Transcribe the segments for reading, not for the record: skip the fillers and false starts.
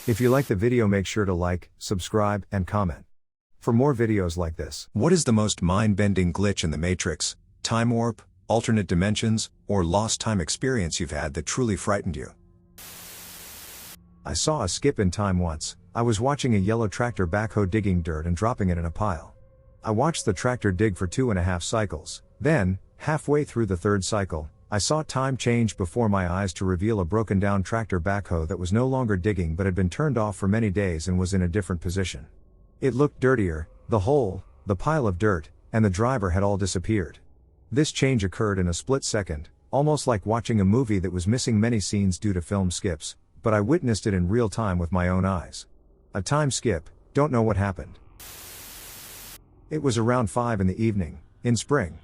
If you like the video, make sure to like, subscribe, and comment for more videos like this. What is the most mind-bending glitch in the Matrix, time warp, alternate dimensions, or lost time experience you've had that truly frightened you? I saw a skip in time once. I was watching a yellow tractor backhoe digging dirt and dropping it in a pile. I watched the tractor dig for 2.5 cycles. Then, halfway through the third cycle, I saw time change before my eyes to reveal a broken down tractor backhoe that was no longer digging but had been turned off for many days and was in a different position. It looked dirtier, the hole, the pile of dirt, and the driver had all disappeared. This change occurred in a split second, almost like watching a movie that was missing many scenes due to film skips, but I witnessed it in real time with my own eyes. A time skip, don't know what happened. It was around 5 in the evening, in spring.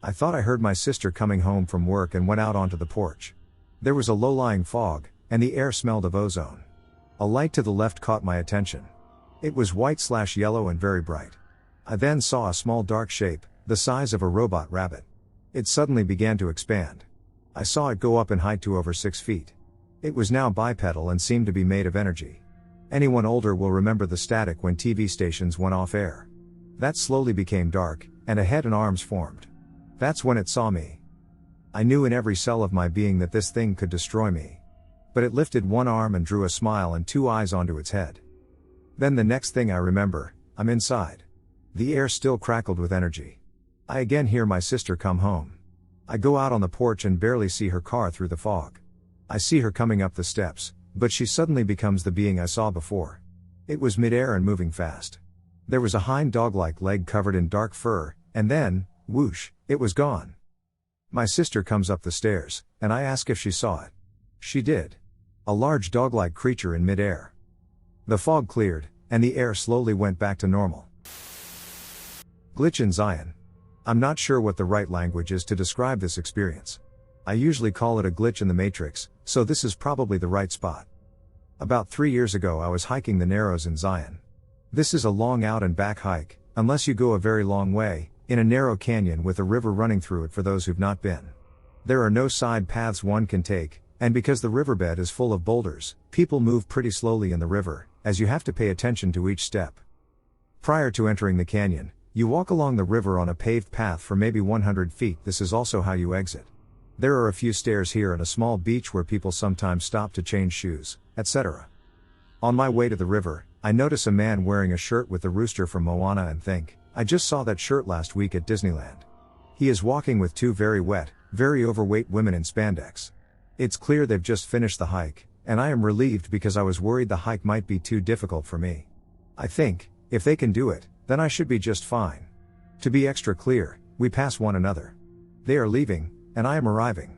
I thought I heard my sister coming home from work and went out onto the porch. There was a low-lying fog, and the air smelled of ozone. A light to the left caught my attention. It was white/yellow and very bright. I then saw a small dark shape, the size of a robot rabbit. It suddenly began to expand. I saw it go up in height to over 6 feet. It was now bipedal and seemed to be made of energy. Anyone older will remember the static when TV stations went off air. That slowly became dark, and a head and arms formed. That's when it saw me. I knew in every cell of my being that this thing could destroy me. But it lifted one arm and drew a smile and 2 eyes onto its head. Then the next thing I remember, I'm inside. The air still crackled with energy. I again hear my sister come home. I go out on the porch and barely see her car through the fog. I see her coming up the steps, but she suddenly becomes the being I saw before. It was midair and moving fast. There was a hind dog-like leg covered in dark fur, and then, whoosh, it was gone. My sister comes up the stairs, and I ask if she saw it. She did. A large dog-like creature in midair. The fog cleared, and the air slowly went back to normal. Glitch in Zion. I'm not sure what the right language is to describe this experience. I usually call it a glitch in the Matrix, so this is probably the right spot. About 3 years ago I was hiking the Narrows in Zion. This is a long out and back hike, unless you go a very long way, in a narrow canyon with a river running through it for those who've not been. There are no side paths one can take, and because the riverbed is full of boulders, people move pretty slowly in the river, as you have to pay attention to each step. Prior to entering the canyon, you walk along the river on a paved path for maybe 100 feet. This is also how you exit. There are a few stairs here and a small beach where people sometimes stop to change shoes, etc. On my way to the river, I notice a man wearing a shirt with the rooster from Moana and think, I just saw that shirt last week at Disneyland. He is walking with 2 very wet, very overweight women in spandex. It's clear they've just finished the hike, and I am relieved because I was worried the hike might be too difficult for me. I think, if they can do it, then I should be just fine. To be extra clear, we pass one another. They are leaving, and I am arriving.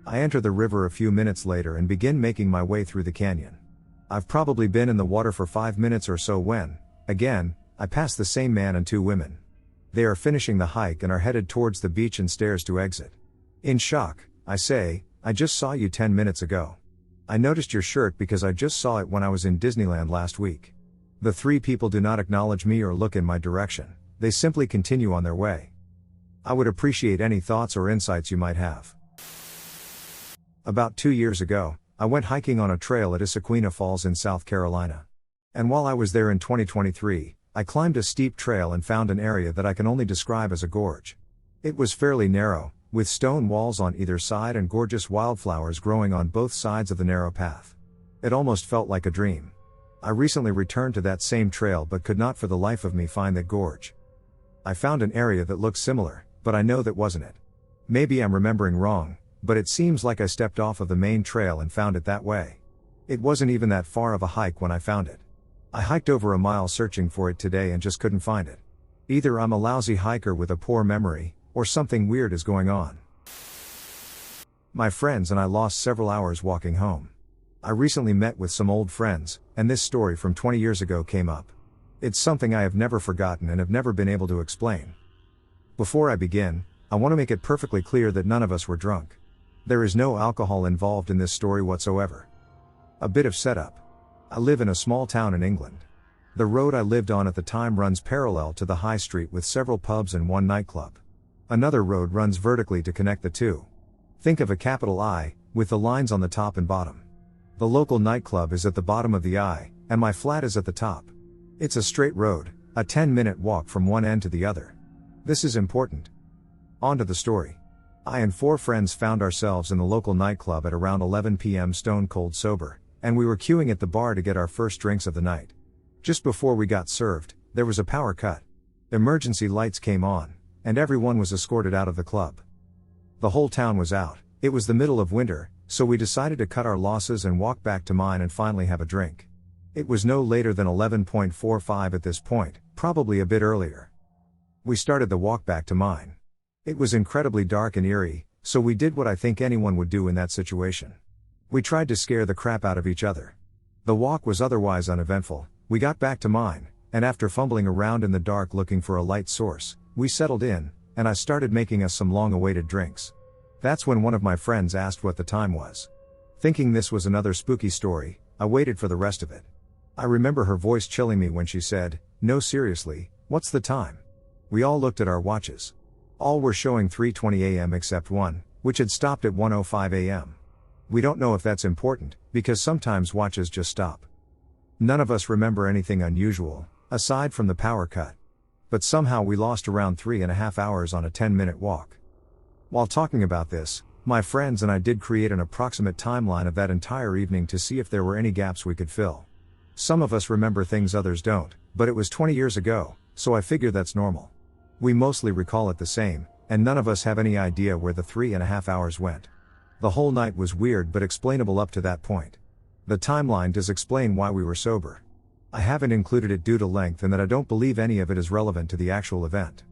I enter the river a few minutes later and begin making my way through the canyon. I've probably been in the water for 5 minutes or so when, again, I pass the same man and 2 women. They are finishing the hike and are headed towards the beach and stairs to exit. In shock, I say, I just saw you 10 minutes ago. I noticed your shirt because I just saw it when I was in Disneyland last week. The 3 people do not acknowledge me or look in my direction, they simply continue on their way. I would appreciate any thoughts or insights you might have. About 2 years ago, I went hiking on a trail at Issaquah Falls in South Carolina. And while I was there in 2023, I climbed a steep trail and found an area that I can only describe as a gorge. It was fairly narrow, with stone walls on either side and gorgeous wildflowers growing on both sides of the narrow path. It almost felt like a dream. I recently returned to that same trail but could not for the life of me find that gorge. I found an area that looked similar, but I know that wasn't it. Maybe I'm remembering wrong, but it seems like I stepped off of the main trail and found it that way. It wasn't even that far of a hike when I found it. I hiked over a mile searching for it today and just couldn't find it. Either I'm a lousy hiker with a poor memory, or something weird is going on. My friends and I lost several hours walking home. I recently met with some old friends, and this story from 20 years ago came up. It's something I have never forgotten and have never been able to explain. Before I begin, I want to make it perfectly clear that none of us were drunk. There is no alcohol involved in this story whatsoever. A bit of setup. I live in a small town in England. The road I lived on at the time runs parallel to the high street with several pubs and one nightclub. Another road runs vertically to connect the two. Think of a capital I, with the lines on the top and bottom. The local nightclub is at the bottom of the I, and my flat is at the top. It's a straight road, a 10-minute walk from one end to the other. This is important. On to the story. I and 4 friends found ourselves in the local nightclub at around 11 p.m. stone cold sober, and we were queuing at the bar to get our first drinks of the night. Just before we got served, there was a power cut. Emergency lights came on, and everyone was escorted out of the club. The whole town was out. It was the middle of winter, so we decided to cut our losses and walk back to mine and finally have a drink. It was no later than 11:45 at this point, probably a bit earlier. We started the walk back to mine. It was incredibly dark and eerie, so we did what I think anyone would do in that situation. We tried to scare the crap out of each other. The walk was otherwise uneventful. We got back to mine, and after fumbling around in the dark looking for a light source, we settled in, and I started making us some long-awaited drinks. That's when one of my friends asked what the time was. Thinking this was another spooky story, I waited for the rest of it. I remember her voice chilling me when she said, "No, seriously, what's the time?" We all looked at our watches. All were showing 3:20 a.m. except one, which had stopped at 1:05 a.m. We don't know if that's important, because sometimes watches just stop. None of us remember anything unusual, aside from the power cut. But somehow we lost around 3.5 hours on a 10-minute walk. While talking about this, my friends and I did create an approximate timeline of that entire evening to see if there were any gaps we could fill. Some of us remember things others don't, but it was 20 years ago, so I figure that's normal. We mostly recall it the same, and none of us have any idea where the 3.5 hours went. The whole night was weird but explainable up to that point. The timeline does explain why we were sober. I haven't included it due to length and that I don't believe any of it is relevant to the actual event.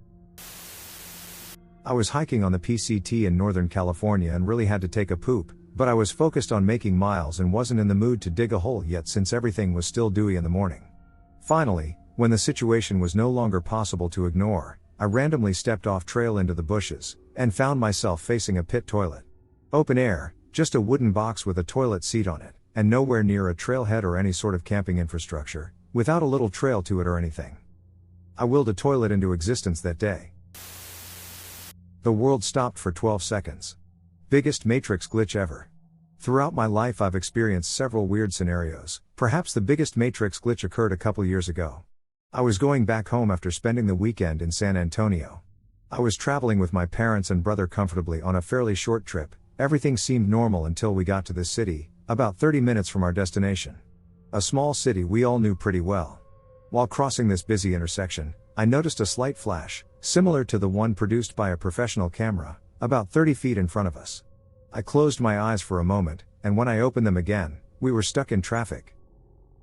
I was hiking on the PCT in Northern California and really had to take a poop, but I was focused on making miles and wasn't in the mood to dig a hole yet since everything was still dewy in the morning. Finally, when the situation was no longer possible to ignore, I randomly stepped off trail into the bushes, and found myself facing a pit toilet. Open air, just a wooden box with a toilet seat on it, and nowhere near a trailhead or any sort of camping infrastructure, without a little trail to it or anything. I willed a toilet into existence that day. The world stopped for 12 seconds. Biggest Matrix glitch ever. Throughout my life I've experienced several weird scenarios. Perhaps the biggest Matrix glitch occurred a couple years ago. I was going back home after spending the weekend in San Antonio. I was traveling with my parents and brother comfortably on a fairly short trip. Everything seemed normal until we got to this city, about 30 minutes from our destination. A small city we all knew pretty well. While crossing this busy intersection, I noticed a slight flash, similar to the one produced by a professional camera, about 30 feet in front of us. I closed my eyes for a moment, and when I opened them again, we were stuck in traffic.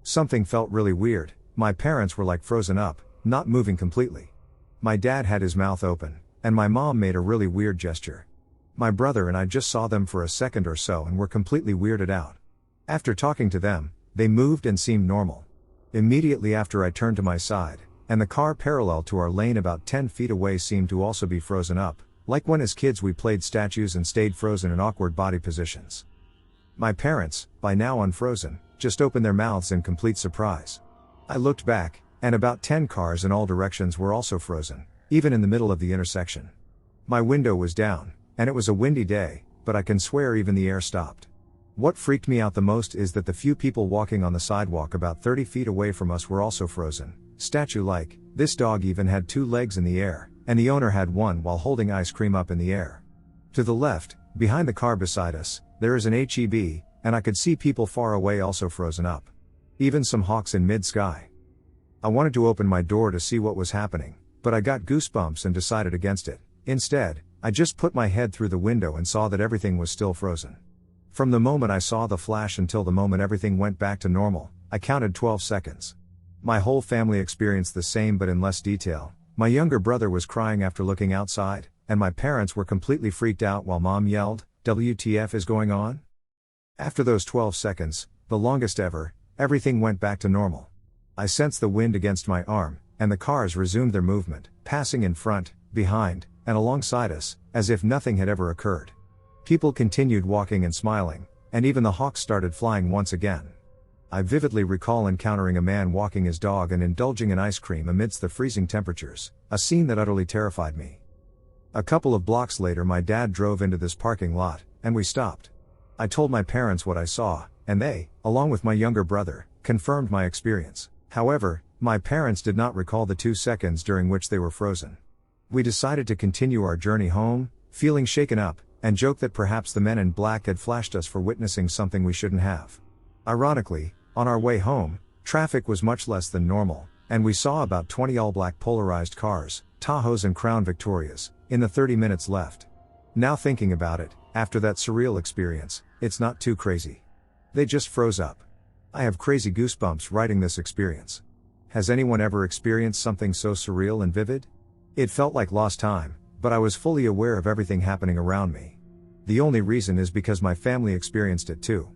Something felt really weird. My parents were like frozen up, not moving completely. My dad had his mouth open, and my mom made a really weird gesture. My brother and I just saw them for a second or so and were completely weirded out. After talking to them, they moved and seemed normal. Immediately after I turned to my side, and the car parallel to our lane about 10 feet away seemed to also be frozen up, like when as kids we played statues and stayed frozen in awkward body positions. My parents, by now unfrozen, just opened their mouths in complete surprise. I looked back, and about 10 cars in all directions were also frozen, even in the middle of the intersection. My window was down, and it was a windy day, but I can swear even the air stopped. What freaked me out the most is that the few people walking on the sidewalk about 30 feet away from us were also frozen, statue-like. This dog even had 2 legs in the air, and the owner had one while holding ice cream up in the air. To the left, behind the car beside us, there is an HEB, and I could see people far away also frozen up. Even some hawks in mid-sky. I wanted to open my door to see what was happening, but I got goosebumps and decided against it. Instead, I just put my head through the window and saw that everything was still frozen. From the moment I saw the flash until the moment everything went back to normal, I counted 12 seconds. My whole family experienced the same but in less detail. My younger brother was crying after looking outside, and my parents were completely freaked out while mom yelled, "WTF is going on?" After those 12 seconds, the longest ever, everything went back to normal. I sensed the wind against my arm, and the cars resumed their movement, passing in front, behind, and alongside us, as if nothing had ever occurred. People continued walking and smiling, and even the hawks started flying once again. I vividly recall encountering a man walking his dog and indulging in ice cream amidst the freezing temperatures, a scene that utterly terrified me. A couple of blocks later my dad drove into this parking lot, and we stopped. I told my parents what I saw, and they, along with my younger brother, confirmed my experience. However, my parents did not recall the 2 seconds during which they were frozen. We decided to continue our journey home, feeling shaken up, and joked that perhaps the men in black had flashed us for witnessing something we shouldn't have. Ironically, on our way home, traffic was much less than normal, and we saw about 20 all-black polarized cars, Tahoes and Crown Victorias, in the 30 minutes left. Now thinking about it, after that surreal experience, it's not too crazy. They just froze up. I have crazy goosebumps writing this experience. Has anyone ever experienced something so surreal and vivid? It felt like lost time, but I was fully aware of everything happening around me. The only reason is because my family experienced it too.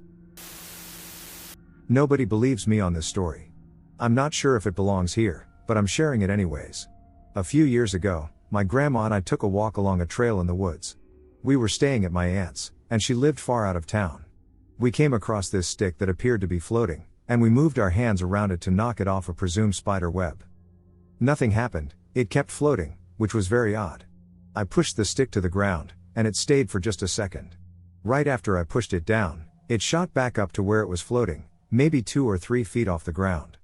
Nobody believes me on this story. I'm not sure if it belongs here, but I'm sharing it anyways. A few years ago, my grandma and I took a walk along a trail in the woods. We were staying at my aunt's, and she lived far out of town. We came across this stick that appeared to be floating, and we moved our hands around it to knock it off a presumed spider web. Nothing happened, it kept floating, which was very odd. I pushed the stick to the ground, and it stayed for just a second. Right after I pushed it down, it shot back up to where it was floating, maybe 2 or 3 feet off the ground.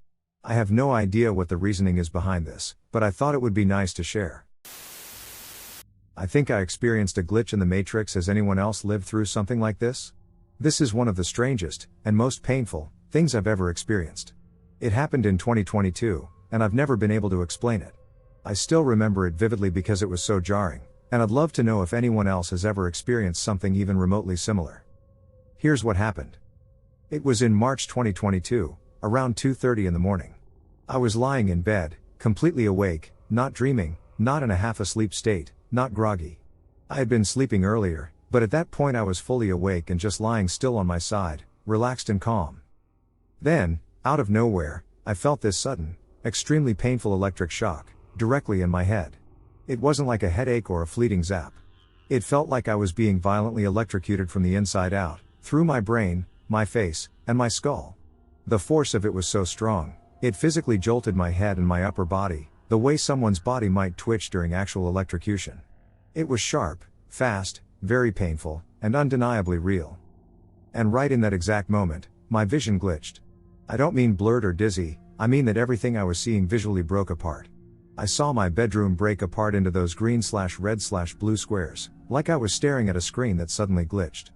I have no idea what the reasoning is behind this, but I thought it would be nice to share. I think I experienced a glitch in the Matrix. Has anyone else lived through something like this? This is one of the strangest, and most painful, things I've ever experienced. It happened in 2022, and I've never been able to explain it. I still remember it vividly because it was so jarring, and I'd love to know if anyone else has ever experienced something even remotely similar. Here's what happened. It was in March 2022, around 2:30 in the morning. I was lying in bed, completely awake, not dreaming, not in a half-asleep state, not groggy. I had been sleeping earlier, but at that point I was fully awake and just lying still on my side, relaxed and calm. Then, out of nowhere, I felt this sudden, extremely painful electric shock, directly in my head. It wasn't like a headache or a fleeting zap. It felt like I was being violently electrocuted from the inside out, through my brain, my face, and my skull. The force of it was so strong, it physically jolted my head and my upper body, the way someone's body might twitch during actual electrocution. It was sharp, fast, very painful, and undeniably real. And right in that exact moment, my vision glitched. I don't mean blurred or dizzy, I mean that everything I was seeing visually broke apart. I saw my bedroom break apart into those green/red/blue squares, like I was staring at a screen that suddenly glitched.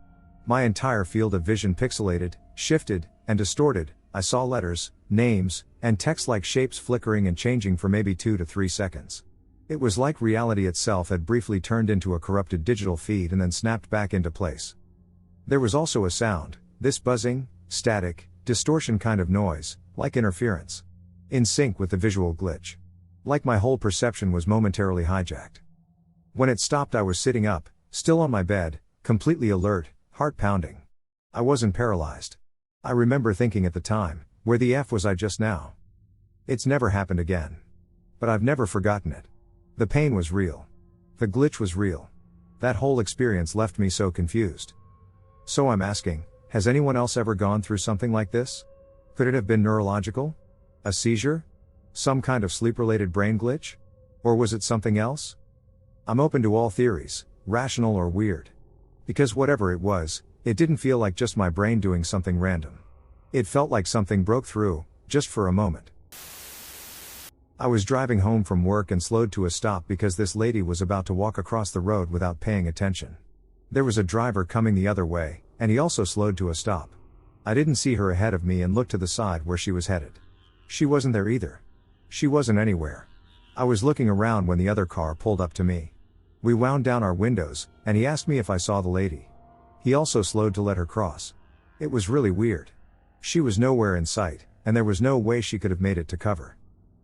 My entire field of vision pixelated, shifted, and distorted. I saw letters, names, and text-like shapes flickering and changing for maybe 2 to 3 seconds. It was like reality itself had briefly turned into a corrupted digital feed and then snapped back into place. There was also a sound, this buzzing, static, distortion kind of noise, like interference. In sync with the visual glitch. Like my whole perception was momentarily hijacked. When it stopped, I was sitting up, still on my bed, completely alert, heart pounding. I wasn't paralyzed. I remember thinking at the time, where the F was I just now? It's never happened again. But I've never forgotten it. The pain was real. The glitch was real. That whole experience left me so confused. So I'm asking, has anyone else ever gone through something like this? Could it have been neurological? A seizure? Some kind of sleep-related brain glitch? Or was it something else? I'm open to all theories, rational or weird. Because whatever it was, it didn't feel like just my brain doing something random. It felt like something broke through, just for a moment. I was driving home from work and slowed to a stop because this lady was about to walk across the road without paying attention. There was a driver coming the other way, and he also slowed to a stop. I didn't see her ahead of me and looked to the side where she was headed. She wasn't there either. She wasn't anywhere. I was looking around when the other car pulled up to me. We wound down our windows, and he asked me if I saw the lady. He also slowed to let her cross. It was really weird. She was nowhere in sight, and there was no way she could have made it to cover.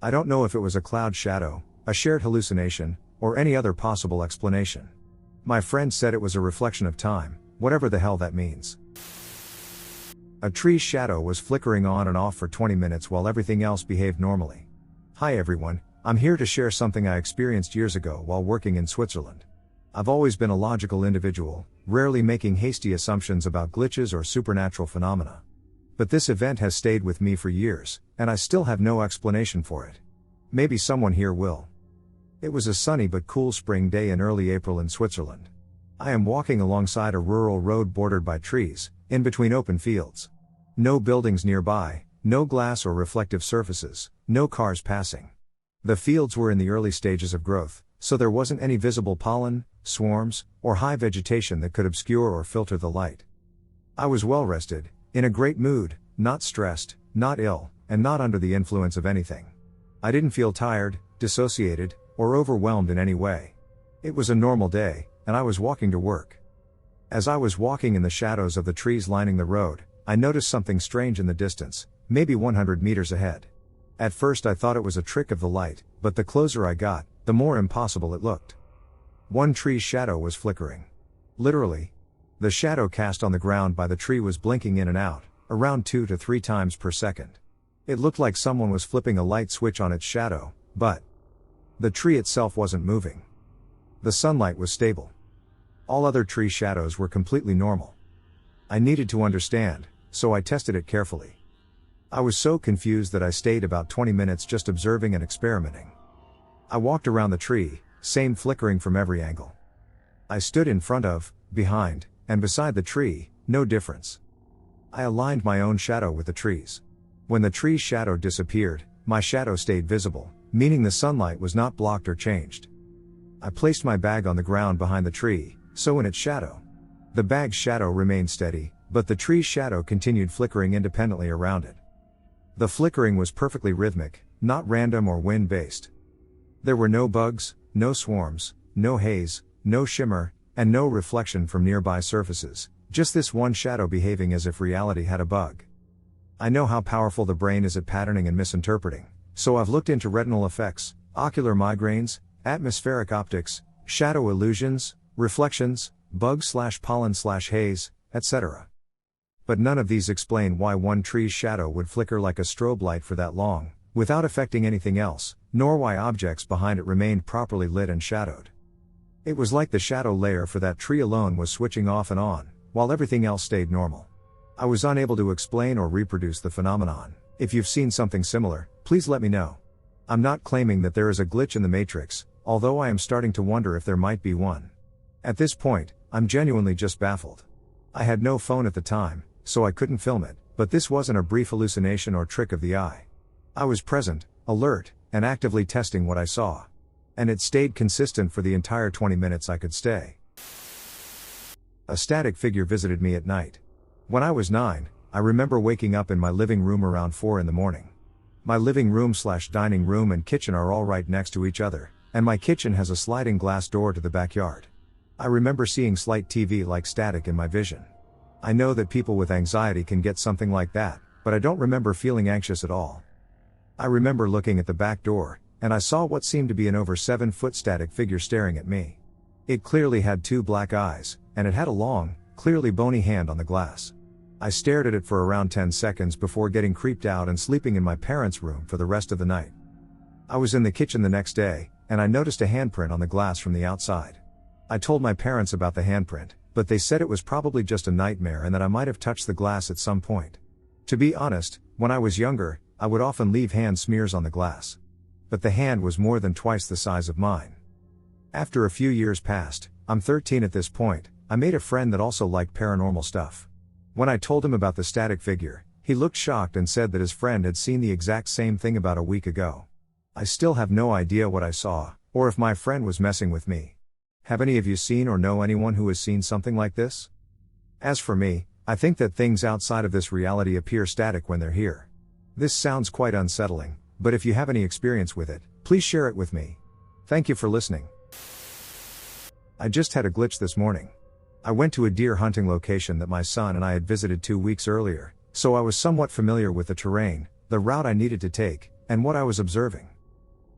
I don't know if it was a cloud shadow, a shared hallucination, or any other possible explanation. My friend said it was a reflection of time, whatever the hell that means. A tree's shadow was flickering on and off for 20 minutes while everything else behaved normally. Hi everyone, I'm here to share something I experienced years ago while working in Switzerland. I've always been a logical individual, rarely making hasty assumptions about glitches or supernatural phenomena. But this event has stayed with me for years, and I still have no explanation for it. Maybe someone here will. It was a sunny but cool spring day in early April in Switzerland. I am walking alongside a rural road bordered by trees, in between open fields. No buildings nearby, no glass or reflective surfaces, no cars passing. The fields were in the early stages of growth, so there wasn't any visible pollen, swarms, or high vegetation that could obscure or filter the light. I was well rested, in a great mood, not stressed, not ill, and not under the influence of anything. I didn't feel tired, dissociated, or overwhelmed in any way. It was a normal day, and I was walking to work. As I was walking in the shadows of the trees lining the road, I noticed something strange in the distance, maybe 100 meters ahead. At first I thought it was a trick of the light, but the closer I got, the more impossible it looked. One tree's shadow was flickering. Literally. The shadow cast on the ground by the tree was blinking in and out, around 2 to 3 times per second. It looked like someone was flipping a light switch on its shadow, but the tree itself wasn't moving. The sunlight was stable. All other tree shadows were completely normal. I needed to understand, so I tested it carefully. I was so confused that I stayed about 20 minutes just observing and experimenting. I walked around the tree, same flickering from every angle. I stood in front of, behind, and beside the tree, no difference. I aligned my own shadow with the trees. When the tree's shadow disappeared, my shadow stayed visible, meaning the sunlight was not blocked or changed. I placed my bag on the ground behind the tree, so in its shadow. The bag's shadow remained steady, but the tree's shadow continued flickering independently around it. The flickering was perfectly rhythmic, not random or wind-based. There were no bugs, no swarms, no haze, no shimmer, and no reflection from nearby surfaces, just this one shadow behaving as if reality had a bug. I know how powerful the brain is at patterning and misinterpreting, so I've looked into retinal effects, ocular migraines, atmospheric optics, shadow illusions, reflections, bugs/pollen/haze, etc. But none of these explain why one tree's shadow would flicker like a strobe light for that long, without affecting anything else, nor why objects behind it remained properly lit and shadowed. It was like the shadow layer for that tree alone was switching off and on, while everything else stayed normal. I was unable to explain or reproduce the phenomenon. If you've seen something similar, please let me know. I'm not claiming that there is a glitch in the matrix, although I am starting to wonder if there might be one. At this point, I'm genuinely just baffled. I had no phone at the time, so I couldn't film it, but this wasn't a brief hallucination or trick of the eye. I was present, alert, and actively testing what I saw. And it stayed consistent for the entire 20 minutes I could stay. A static figure visited me at night. When I was 9, I remember waking up in my living room around 4 in the morning. My living room/dining room and kitchen are all right next to each other, and my kitchen has a sliding glass door to the backyard. I remember seeing slight TV-like static in my vision. I know that people with anxiety can get something like that, but I don't remember feeling anxious at all. I remember looking at the back door, and I saw what seemed to be an over 7-foot static figure staring at me. It clearly had 2 black eyes, and it had a long, clearly bony hand on the glass. I stared at it for around 10 seconds before getting creeped out and sleeping in my parents' room for the rest of the night. I was in the kitchen the next day, and I noticed a handprint on the glass from the outside. I told my parents about the handprint, but they said it was probably just a nightmare and that I might have touched the glass at some point. To be honest, when I was younger, I would often leave hand smears on the glass. But the hand was more than twice the size of mine. After a few years passed, I'm 13 at this point, I made a friend that also liked paranormal stuff. When I told him about the static figure, he looked shocked and said that his friend had seen the exact same thing about a week ago. I still have no idea what I saw, or if my friend was messing with me. Have any of you seen or know anyone who has seen something like this? As for me, I think that things outside of this reality appear static when they're here. This sounds quite unsettling, but if you have any experience with it, please share it with me. Thank you for listening. I just had a glitch this morning. I went to a deer hunting location that my son and I had visited 2 weeks earlier, so I was somewhat familiar with the terrain, the route I needed to take, and what I was observing.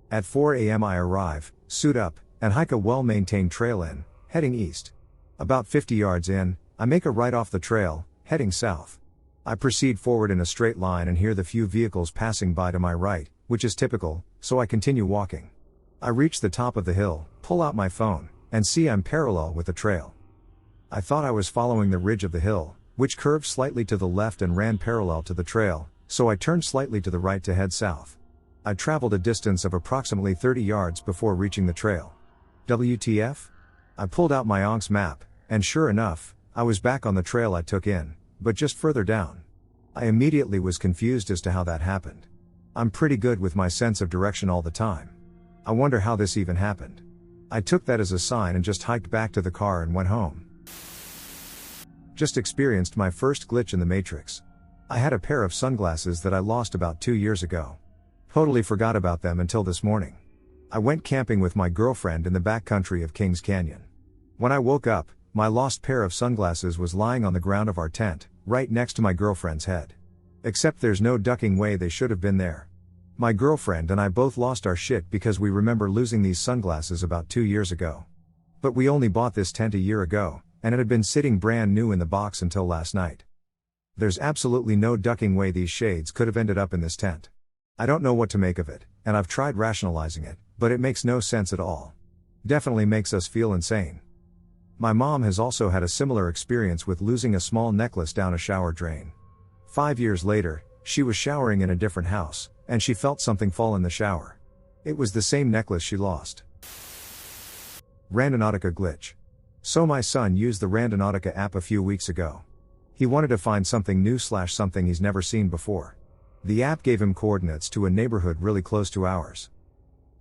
At 4 a.m. I arrive, suit up, and hike a well-maintained trail in, heading east. About 50 yards in, I make a right off the trail, heading south. I proceed forward in a straight line and hear the few vehicles passing by to my right, which is typical, so I continue walking. I reach the top of the hill, pull out my phone, and see I'm parallel with the trail. I thought I was following the ridge of the hill, which curved slightly to the left and ran parallel to the trail, so I turned slightly to the right to head south. I traveled a distance of approximately 30 yards before reaching the trail. WTF? I pulled out my ONX map, and sure enough, I was back on the trail I took in, but just further down. I immediately was confused as to how that happened. I'm pretty good with my sense of direction all the time. I wonder how this even happened. I took that as a sign and just hiked back to the car and went home. Just experienced my first glitch in the Matrix. I had a pair of sunglasses that I lost about 2 years ago. Totally forgot about them until this morning. I went camping with my girlfriend in the backcountry of Kings Canyon. When I woke up, my lost pair of sunglasses was lying on the ground of our tent, right next to my girlfriend's head. Except there's no ducking way they should have been there. My girlfriend and I both lost our shit because we remember losing these sunglasses about 2 years ago. But we only bought this tent a year ago, and it had been sitting brand new in the box until last night. There's absolutely no ducking way these shades could have ended up in this tent. I don't know what to make of it, and I've tried rationalizing it, but it makes no sense at all. Definitely makes us feel insane. My mom has also had a similar experience with losing a small necklace down a shower drain. 5 years later, she was showering in a different house, and she felt something fall in the shower. It was the same necklace she lost. Randonautica glitch. So my son used the Randonautica app a few weeks ago. He wanted to find something new / something he's never seen before. The app gave him coordinates to a neighborhood really close to ours.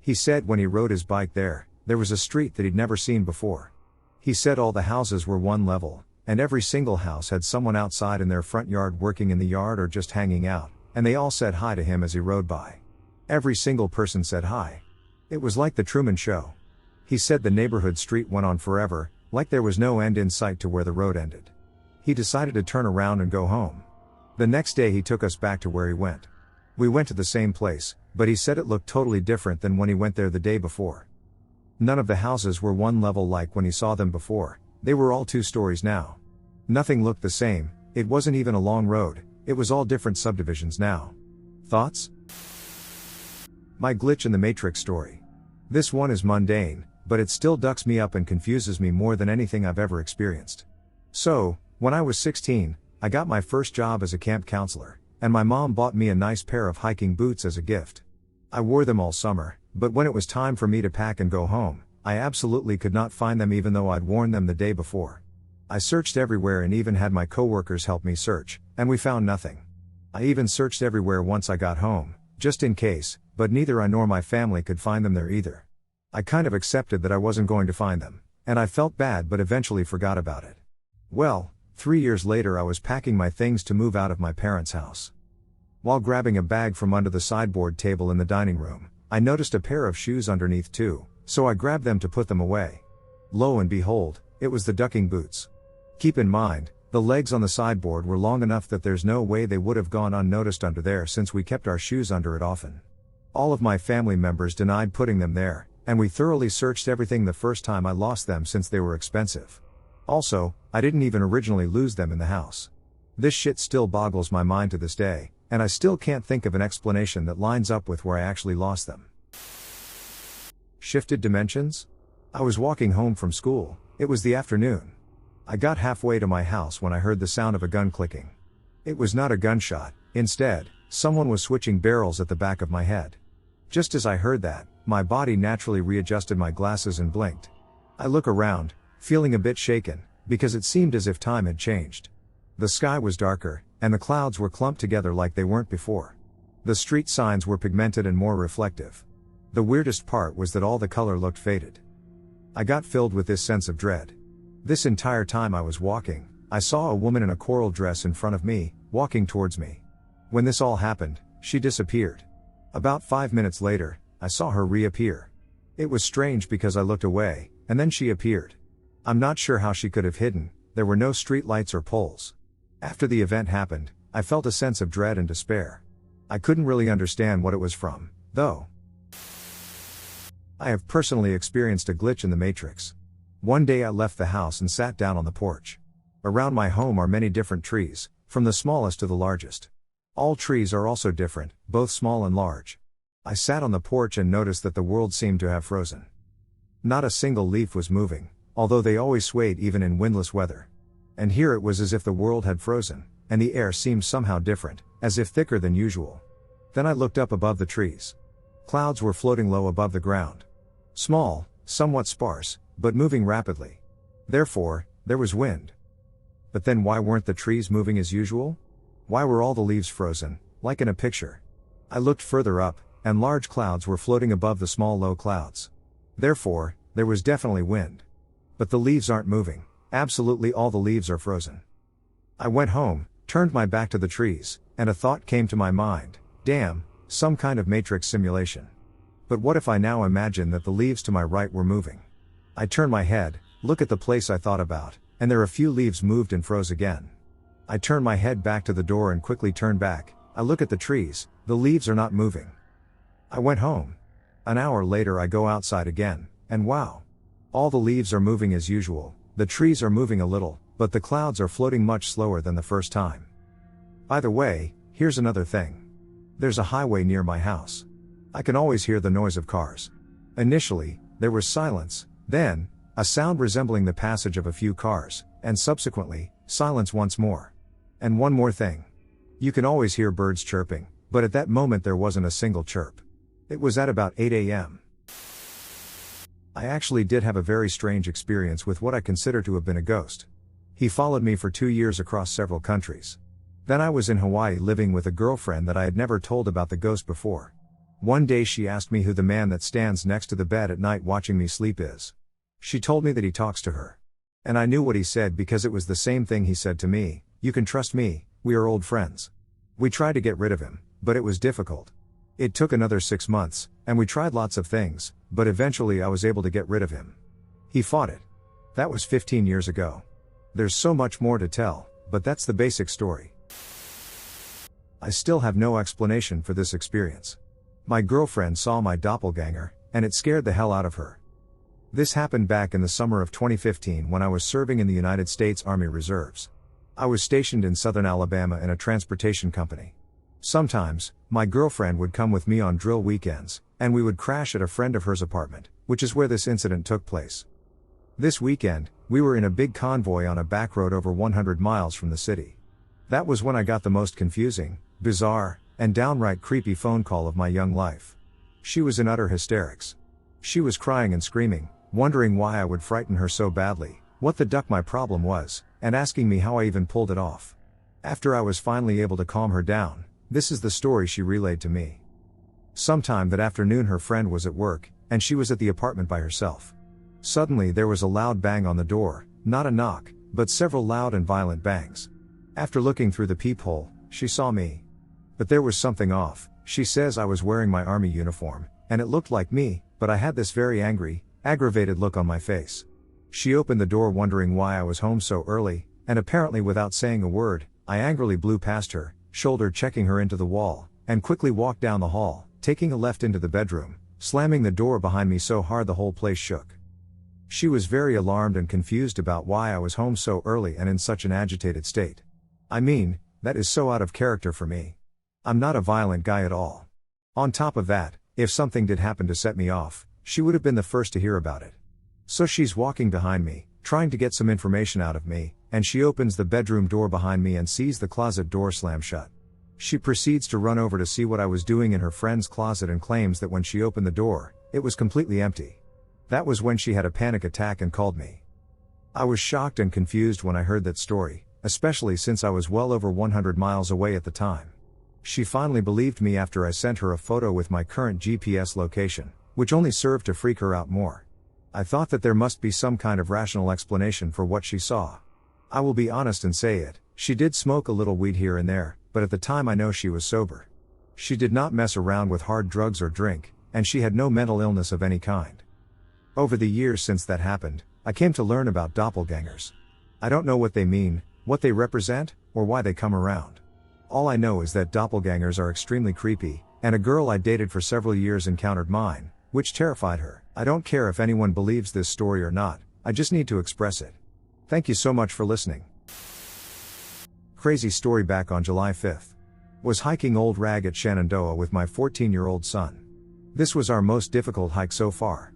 He said when he rode his bike there was a street that he'd never seen before. He said all the houses were one level, and every single house had someone outside in their front yard working in the yard or just hanging out, and they all said hi to him as he rode by. Every single person said hi. It was like the Truman Show. He said the neighborhood street went on forever, like there was no end in sight to where the road ended. He decided to turn around and go home. The next day he took us back to where he went. We went to the same place, but he said it looked totally different than when he went there the day before. None of the houses were one level like when he saw them before, they were all 2 stories now. Nothing looked the same, it wasn't even a long road, it was all different subdivisions now. Thoughts? My glitch in the Matrix story. This one is mundane, but it still ducks me up and confuses me more than anything I've ever experienced. So, when I was 16, I got my first job as a camp counselor, and my mom bought me a nice pair of hiking boots as a gift. I wore them all summer, but when it was time for me to pack and go home, I absolutely could not find them even though I'd worn them the day before. I searched everywhere and even had my coworkers help me search, and we found nothing. I even searched everywhere once I got home, just in case, but neither I nor my family could find them there either. I kind of accepted that I wasn't going to find them, and I felt bad but eventually forgot about it. Well, 3 years later I was packing my things to move out of my parents' house. While grabbing a bag from under the sideboard table in the dining room, I noticed a pair of shoes underneath too, so I grabbed them to put them away. Lo and behold, it was the ducking boots. Keep in mind, the legs on the sideboard were long enough that there's no way they would have gone unnoticed under there since we kept our shoes under it often. All of my family members denied putting them there, and we thoroughly searched everything the first time I lost them since they were expensive. Also, I didn't even originally lose them in the house. This shit still boggles my mind to this day, and I still can't think of an explanation that lines up with where I actually lost them. Shifted dimensions? I was walking home from school, it was the afternoon. I got halfway to my house when I heard the sound of a gun clicking. It was not a gunshot, instead, someone was switching barrels at the back of my head. Just as I heard that, my body naturally readjusted my glasses and blinked. I look around, feeling a bit shaken, because it seemed as if time had changed. The sky was darker, and the clouds were clumped together like they weren't before. The street signs were pigmented and more reflective. The weirdest part was that all the color looked faded. I got filled with this sense of dread. This entire time I was walking, I saw a woman in a coral dress in front of me, walking towards me. When this all happened, she disappeared. About 5 minutes later, I saw her reappear. It was strange because I looked away, and then she appeared. I'm not sure how she could have hidden, there were no street lights or poles. After the event happened, I felt a sense of dread and despair. I couldn't really understand what it was from, though. I have personally experienced a glitch in the Matrix. One day I left the house and sat down on the porch. Around my home are many different trees, from the smallest to the largest. All trees are also different, both small and large. I sat on the porch and noticed that the world seemed to have frozen. Not a single leaf was moving, although they always swayed even in windless weather. And here it was as if the world had frozen, and the air seemed somehow different, as if thicker than usual. Then I looked up above the trees. Clouds were floating low above the ground. Small, somewhat sparse, but moving rapidly. Therefore, there was wind. But then why weren't the trees moving as usual? Why were all the leaves frozen, like in a picture? I looked further up, and large clouds were floating above the small low clouds. Therefore, there was definitely wind. But the leaves aren't moving. Absolutely all the leaves are frozen. I went home, turned my back to the trees, and a thought came to my mind. Damn, some kind of matrix simulation. But what if I now imagine that the leaves to my right were moving? I turn my head, look at the place I thought about, and there a few leaves moved and froze again. I turn my head back to the door and quickly turn back. I look at the trees, the leaves are not moving. I went home. An hour later I go outside again, and wow! All the leaves are moving as usual, the trees are moving a little, but the clouds are floating much slower than the first time. Either way, here's another thing. There's a highway near my house. I can always hear the noise of cars. Initially, there was silence, then, a sound resembling the passage of a few cars, and subsequently, silence once more. And one more thing. You can always hear birds chirping, but at that moment there wasn't a single chirp. It was at about 8 a.m. I actually did have a very strange experience with what I consider to have been a ghost. He followed me for 2 years across several countries. Then I was in Hawaii living with a girlfriend that I had never told about the ghost before. One day she asked me who the man that stands next to the bed at night watching me sleep is. She told me that he talks to her. And I knew what he said because it was the same thing he said to me. You can trust me, we are old friends. We tried to get rid of him, but it was difficult. It took another 6 months, and we tried lots of things, but eventually I was able to get rid of him. He fought it. That was 15 years ago. There's so much more to tell, but that's the basic story. I still have no explanation for this experience. My girlfriend saw my doppelganger, and it scared the hell out of her. This happened back in the summer of 2015 when I was serving in the United States Army Reserves. I was stationed in southern Alabama in a transportation company. Sometimes, my girlfriend would come with me on drill weekends, and we would crash at a friend of hers' apartment, which is where this incident took place. This weekend, we were in a big convoy on a back road over 100 miles from the city. That was when I got the most confusing, bizarre, and downright creepy phone call of my young life. She was in utter hysterics. She was crying and screaming, wondering why I would frighten her so badly, what the duck my problem was, and asking me how I even pulled it off. After I was finally able to calm her down, this is the story she relayed to me. Sometime that afternoon her friend was at work, and she was at the apartment by herself. Suddenly there was a loud bang on the door, not a knock, but several loud and violent bangs. After looking through the peephole, she saw me. But there was something off. She says I was wearing my army uniform, and it looked like me, but I had this very angry, aggravated look on my face. She opened the door wondering why I was home so early, and apparently without saying a word, I angrily blew past her, shoulder checking her into the wall, and quickly walked down the hall, taking a left into the bedroom, slamming the door behind me so hard the whole place shook. She was very alarmed and confused about why I was home so early and in such an agitated state. I mean, that is so out of character for me. I'm not a violent guy at all. On top of that, if something did happen to set me off, she would have been the first to hear about it. So she's walking behind me, trying to get some information out of me, and she opens the bedroom door behind me and sees the closet door slam shut. She proceeds to run over to see what I was doing in her friend's closet and claims that when she opened the door, it was completely empty. That was when she had a panic attack and called me. I was shocked and confused when I heard that story, especially since I was well over 100 miles away at the time. She finally believed me after I sent her a photo with my current GPS location, which only served to freak her out more. I thought that there must be some kind of rational explanation for what she saw. I will be honest and say it, she did smoke a little weed here and there, but at the time I know she was sober. She did not mess around with hard drugs or drink, and she had no mental illness of any kind. Over the years since that happened, I came to learn about doppelgangers. I don't know what they mean, what they represent, or why they come around. All I know is that doppelgangers are extremely creepy, and a girl I dated for several years encountered mine, which terrified her. I don't care if anyone believes this story or not, I just need to express it. Thank you so much for listening. Crazy story back on July 5th. Was hiking Old Rag at Shenandoah with my 14-year-old son. This was our most difficult hike so far.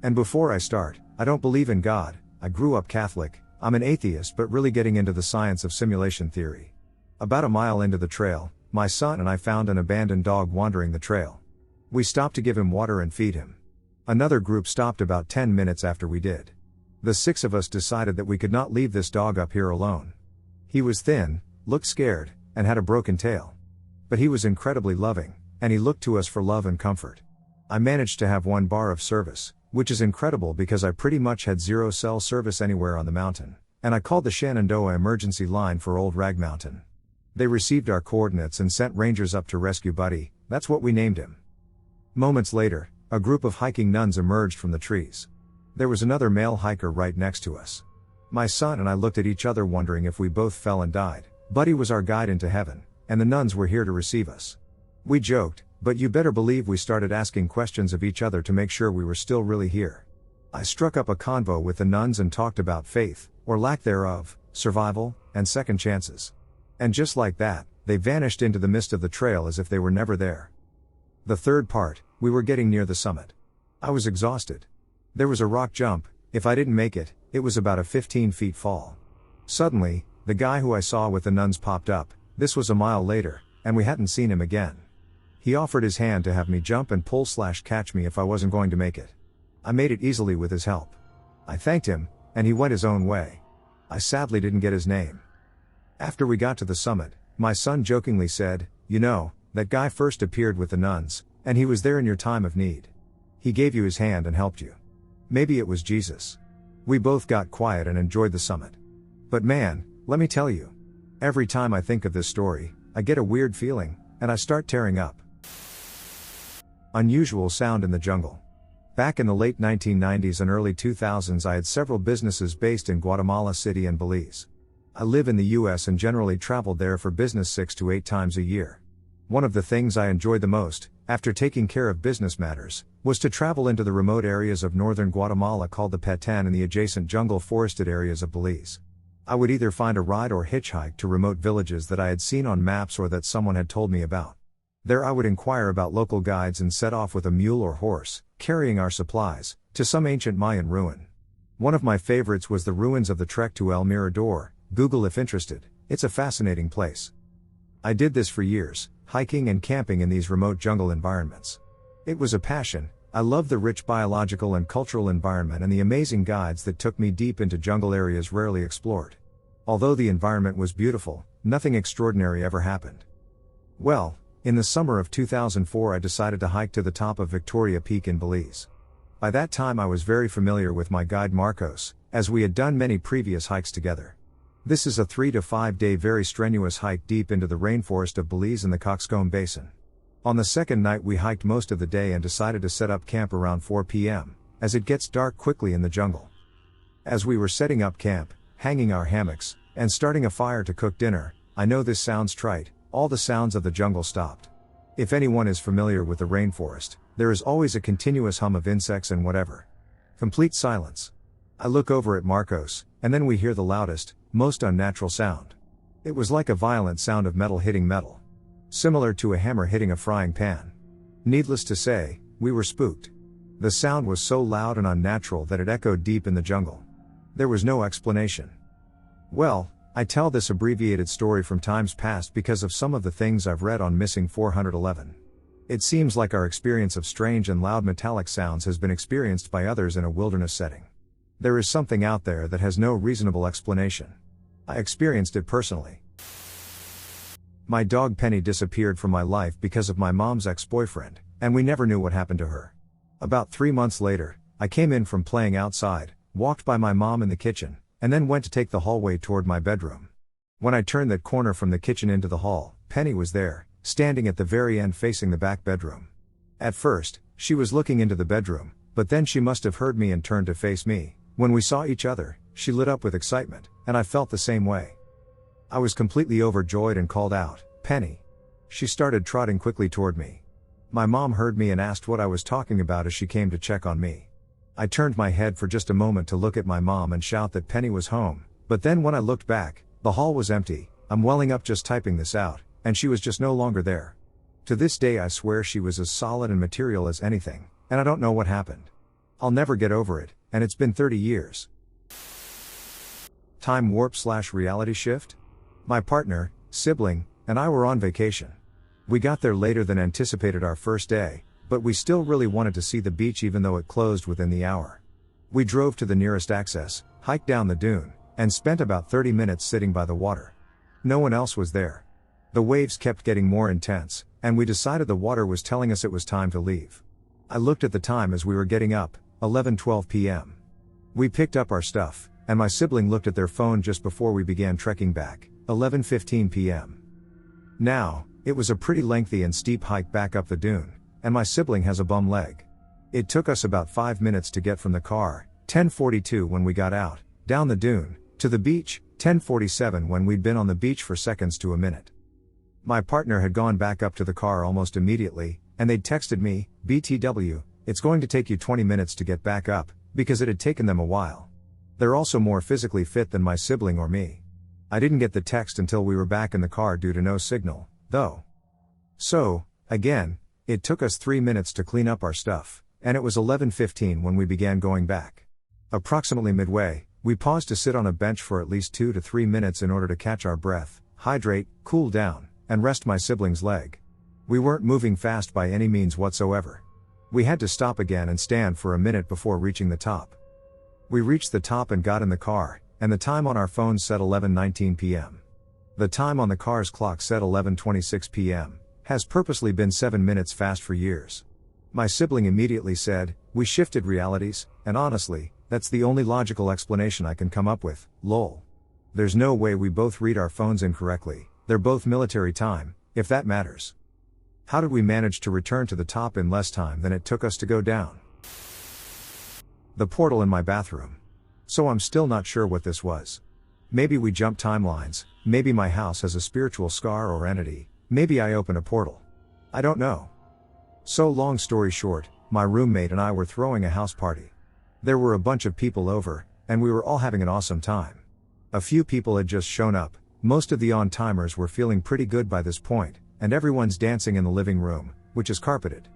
And before I start, I don't believe in God, I grew up Catholic, I'm an atheist but really getting into the science of simulation theory. About a mile into the trail, my son and I found an abandoned dog wandering the trail. We stopped to give him water and feed him. Another group stopped about 10 minutes after we did. The 6 of us decided that we could not leave this dog up here alone. He was thin, looked scared, and had a broken tail. But he was incredibly loving, and he looked to us for love and comfort. I managed to have 1 bar of service, which is incredible because I pretty much had 0 cell service anywhere on the mountain, and I called the Shenandoah emergency line for Old Rag Mountain. They received our coordinates and sent rangers up to rescue Buddy. That's what we named him. Moments later, a group of hiking nuns emerged from the trees. There was another male hiker right next to us. My son and I looked at each other wondering if we both fell and died. Buddy was our guide into heaven, and the nuns were here to receive us. We joked, but you better believe we started asking questions of each other to make sure we were still really here. I struck up a convo with the nuns and talked about faith, or lack thereof, survival, and second chances. And just like that, they vanished into the mist of the trail as if they were never there. The third part, we were getting near the summit. I was exhausted. There was a rock jump. If I didn't make it, it was about a 15-foot fall. Suddenly, the guy who I saw with the nuns popped up. This was a mile later, and we hadn't seen him again. He offered his hand to have me jump and pull/catch me if I wasn't going to make it. I made it easily with his help. I thanked him, and he went his own way. I sadly didn't get his name. After we got to the summit, my son jokingly said, "You know, that guy first appeared with the nuns, and he was there in your time of need. He gave you his hand and helped you. Maybe it was Jesus." We both got quiet and enjoyed the summit. But man, let me tell you, every time I think of this story, I get a weird feeling, and I start tearing up. Unusual sound in the jungle. Back in the late 1990s and early 2000s, I had several businesses based in Guatemala City and Belize. I live in the US and generally traveled there for business 6 to 8 times a year. One of the things I enjoyed the most, after taking care of business matters, was to travel into the remote areas of northern Guatemala called the Petén and the adjacent jungle forested areas of Belize. I would either find a ride or hitchhike to remote villages that I had seen on maps or that someone had told me about. There I would inquire about local guides and set off with a mule or horse, carrying our supplies, to some ancient Mayan ruin. One of my favorites was the ruins of the trek to El Mirador. Google if interested, it's a fascinating place. I did this for years, hiking and camping in these remote jungle environments. It was a passion. I loved the rich biological and cultural environment and the amazing guides that took me deep into jungle areas rarely explored. Although the environment was beautiful, nothing extraordinary ever happened. Well, in the summer of 2004 I decided to hike to the top of Victoria Peak in Belize. By that time I was very familiar with my guide Marcos, as we had done many previous hikes together. This is a 3 to 5 day very strenuous hike deep into the rainforest of Belize in the Coxcomb Basin. On the second night we hiked most of the day and decided to set up camp around 4 p.m., as it gets dark quickly in the jungle. As we were setting up camp, hanging our hammocks, and starting a fire to cook dinner, I know this sounds trite, all the sounds of the jungle stopped. If anyone is familiar with the rainforest, there is always a continuous hum of insects and whatever. Complete silence. I look over at Marcos, and then we hear the loudest, most unnatural sound. It was like a violent sound of metal hitting metal. Similar to a hammer hitting a frying pan. Needless to say, we were spooked. The sound was so loud and unnatural that it echoed deep in the jungle. There was no explanation. Well, I tell this abbreviated story from times past because of some of the things I've read on Missing 411. It seems like our experience of strange and loud metallic sounds has been experienced by others in a wilderness setting. There is something out there that has no reasonable explanation. I experienced it personally. My dog Penny disappeared from my life because of my mom's ex-boyfriend, and we never knew what happened to her. About 3 months later, I came in from playing outside, walked by my mom in the kitchen, and then went to take the hallway toward my bedroom. When I turned that corner from the kitchen into the hall, Penny was there, standing at the very end facing the back bedroom. At first, she was looking into the bedroom, but then she must have heard me and turned to face me. When we saw each other, she lit up with excitement, and I felt the same way. I was completely overjoyed and called out, "Penny." She started trotting quickly toward me. My mom heard me and asked what I was talking about as she came to check on me. I turned my head for just a moment to look at my mom and shout that Penny was home, but then when I looked back, the hall was empty. I'm welling up just typing this out, and she was just no longer there. To this day I swear she was as solid and material as anything, and I don't know what happened. I'll never get over it, and it's been 30 years. Time warp/reality shift? My partner, sibling, and I were on vacation. We got there later than anticipated our first day, but we still really wanted to see the beach even though it closed within the hour. We drove to the nearest access, hiked down the dune, and spent about 30 minutes sitting by the water. No one else was there. The waves kept getting more intense, and we decided the water was telling us it was time to leave. I looked at the time as we were getting up, 11:12 p.m. We picked up our stuff, and my sibling looked at their phone just before we began trekking back, 11:15 p.m. Now, it was a pretty lengthy and steep hike back up the dune, and my sibling has a bum leg. It took us about 5 minutes to get from the car, 10:42 when we got out, down the dune, to the beach, 10:47 when we'd been on the beach for seconds to a minute. My partner had gone back up to the car almost immediately, and they'd texted me, BTW, it's going to take you 20 minutes to get back up, because it had taken them a while. They're also more physically fit than my sibling or me. I didn't get the text until we were back in the car due to no signal, though. So, again, it took us 3 minutes to clean up our stuff, and it was 11:15 when we began going back. Approximately midway, we paused to sit on a bench for at least 2 to 3 minutes in order to catch our breath, hydrate, cool down, and rest my sibling's leg. We weren't moving fast by any means whatsoever. We had to stop again and stand for a minute before reaching the top. We reached the top and got in the car, and the time on our phones said 11:19 p.m. The time on the car's clock said 11:26 p.m., has purposely been 7 minutes fast for years. My sibling immediately said, we shifted realities, and honestly, that's the only logical explanation I can come up with, lol. There's no way we both read our phones incorrectly, they're both military time, if that matters. How did we manage to return to the top in less time than it took us to go down? The portal in my bathroom. So I'm still not sure what this was. Maybe we jumped timelines, maybe my house has a spiritual scar or entity, maybe I opened a portal. I don't know. So long story short, my roommate and I were throwing a house party. There were a bunch of people over, and we were all having an awesome time. A few people had just shown up, most of the on-timers were feeling pretty good by this point, and everyone's dancing in the living room, which is carpeted.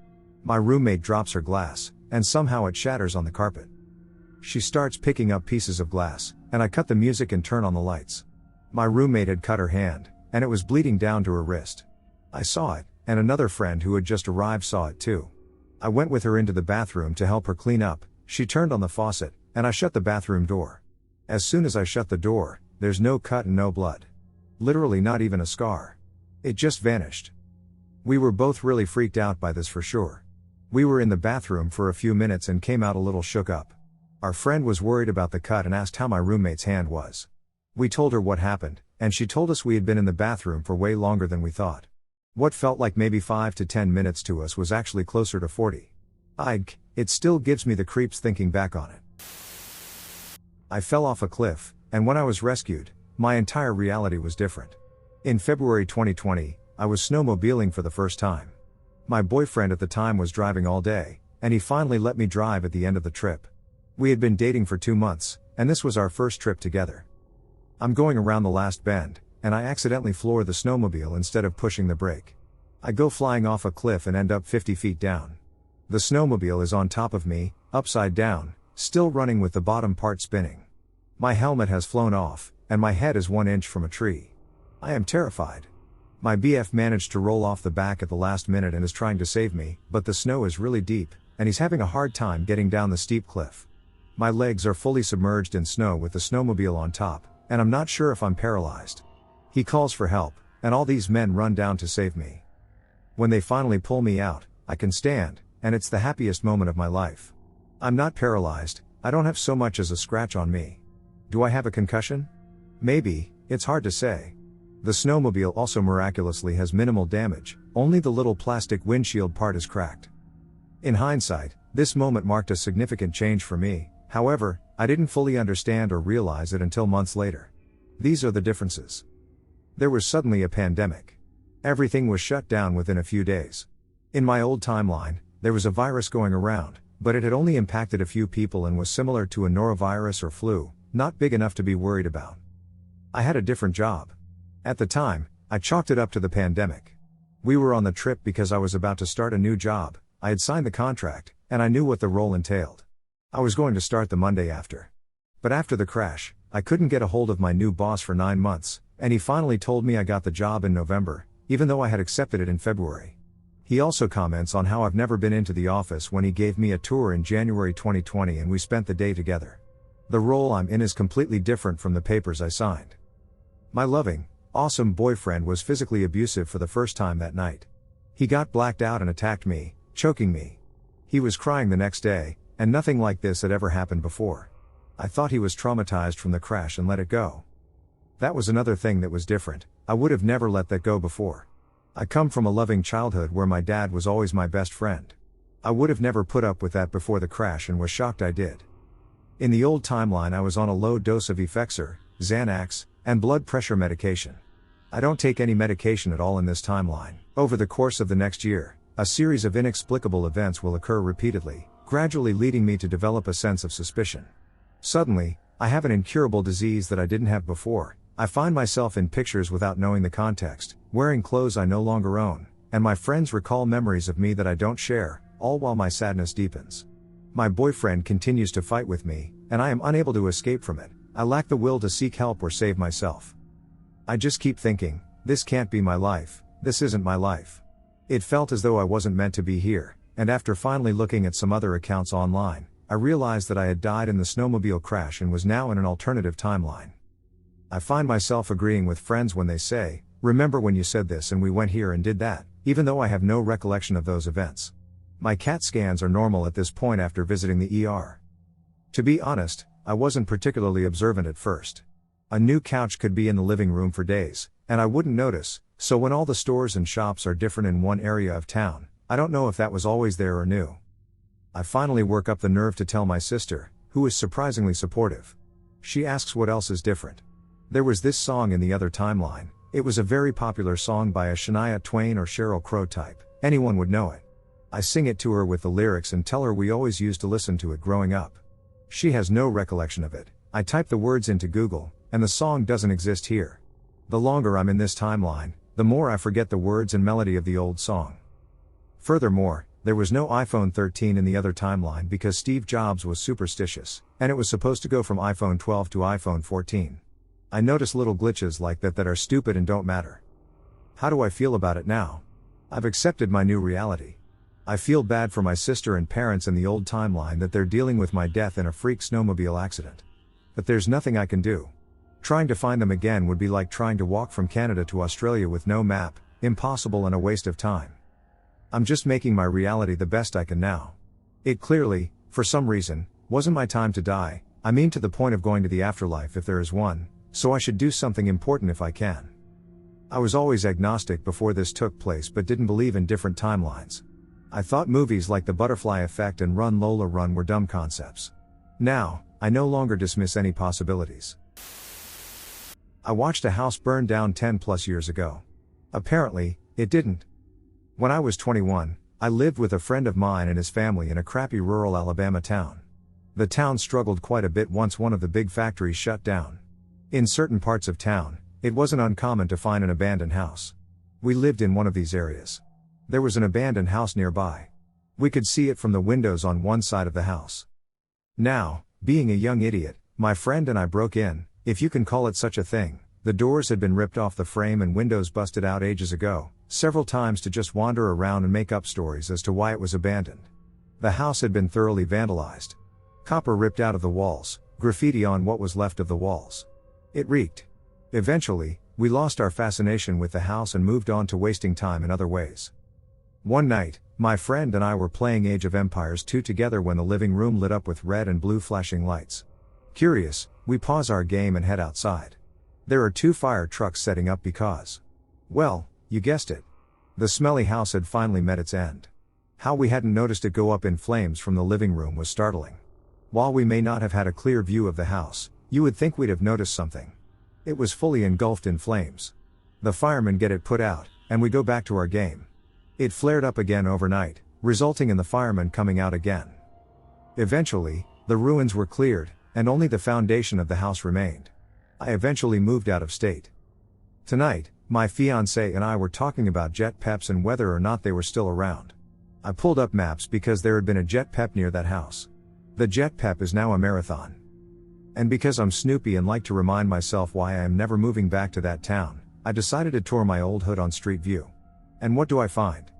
My roommate drops her glass, and somehow it shatters on the carpet. She starts picking up pieces of glass, and I cut the music and turn on the lights. My roommate had cut her hand, and it was bleeding down to her wrist. I saw it, and another friend who had just arrived saw it too. I went with her into the bathroom to help her clean up, she turned on the faucet, and I shut the bathroom door. As soon as I shut the door, there's no cut and no blood. Literally not even a scar. It just vanished. We were both really freaked out by this for sure. We were in the bathroom for a few minutes and came out a little shook up. Our friend was worried about the cut and asked how my roommate's hand was. We told her what happened, and she told us we had been in the bathroom for way longer than we thought. What felt like maybe 5 to 10 minutes to us was actually closer to 40. It still gives me the creeps thinking back on it. I fell off a cliff, and when I was rescued, my entire reality was different. In February 2020, I was snowmobiling for the first time. My boyfriend at the time was driving all day, and he finally let me drive at the end of the trip. We had been dating for 2 months, and this was our first trip together. I'm going around the last bend, and I accidentally floor the snowmobile instead of pushing the brake. I go flying off a cliff and end up 50 feet down. The snowmobile is on top of me, upside down, still running with the bottom part spinning. My helmet has flown off, and my head is 1 inch from a tree. I am terrified. My BF managed to roll off the back at the last minute and is trying to save me, but the snow is really deep, and he's having a hard time getting down the steep cliff. My legs are fully submerged in snow with the snowmobile on top, and I'm not sure if I'm paralyzed. He calls for help, and all these men run down to save me. When they finally pull me out, I can stand, and it's the happiest moment of my life. I'm not paralyzed, I don't have so much as a scratch on me. Do I have a concussion? Maybe, it's hard to say. The snowmobile also miraculously has minimal damage, only the little plastic windshield part is cracked. In hindsight, this moment marked a significant change for me, however, I didn't fully understand or realize it until months later. These are the differences. There was suddenly a pandemic. Everything was shut down within a few days. In my old timeline, there was a virus going around, but it had only impacted a few people and was similar to a norovirus or flu, not big enough to be worried about. I had a different job. At the time, I chalked it up to the pandemic. We were on the trip because I was about to start a new job, I had signed the contract, and I knew what the role entailed. I was going to start the Monday after. But after the crash, I couldn't get a hold of my new boss for 9 months, and he finally told me I got the job in November, even though I had accepted it in February. He also comments on how I've never been into the office when he gave me a tour in January 2020 and we spent the day together. The role I'm in is completely different from the papers I signed. My loving, awesome boyfriend was physically abusive for the first time that night. He got blacked out and attacked me, choking me. He was crying the next day, and nothing like this had ever happened before. I thought he was traumatized from the crash and let it go. That was another thing that was different. I would have never let that go before. I come from a loving childhood where my dad was always my best friend. I would have never put up with that before the crash and was shocked I did. In the old timeline I was on a low dose of Effexor, Xanax, and blood pressure medication. I don't take any medication at all in this timeline. Over the course of the next year, a series of inexplicable events will occur repeatedly, gradually leading me to develop a sense of suspicion. Suddenly, I have an incurable disease that I didn't have before. I find myself in pictures without knowing the context, wearing clothes I no longer own, and my friends recall memories of me that I don't share, all while my sadness deepens. My boyfriend continues to fight with me, and I am unable to escape from it. I lack the will to seek help or save myself. I just keep thinking, this can't be my life, this isn't my life. It felt as though I wasn't meant to be here, and after finally looking at some other accounts online, I realized that I had died in the snowmobile crash and was now in an alternative timeline. I find myself agreeing with friends when they say, remember when you said this and we went here and did that, even though I have no recollection of those events. My CAT scans are normal at this point after visiting the ER. To be honest, I wasn't particularly observant at first. A new couch could be in the living room for days, and I wouldn't notice, so when all the stores and shops are different in one area of town, I don't know if that was always there or new. I finally work up the nerve to tell my sister, who is surprisingly supportive. She asks what else is different. There was this song in the other timeline. It was a very popular song by a Shania Twain or Sheryl Crow type. Anyone would know it. I sing it to her with the lyrics and tell her we always used to listen to it growing up. She has no recollection of it. I type the words into Google, and the song doesn't exist here. The longer I'm in this timeline, the more I forget the words and melody of the old song. Furthermore, there was no iPhone 13 in the other timeline because Steve Jobs was superstitious, and it was supposed to go from iPhone 12 to iPhone 14. I notice little glitches like that are stupid and don't matter. How do I feel about it now? I've accepted my new reality. I feel bad for my sister and parents in the old timeline that they're dealing with my death in a freak snowmobile accident. But there's nothing I can do. Trying to find them again would be like trying to walk from Canada to Australia with no map, impossible and a waste of time. I'm just making my reality the best I can now. It clearly, for some reason, wasn't my time to die, I mean to the point of going to the afterlife if there is one, so I should do something important if I can. I was always agnostic before this took place but didn't believe in different timelines. I thought movies like The Butterfly Effect and Run Lola Run were dumb concepts. Now, I no longer dismiss any possibilities. I watched a house burn down 10 plus years ago. Apparently, it didn't. When I was 21, I lived with a friend of mine and his family in a crappy rural Alabama town. The town struggled quite a bit once one of the big factories shut down. In certain parts of town, it wasn't uncommon to find an abandoned house. We lived in one of these areas. There was an abandoned house nearby. We could see it from the windows on one side of the house. Now, being a young idiot, my friend and I broke in, if you can call it such a thing. The doors had been ripped off the frame and windows busted out ages ago, several times to just wander around and make up stories as to why it was abandoned. The house had been thoroughly vandalized. Copper ripped out of the walls, graffiti on what was left of the walls. It reeked. Eventually, we lost our fascination with the house and moved on to wasting time in other ways. One night, my friend and I were playing Age of Empires 2 together when the living room lit up with red and blue flashing lights. Curious, we pause our game and head outside. There are 2 fire trucks setting up because, well, you guessed it. The smelly house had finally met its end. How we hadn't noticed it go up in flames from the living room was startling. While we may not have had a clear view of the house, you would think we'd have noticed something. It was fully engulfed in flames. The firemen get it put out, and we go back to our game. It flared up again overnight, resulting in the firemen coming out again. Eventually, the ruins were cleared, and only the foundation of the house remained. I eventually moved out of state. Tonight, my fiancé and I were talking about jet peps and whether or not they were still around. I pulled up maps because there had been a jet pep near that house. The jet pep is now a marathon. And because I'm snoopy and like to remind myself why I am never moving back to that town, I decided to tour my old hood on Street View. And what do I find?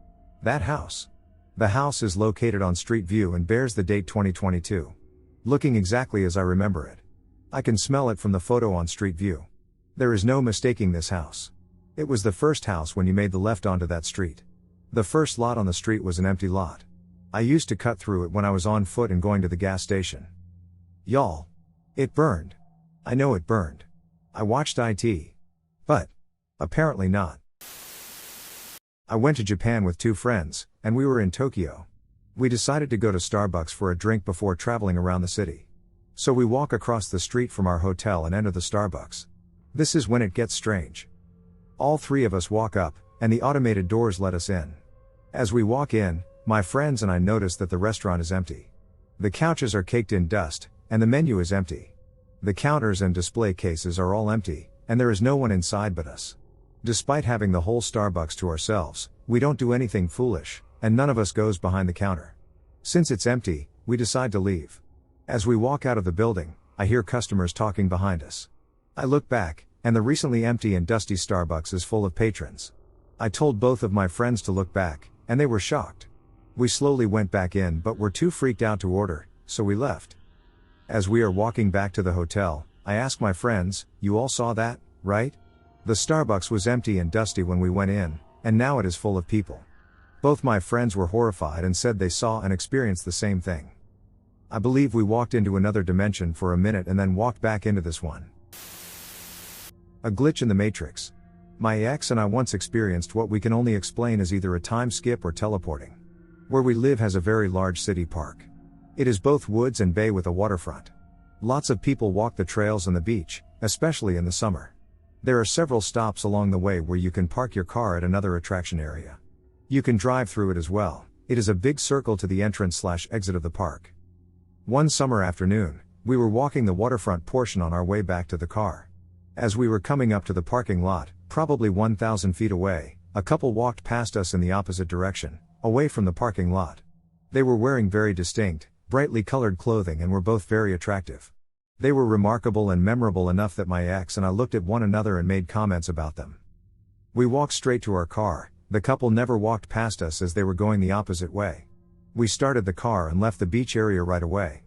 That house. The house is located on Street View and bears the date 2022. Looking exactly as I remember it. I can smell it from the photo on Street View. There is no mistaking this house. It was the first house when you made the left onto that street. The first lot on the street was an empty lot. I used to cut through it when I was on foot and going to the gas station. Y'all. It burned. I know it burned. I watched it. But. Apparently not. I went to Japan with 2 friends, and we were in Tokyo. We decided to go to Starbucks for a drink before traveling around the city. So we walk across the street from our hotel and enter the Starbucks. This is when it gets strange. All 3 of us walk up, and the automated doors let us in. As we walk in, my friends and I notice that the restaurant is empty. The couches are caked in dust, and the menu is empty. The counters and display cases are all empty, and there is no one inside but us. Despite having the whole Starbucks to ourselves, we don't do anything foolish, and none of us goes behind the counter. Since it's empty, we decide to leave. As we walk out of the building, I hear customers talking behind us. I look back, and the recently empty and dusty Starbucks is full of patrons. I told both of my friends to look back, and they were shocked. We slowly went back in but were too freaked out to order, so we left. As we are walking back to the hotel, I ask my friends, "You all saw that, right? The Starbucks was empty and dusty when we went in, and now it is full of people." Both my friends were horrified and said they saw and experienced the same thing. I believe we walked into another dimension for a minute and then walked back into this one. A glitch in the Matrix. My ex and I once experienced what we can only explain as either a time skip or teleporting. Where we live has a very large city park. It is both woods and bay with a waterfront. Lots of people walk the trails and the beach, especially in the summer. There are several stops along the way where you can park your car at another attraction area. You can drive through it as well. It is a big circle to the entrance/exit of the park. One summer afternoon, we were walking the waterfront portion on our way back to the car. As we were coming up to the parking lot, probably 1,000 feet away, a couple walked past us in the opposite direction, away from the parking lot. They were wearing very distinct, brightly colored clothing and were both very attractive. They were remarkable and memorable enough that my ex and I looked at one another and made comments about them. We walked straight to our car. The couple never walked past us as they were going the opposite way. We started the car and left the beach area right away.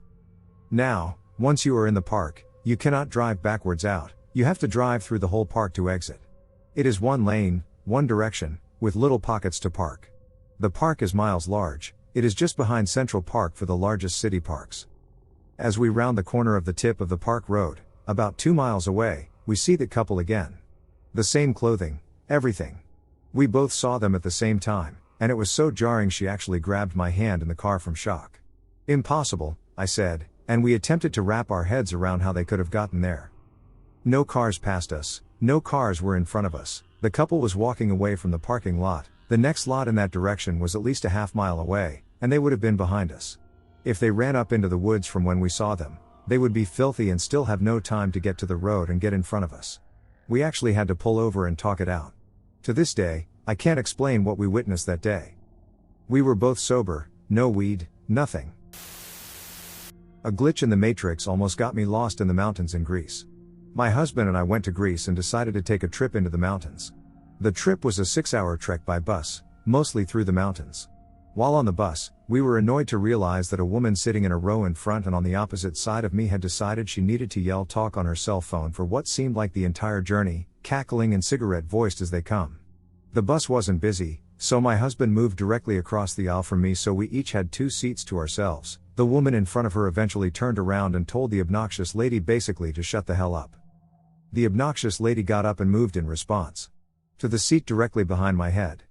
Now, once you are in the park, you cannot drive backwards out, you have to drive through the whole park to exit. It is one lane, one direction, with little pockets to park. The park is miles large. It is just behind Central Park for the largest city parks. As we round the corner of the tip of the park road, about 2 miles away, we see the couple again. The same clothing, everything. We both saw them at the same time, and it was so jarring she actually grabbed my hand in the car from shock. "Impossible," I said, and we attempted to wrap our heads around how they could have gotten there. No cars passed us, no cars were in front of us, the couple was walking away from the parking lot. The next lot in that direction was at least a half-mile away, and they would have been behind us. If they ran up into the woods from when we saw them, they would be filthy and still have no time to get to the road and get in front of us. We actually had to pull over and talk it out. To this day, I can't explain what we witnessed that day. We were both sober, no weed, nothing. A glitch in the Matrix almost got me lost in the mountains in Greece. My husband and I went to Greece and decided to take a trip into the mountains. The trip was a 6-hour trek by bus, mostly through the mountains. While on the bus, we were annoyed to realize that a woman sitting in a row in front and on the opposite side of me had decided she needed to yell talk on her cell phone for what seemed like the entire journey, cackling and cigarette-voiced as they come. The bus wasn't busy, so my husband moved directly across the aisle from me so we each had 2 seats to ourselves. The woman in front of her eventually turned around and told the obnoxious lady basically to shut the hell up. The obnoxious lady got up and moved in response to the seat directly behind my head.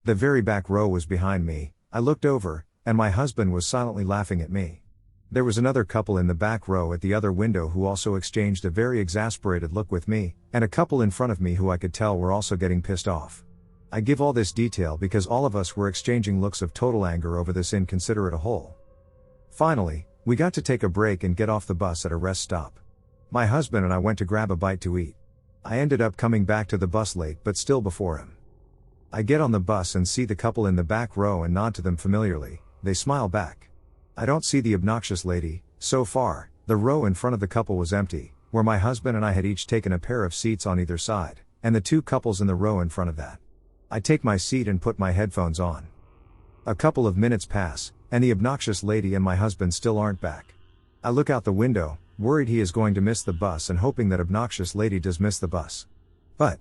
The very back row was behind me. I looked over, and my husband was silently laughing at me. There was another couple in the back row at the other window who also exchanged a very exasperated look with me, and a couple in front of me who I could tell were also getting pissed off. I give all this detail because all of us were exchanging looks of total anger over this inconsiderate hole. Finally, we got to take a break and get off the bus at a rest stop. My husband and I went to grab a bite to eat. I ended up coming back to the bus late but still before him. I get on the bus and see the couple in the back row and nod to them familiarly. They smile back. I don't see the obnoxious lady. So far, the row in front of the couple was empty, where my husband and I had each taken a pair of seats on either side, and the 2 couples in the row in front of that. I take my seat and put my headphones on. A couple of minutes pass, and the obnoxious lady and my husband still aren't back. I look out the window, worried he is going to miss the bus and hoping that obnoxious lady does miss the bus. But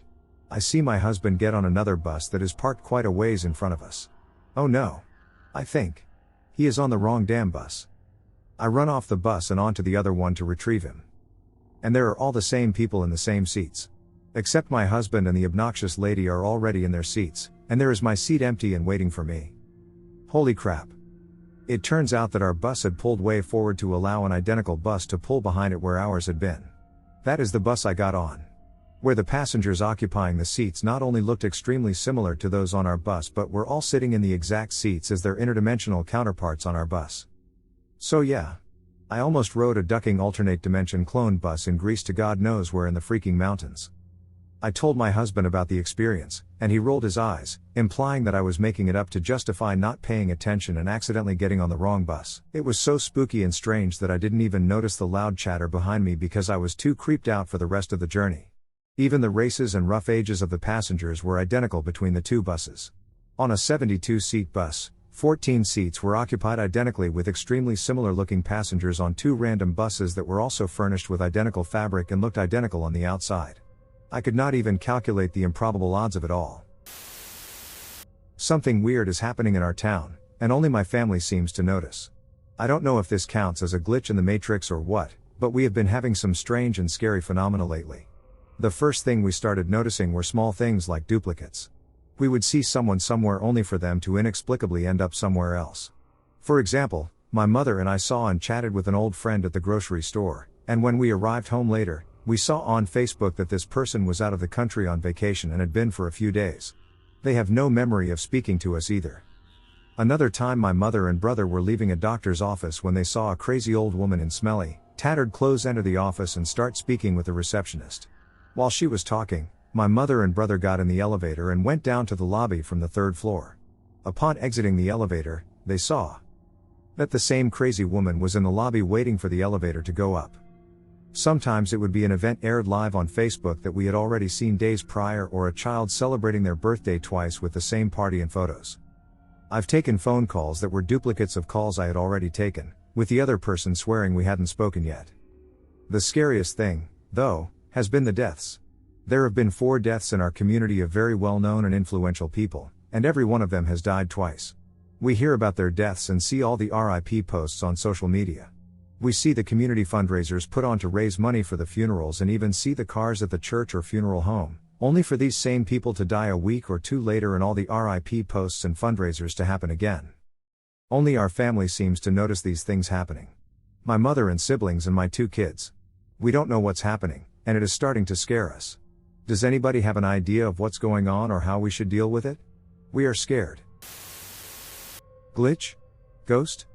I see my husband get on another bus that is parked quite a ways in front of us. Oh no. I think he is on the wrong damn bus. I run off the bus and onto the other one to retrieve him. And there are all the same people in the same seats. Except my husband and the obnoxious lady are already in their seats, and there is my seat empty and waiting for me. Holy crap. It turns out that our bus had pulled way forward to allow an identical bus to pull behind it where ours had been. That is the bus I got on. Where the passengers occupying the seats not only looked extremely similar to those on our bus but were all sitting in the exact seats as their interdimensional counterparts on our bus. So yeah. I almost rode a ducking alternate dimension clone bus in Greece to God knows where in the freaking mountains. I told my husband about the experience, and he rolled his eyes, implying that I was making it up to justify not paying attention and accidentally getting on the wrong bus. It was so spooky and strange that I didn't even notice the loud chatter behind me because I was too creeped out for the rest of the journey. Even the races and rough ages of the passengers were identical between the two buses. On a 72-seat bus, 14 seats were occupied identically with extremely similar looking passengers on two random buses that were also furnished with identical fabric and looked identical on the outside. I could not even calculate the improbable odds of it all. Something weird is happening in our town, and only my family seems to notice. I don't know if this counts as a glitch in the Matrix or what, but we have been having some strange and scary phenomena lately. The first thing we started noticing were small things like duplicates. We would see someone somewhere only for them to inexplicably end up somewhere else. For example, my mother and I saw and chatted with an old friend at the grocery store, and when we arrived home later, we saw on Facebook that this person was out of the country on vacation and had been for a few days. They have no memory of speaking to us either. Another time my mother and brother were leaving a doctor's office when they saw a crazy old woman in smelly, tattered clothes enter the office and start speaking with the receptionist. While she was talking, my mother and brother got in the elevator and went down to the lobby from the third floor. Upon exiting the elevator, they saw that the same crazy woman was in the lobby waiting for the elevator to go up. Sometimes it would be an event aired live on Facebook that we had already seen days prior or a child celebrating their birthday twice with the same party and photos. I've taken phone calls that were duplicates of calls I had already taken, with the other person swearing we hadn't spoken yet. The scariest thing, though, has been the deaths. There have been 4 deaths in our community of very well-known and influential people, and every one of them has died twice. We hear about their deaths and see all the RIP posts on social media. We see the community fundraisers put on to raise money for the funerals and even see the cars at the church or funeral home, only for these same people to die a week or 2 later and all the RIP posts and fundraisers to happen again. Only our family seems to notice these things happening. My mother and siblings and my 2 kids. We don't know what's happening, and it is starting to scare us. Does anybody have an idea of what's going on or how we should deal with it? We are scared. Glitch? Ghost?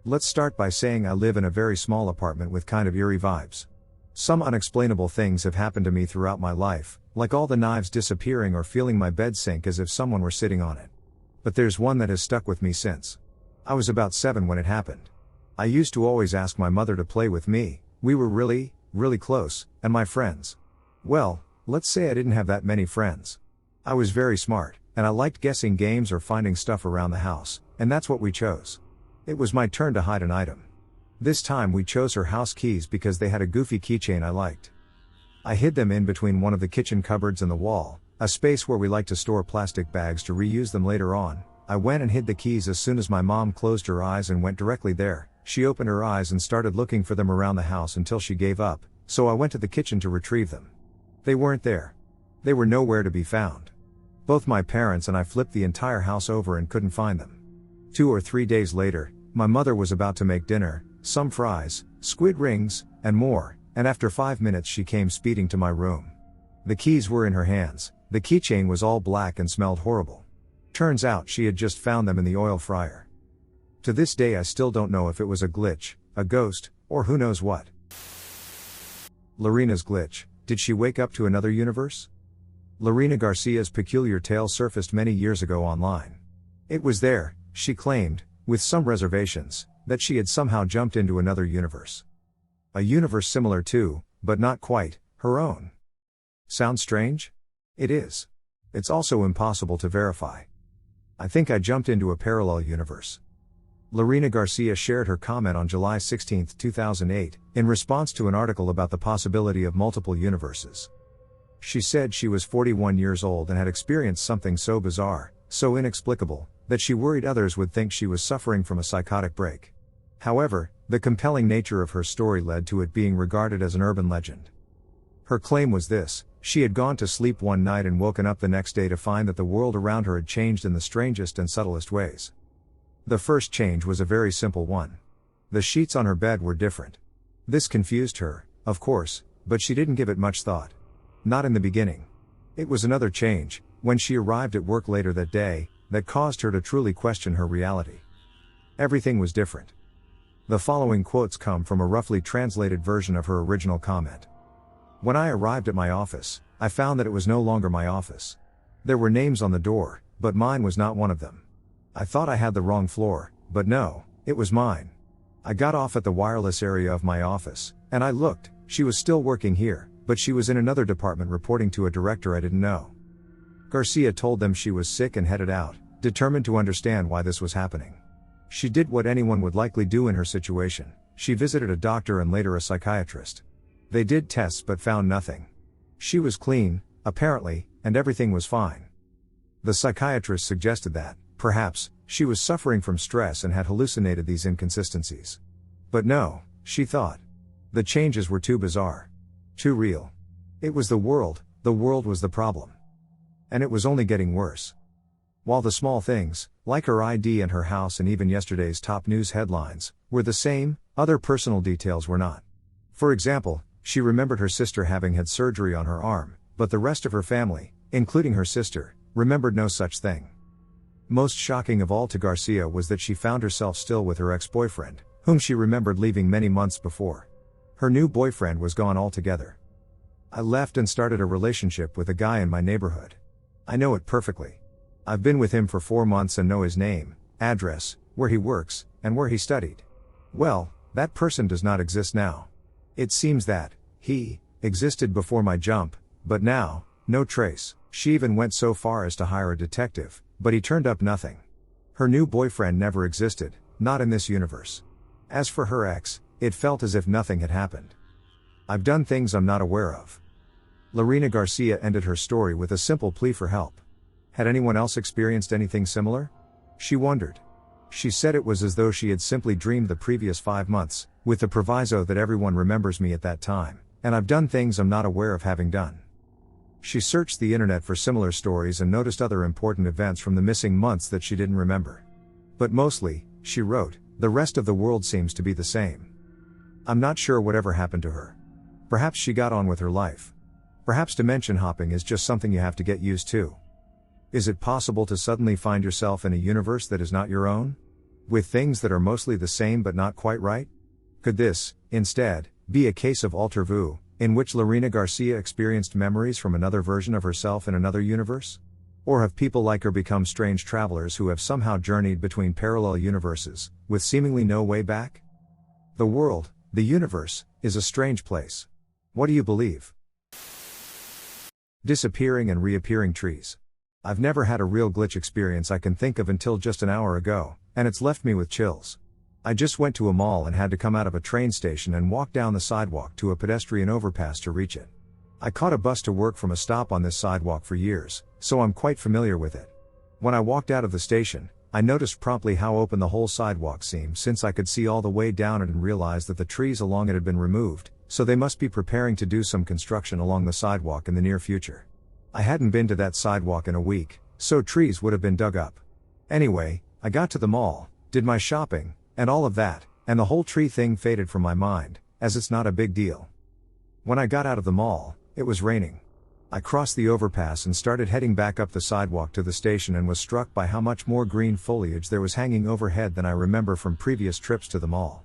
Let's start by saying I live in a very small apartment with kind of eerie vibes. Some unexplainable things have happened to me throughout my life, like all the knives disappearing or feeling my bed sink as if someone were sitting on it. But there's one that has stuck with me since. I was about 7 when it happened. I used to always ask my mother to play with me. We were really close, and my friends. Well, let's say I didn't have that many friends. I was very smart, and I liked guessing games or finding stuff around the house, and that's what we chose. It was my turn to hide an item. This time we chose her house keys because they had a goofy keychain I liked. I hid them in between one of the kitchen cupboards and the wall, a space where we like to store plastic bags to reuse them later on. I went and hid the keys as soon as my mom closed her eyes and went directly there. She opened her eyes and started looking for them around the house until she gave up, so I went to the kitchen to retrieve them. They weren't there. They were nowhere to be found. Both my parents and I flipped the entire house over and couldn't find them. 2 or 3 days later, my mother was about to make dinner, some fries, squid rings, and more, and after 5 minutes she came speeding to my room. The keys were in her hands, the keychain was all black and smelled horrible. Turns out she had just found them in the oil fryer. To this day I still don't know if it was a glitch, a ghost, or who knows what. Lorena's glitch. Did she wake up to another universe? Lorena Garcia's peculiar tale surfaced many years ago online. It was there, she claimed, with some reservations, that she had somehow jumped into another universe. A universe similar to, but not quite, her own. Sounds strange? It is. It's also impossible to verify. I think I jumped into a parallel universe. Lorena Garcia shared her comment on July 16, 2008, in response to an article about the possibility of multiple universes. She said she was 41 years old and had experienced something so bizarre, so inexplicable, that she worried others would think she was suffering from a psychotic break. However, the compelling nature of her story led to it being regarded as an urban legend. Her claim was this: she had gone to sleep one night and woken up the next day to find that the world around her had changed in the strangest and subtlest ways. The first change was a very simple one. The sheets on her bed were different. This confused her, of course, but she didn't give it much thought. Not in the beginning. It was another change, when she arrived at work later that day, that caused her to truly question her reality. Everything was different. The following quotes come from a roughly translated version of her original comment. When I arrived at my office, I found that it was no longer my office. There were names on the door, but mine was not one of them. I thought I had the wrong floor, but no, it was mine. I got off at the wireless area of my office, and I looked. She was still working here, but she was in another department reporting to a director I didn't know. Garcia told them she was sick and headed out, determined to understand why this was happening. She did what anyone would likely do in her situation. She visited a doctor and later a psychiatrist. They did tests but found nothing. She was clean, apparently, and everything was fine. The psychiatrist suggested that, perhaps, she was suffering from stress and had hallucinated these inconsistencies. But no, she thought. The changes were too bizarre. Too real. It was the world was the problem. And it was only getting worse. While the small things, like her ID and her house and even yesterday's top news headlines, were the same, other personal details were not. For example, she remembered her sister having had surgery on her arm, but the rest of her family, including her sister, remembered no such thing. Most shocking of all to Garcia was that she found herself still with her ex-boyfriend, whom she remembered leaving many months before. Her new boyfriend was gone altogether. I left and started a relationship with a guy in my neighborhood. I know it perfectly. I've been with him for 4 months and know his name, address, where he works, and where he studied. Well, that person does not exist now. It seems that he existed before my jump, but now, no trace. She even went so far as to hire a detective, but he turned up nothing. Her new boyfriend never existed, not in this universe. As for her ex, it felt as if nothing had happened. I've done things I'm not aware of. Lorena Garcia ended her story with a simple plea for help. Had anyone else experienced anything similar? She wondered. She said it was as though she had simply dreamed the previous 5 months, with the proviso that everyone remembers me at that time, and I've done things I'm not aware of having done. She searched the internet for similar stories and noticed other important events from the missing months that she didn't remember. But mostly, she wrote, the rest of the world seems to be the same. I'm not sure whatever happened to her. Perhaps she got on with her life. Perhaps dimension hopping is just something you have to get used to. Is it possible to suddenly find yourself in a universe that is not your own? With things that are mostly the same but not quite right? Could this, instead, be a case of alter vu, in which Lorena Garcia experienced memories from another version of herself in another universe? Or have people like her become strange travelers who have somehow journeyed between parallel universes, with seemingly no way back? The world, the universe, is a strange place. What do you believe? Disappearing and reappearing trees. I've never had a real glitch experience I can think of until just an hour ago, and it's left me with chills. I just went to a mall and had to come out of a train station and walk down the sidewalk to a pedestrian overpass to reach it. I caught a bus to work from a stop on this sidewalk for years, so I'm quite familiar with it. When I walked out of the station, I noticed promptly how open the whole sidewalk seemed since I could see all the way down it and realized that the trees along it had been removed, so they must be preparing to do some construction along the sidewalk in the near future. I hadn't been to that sidewalk in a week, so trees would have been dug up. Anyway, I got to the mall, did my shopping, and all of that, and the whole tree thing faded from my mind, as it's not a big deal. When I got out of the mall, it was raining. I crossed the overpass and started heading back up the sidewalk to the station and was struck by how much more green foliage there was hanging overhead than I remember from previous trips to the mall.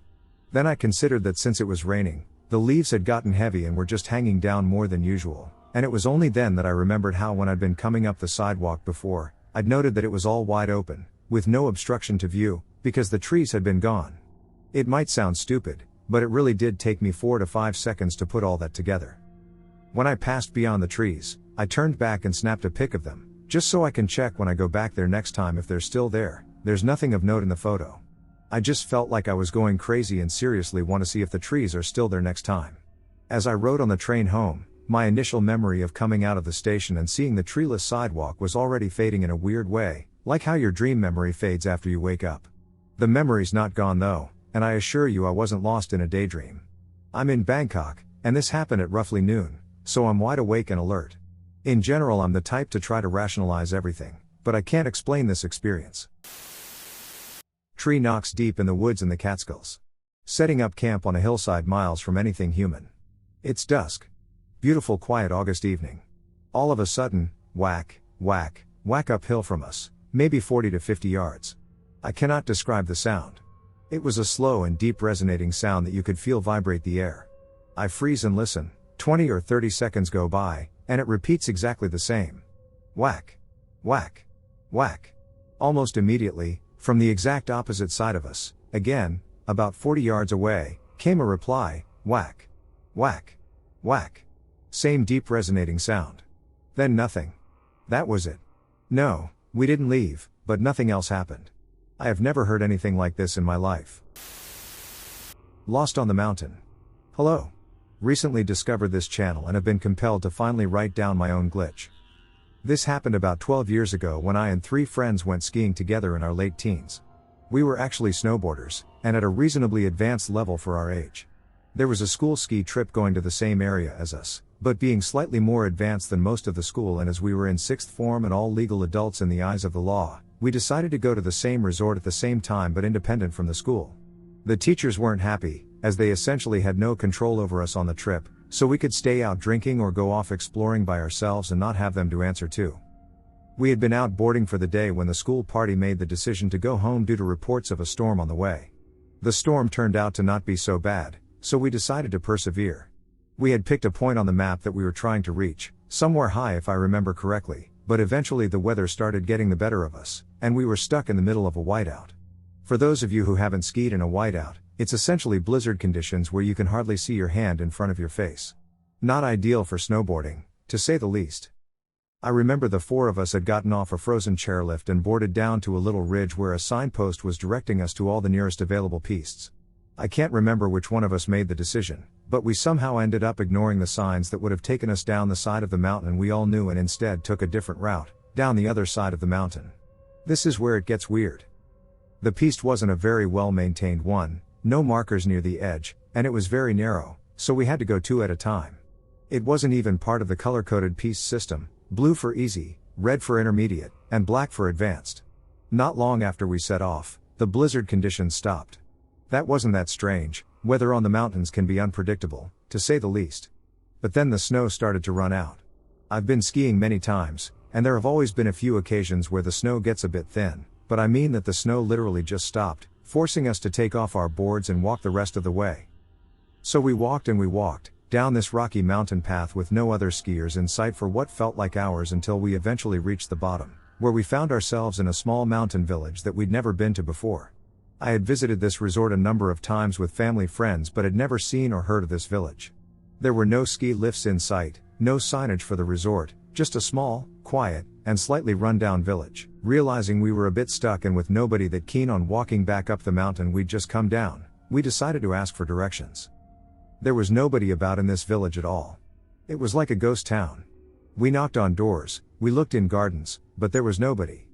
Then I considered that since it was raining, the leaves had gotten heavy and were just hanging down more than usual. And it was only then that I remembered how when I'd been coming up the sidewalk before, I'd noted that it was all wide open, with no obstruction to view, because the trees had been gone. It might sound stupid, but it really did take me 4 to 5 seconds to put all that together. When I passed beyond the trees, I turned back and snapped a pic of them, just so I can check when I go back there next time if they're still there. There's nothing of note in the photo. I just felt like I was going crazy and seriously want to see if the trees are still there next time. As I rode on the train home, My initial memory of coming out of the station and seeing the treeless sidewalk was already fading in a weird way, like how your dream memory fades after you wake up. The memory's not gone though, and I assure you I wasn't lost in a daydream. I'm in Bangkok, and this happened at roughly noon, so I'm wide awake and alert. In general, I'm the type to try to rationalize everything, but I can't explain this experience. Tree knocks deep in the woods in the Catskills. Setting up camp on a hillside miles from anything human. It's dusk. Beautiful quiet August evening. All of a sudden, whack, whack, whack uphill from us, maybe 40 to 50 yards. I cannot describe the sound. It was a slow and deep resonating sound that you could feel vibrate the air. I freeze and listen. 20 or 30 seconds go by, and it repeats exactly the same. Whack, whack, whack. Almost immediately, from the exact opposite side of us, again, about 40 yards away, came a reply, whack, whack, whack. Same deep resonating sound. Then nothing. That was it. No, we didn't leave, but nothing else happened. I have never heard anything like this in my life. Lost on the mountain. Hello. Recently discovered this channel and have been compelled to finally write down my own glitch. This happened about 12 years ago when I and 3 friends went skiing together in our late teens. We were actually snowboarders, and at a reasonably advanced level for our age. There was a school ski trip going to the same area as us, but being slightly more advanced than most of the school, and as we were in 6th form and all legal adults in the eyes of the law, we decided to go to the same resort at the same time but independent from the school. The teachers weren't happy, as they essentially had no control over us on the trip, so we could stay out drinking or go off exploring by ourselves and not have them to answer to. We had been out boarding for the day when the school party made the decision to go home due to reports of a storm on the way. The storm turned out to not be so bad, so we decided to persevere. We had picked a point on the map that we were trying to reach, somewhere high if I remember correctly, but eventually the weather started getting the better of us, and we were stuck in the middle of a whiteout. For those of you who haven't skied in a whiteout, it's essentially blizzard conditions where you can hardly see your hand in front of your face. Not ideal for snowboarding, to say the least. I remember the 4 of us had gotten off a frozen chairlift and boarded down to a little ridge where a signpost was directing us to all the nearest available pistes. I can't remember which one of us made the decision, but we somehow ended up ignoring the signs that would have taken us down the side of the mountain we all knew and instead took a different route, down the other side of the mountain. This is where it gets weird. The piste wasn't a very well maintained one, no markers near the edge, and it was very narrow, so we had to go 2 at a time. It wasn't even part of the color-coded piste system, blue for easy, red for intermediate, and black for advanced. Not long after we set off, the blizzard conditions stopped. That wasn't that strange. Weather on the mountains can be unpredictable, to say the least. But then the snow started to run out. I've been skiing many times, and there have always been a few occasions where the snow gets a bit thin, but I mean that the snow literally just stopped, forcing us to take off our boards and walk the rest of the way. So we walked and we walked, down this rocky mountain path with no other skiers in sight for what felt like hours until we eventually reached the bottom, where we found ourselves in a small mountain village that we'd never been to before. I had visited this resort a number of times with family friends but had never seen or heard of this village. There were no ski lifts in sight, no signage for the resort, just a small, quiet, and slightly run-down village. Realizing we were a bit stuck and with nobody that keen on walking back up the mountain we'd just come down, we decided to ask for directions. There was nobody about in this village at all. It was like a ghost town. We knocked on doors, we looked in gardens, but there was nobody.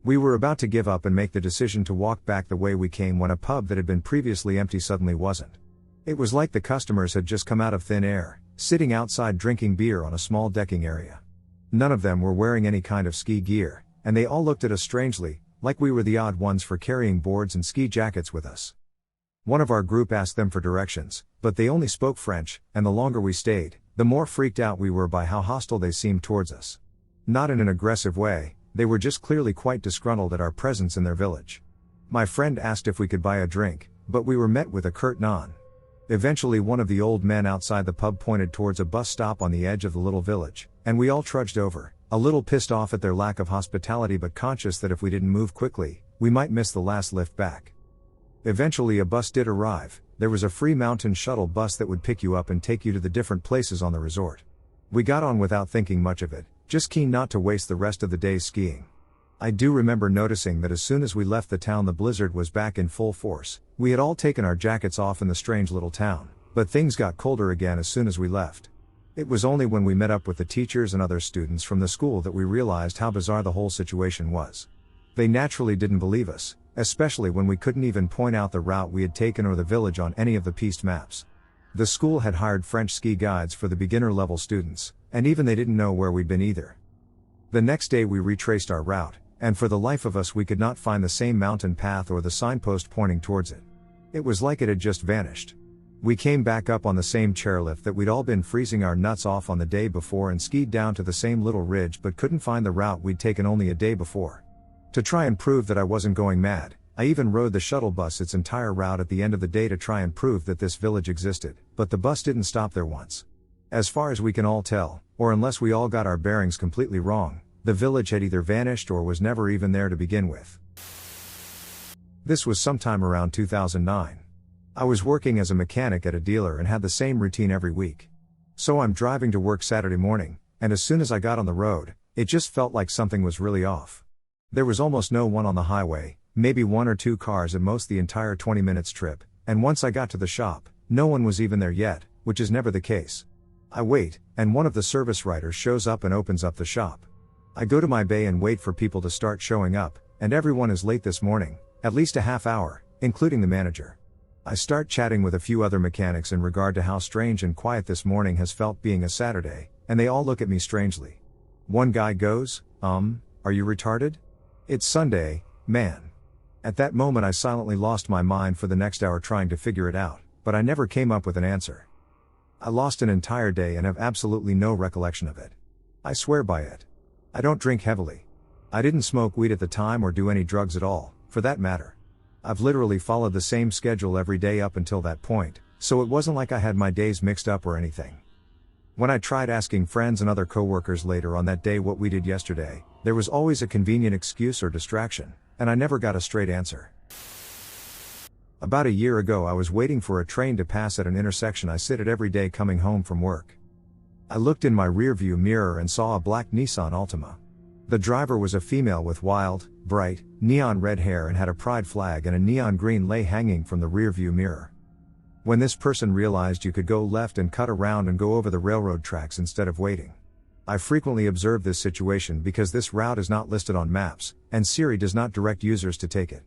We were about to give up and make the decision to walk back the way we came when a pub that had been previously empty suddenly wasn't. It was like the customers had just come out of thin air, sitting outside drinking beer on a small decking area. None of them were wearing any kind of ski gear, and they all looked at us strangely, like we were the odd ones for carrying boards and ski jackets with us. One of our group asked them for directions, but they only spoke French, and the longer we stayed, the more freaked out we were by how hostile they seemed towards us. Not in an aggressive way, they were just clearly quite disgruntled at our presence in their village. My friend asked if we could buy a drink, but we were met with a curt nod. Eventually one of the old men outside the pub pointed towards a bus stop on the edge of the little village, and we all trudged over, a little pissed off at their lack of hospitality but conscious that if we didn't move quickly, we might miss the last lift back. Eventually a bus did arrive. There was a free mountain shuttle bus that would pick you up and take you to the different places on the resort. We got on without thinking much of it, just keen not to waste the rest of the day skiing. I do remember noticing that as soon as we left the town the blizzard was back in full force. We had all taken our jackets off in the strange little town, but things got colder again as soon as we left. It was only when we met up with the teachers and other students from the school that we realized how bizarre the whole situation was. They naturally didn't believe us, especially when we couldn't even point out the route we had taken or the village on any of the pieced maps. The school had hired French ski guides for the beginner level students, and even they didn't know where we'd been either. The next day we retraced our route, and for the life of us we could not find the same mountain path or the signpost pointing towards it. It was like it had just vanished. We came back up on the same chairlift that we'd all been freezing our nuts off on the day before and skied down to the same little ridge but couldn't find the route we'd taken only a day before. To try and prove that I wasn't going mad, I even rode the shuttle bus its entire route at the end of the day to try and prove that this village existed, but the bus didn't stop there once. As far as we can all tell, or unless we all got our bearings completely wrong, the village had either vanished or was never even there to begin with. This was sometime around 2009. I was working as a mechanic at a dealer and had the same routine every week. So I'm driving to work Saturday morning, and as soon as I got on the road, it just felt like something was really off. There was almost no one on the highway, maybe 1 or 2 cars at most the entire 20 minutes trip, and once I got to the shop, no one was even there yet, which is never the case. I wait, and one of the service writers shows up and opens up the shop. I go to my bay and wait for people to start showing up, and everyone is late this morning, at least a half hour, including the manager. I start chatting with a few other mechanics in regard to how strange and quiet this morning has felt being a Saturday, and they all look at me strangely. One guy goes, are you retarded? It's Sunday, man. At that moment I silently lost my mind for the next hour trying to figure it out, but I never came up with an answer. I lost an entire day and have absolutely no recollection of it. I swear by it. I don't drink heavily. I didn't smoke weed at the time or do any drugs at all, for that matter. I've literally followed the same schedule every day up until that point, so it wasn't like I had my days mixed up or anything. When I tried asking friends and other coworkers later on that day what we did yesterday, there was always a convenient excuse or distraction, and I never got a straight answer. About a year ago I was waiting for a train to pass at an intersection I sit at every day coming home from work. I looked in my rearview mirror and saw a black Nissan Altima. The driver was a female with wild, bright, neon red hair and had a pride flag and a neon green lei hanging from the rearview mirror. When this person realized you could go left and cut around and go over the railroad tracks instead of waiting. I frequently observe this situation because this route is not listed on maps, and Siri does not direct users to take it.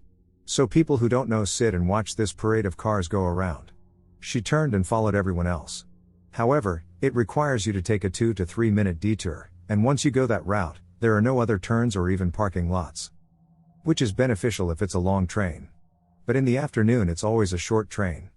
So people who don't know sit and watch this parade of cars go around. She turned and followed everyone else. However, it requires you to take a 2 to 3 minute detour, and once you go that route, there are no other turns or even parking lots. Which is beneficial if it's a long train. But in the afternoon it's always a short train.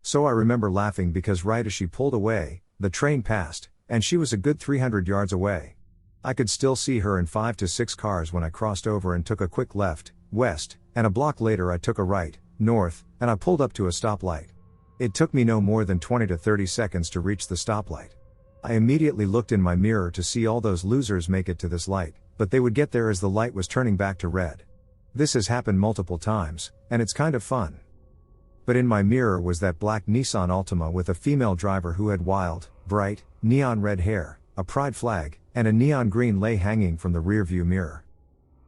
So I remember laughing because right as she pulled away, the train passed, and she was a good 300 yards away. I could still see her in 5 to 6 cars when I crossed over and took a quick left, west, and a block later I took a right, north, and I pulled up to a stoplight. It took me no more than 20 to 30 seconds to reach the stoplight. I immediately looked in my mirror to see all those losers make it to this light, but they would get there as the light was turning back to red. This has happened multiple times, and it's kind of fun. But in my mirror was that black Nissan Altima with a female driver who had wild, bright, neon red hair, a pride flag, and a neon green lei hanging from the rearview mirror.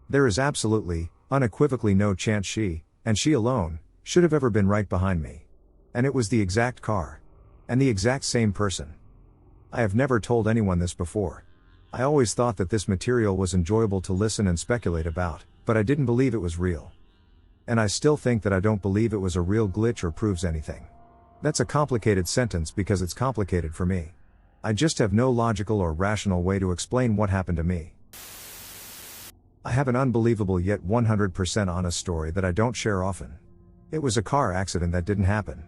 There is absolutely, unequivocally no chance she, and she alone, should have ever been right behind me. And it was the exact car. And the exact same person. I have never told anyone this before. I always thought that this material was enjoyable to listen and speculate about, but I didn't believe it was real. And I still think that I don't believe it was a real glitch or proves anything. That's a complicated sentence because it's complicated for me. I just have no logical or rational way to explain what happened to me. I have an unbelievable yet 100% honest story that I don't share often. It was a car accident that didn't happen.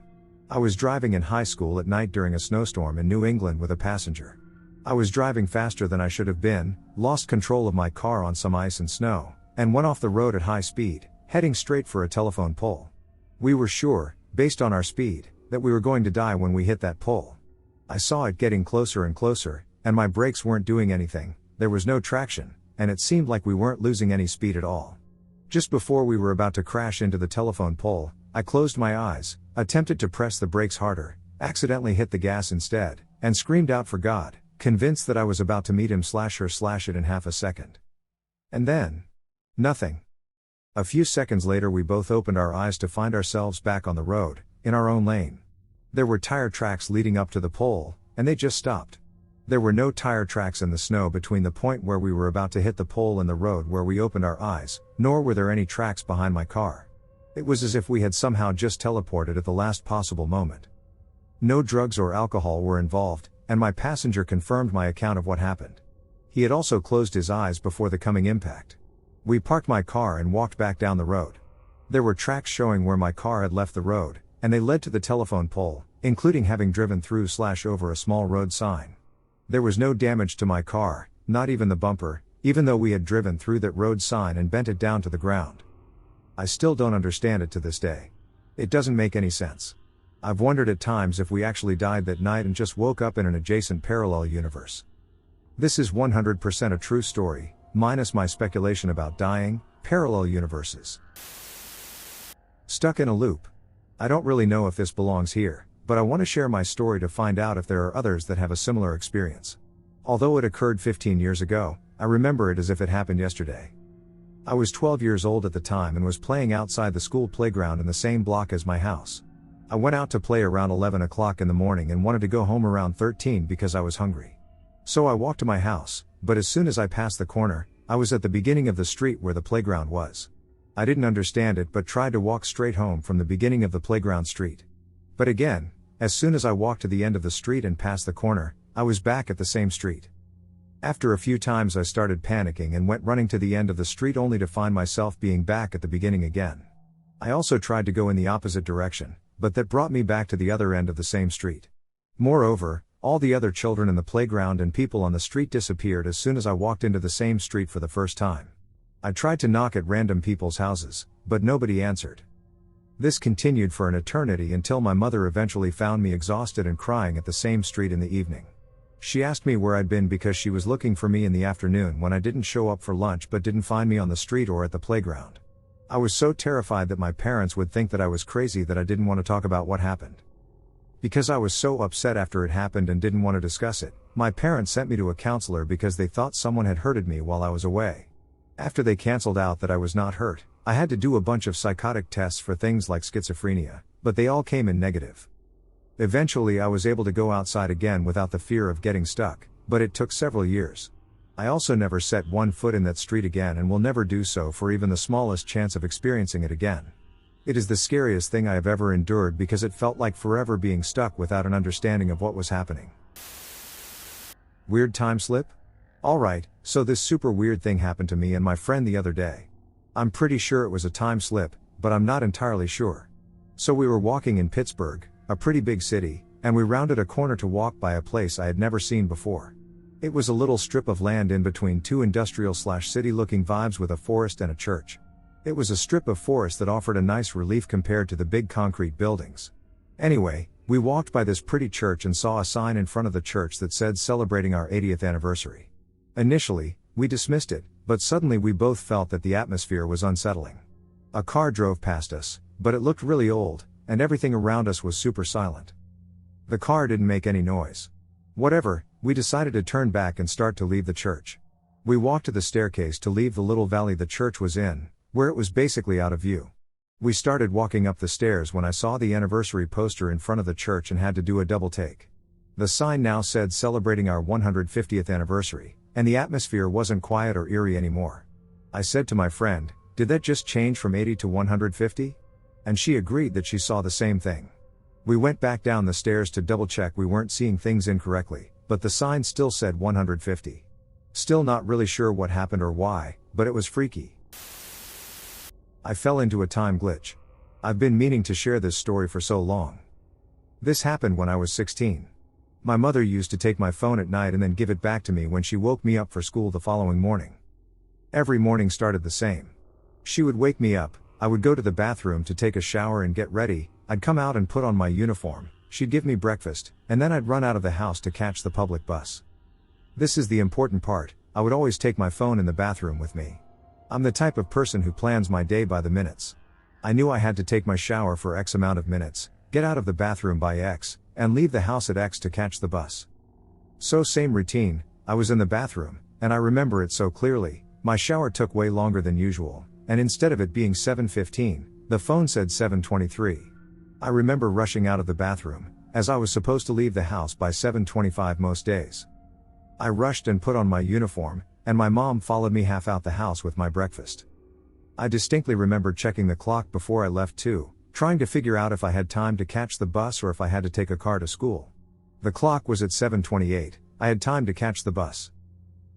I was driving in high school at night during a snowstorm in New England with a passenger. I was driving faster than I should have been, lost control of my car on some ice and snow, and went off the road at high speed, heading straight for a telephone pole. We were sure, based on our speed, that we were going to die when we hit that pole. I saw it getting closer and closer, and my brakes weren't doing anything, there was no traction, and it seemed like we weren't losing any speed at all. Just before we were about to crash into the telephone pole, I closed my eyes, attempted to press the brakes harder, accidentally hit the gas instead, and screamed out for God, convinced that I was about to meet him/her/it in half a second. And then, nothing. A few seconds later we both opened our eyes to find ourselves back on the road, in our own lane. There were tire tracks leading up to the pole, and they just stopped. There were no tire tracks in the snow between the point where we were about to hit the pole and the road where we opened our eyes, nor were there any tracks behind my car. It was as if we had somehow just teleported at the last possible moment. No drugs or alcohol were involved, and my passenger confirmed my account of what happened. He had also closed his eyes before the coming impact. We parked my car and walked back down the road. There were tracks showing where my car had left the road, and they led to the telephone pole, including having driven through/over a small road sign. There was no damage to my car, not even the bumper, even though we had driven through that road sign and bent it down to the ground. I still don't understand it to this day. It doesn't make any sense. I've wondered at times if we actually died that night and just woke up in an adjacent parallel universe. This is 100% a true story, minus my speculation about dying, parallel universes. Stuck in a loop. I don't really know if this belongs here, but I want to share my story to find out if there are others that have a similar experience. Although it occurred 15 years ago, I remember it as if it happened yesterday. I was 12 years old at the time and was playing outside the school playground in the same block as my house. I went out to play around 11 o'clock in the morning and wanted to go home around 13 because I was hungry. So I walked to my house, but as soon as I passed the corner, I was at the beginning of the street where the playground was. I didn't understand it but tried to walk straight home from the beginning of the playground street. But again, as soon as I walked to the end of the street and passed the corner, I was back at the same street. After a few times I started panicking and went running to the end of the street only to find myself being back at the beginning again. I also tried to go in the opposite direction, but that brought me back to the other end of the same street. Moreover, all the other children in the playground and people on the street disappeared as soon as I walked into the same street for the first time. I tried to knock at random people's houses, but nobody answered. This continued for an eternity until my mother eventually found me exhausted and crying at the same street in the evening. She asked me where I'd been because she was looking for me in the afternoon when I didn't show up for lunch but didn't find me on the street or at the playground. I was so terrified that my parents would think that I was crazy that I didn't want to talk about what happened. Because I was so upset after it happened and didn't want to discuss it, my parents sent me to a counselor because they thought someone had hurted me while I was away. After they canceled out that I was not hurt, I had to do a bunch of psychotic tests for things like schizophrenia, but they all came in negative. Eventually I was able to go outside again without the fear of getting stuck, but it took several years. I also never set one foot in that street again and will never do so for even the smallest chance of experiencing it again. It is the scariest thing I have ever endured because it felt like forever being stuck without an understanding of what was happening. Weird time slip? Alright, so this super weird thing happened to me and my friend the other day. I'm pretty sure it was a time slip, but I'm not entirely sure. So we were walking in Pittsburgh, a pretty big city, and we rounded a corner to walk by a place I had never seen before. It was a little strip of land in between two industrial/city looking vibes with a forest and a church. It was a strip of forest that offered a nice relief compared to the big concrete buildings. Anyway, we walked by this pretty church and saw a sign in front of the church that said celebrating our 80th anniversary. Initially, we dismissed it, but suddenly we both felt that the atmosphere was unsettling. A car drove past us, but it looked really old, and everything around us was super silent. The car didn't make any noise. Whatever, we decided to turn back and start to leave the church. We walked to the staircase to leave the little valley the church was in, where it was basically out of view. We started walking up the stairs when I saw the anniversary poster in front of the church and had to do a double take. The sign now said celebrating our 150th anniversary, and the atmosphere wasn't quiet or eerie anymore. I said to my friend, "Did that just change from 80 to 150? And she agreed that she saw the same thing. We went back down the stairs to double check we weren't seeing things incorrectly, but the sign still said 150. Still not really sure what happened or why, but it was freaky. I fell into a time glitch. I've been meaning to share this story for so long. This happened when I was 16. My mother used to take my phone at night and then give it back to me when she woke me up for school the following morning. Every morning started the same. She would wake me up, I would go to the bathroom to take a shower and get ready, I'd come out and put on my uniform, she'd give me breakfast, and then I'd run out of the house to catch the public bus. This is the important part, I would always take my phone in the bathroom with me. I'm the type of person who plans my day by the minutes. I knew I had to take my shower for X amount of minutes, get out of the bathroom by X, and leave the house at X to catch the bus. So same routine, I was in the bathroom, and I remember it so clearly, my shower took way longer than usual, and instead of it being 7:15, the phone said 7:23. I remember rushing out of the bathroom, as I was supposed to leave the house by 7:25 most days. I rushed and put on my uniform, and my mom followed me half out the house with my breakfast. I distinctly remember checking the clock before I left too, trying to figure out if I had time to catch the bus or if I had to take a car to school. The clock was at 7:28, I had time to catch the bus.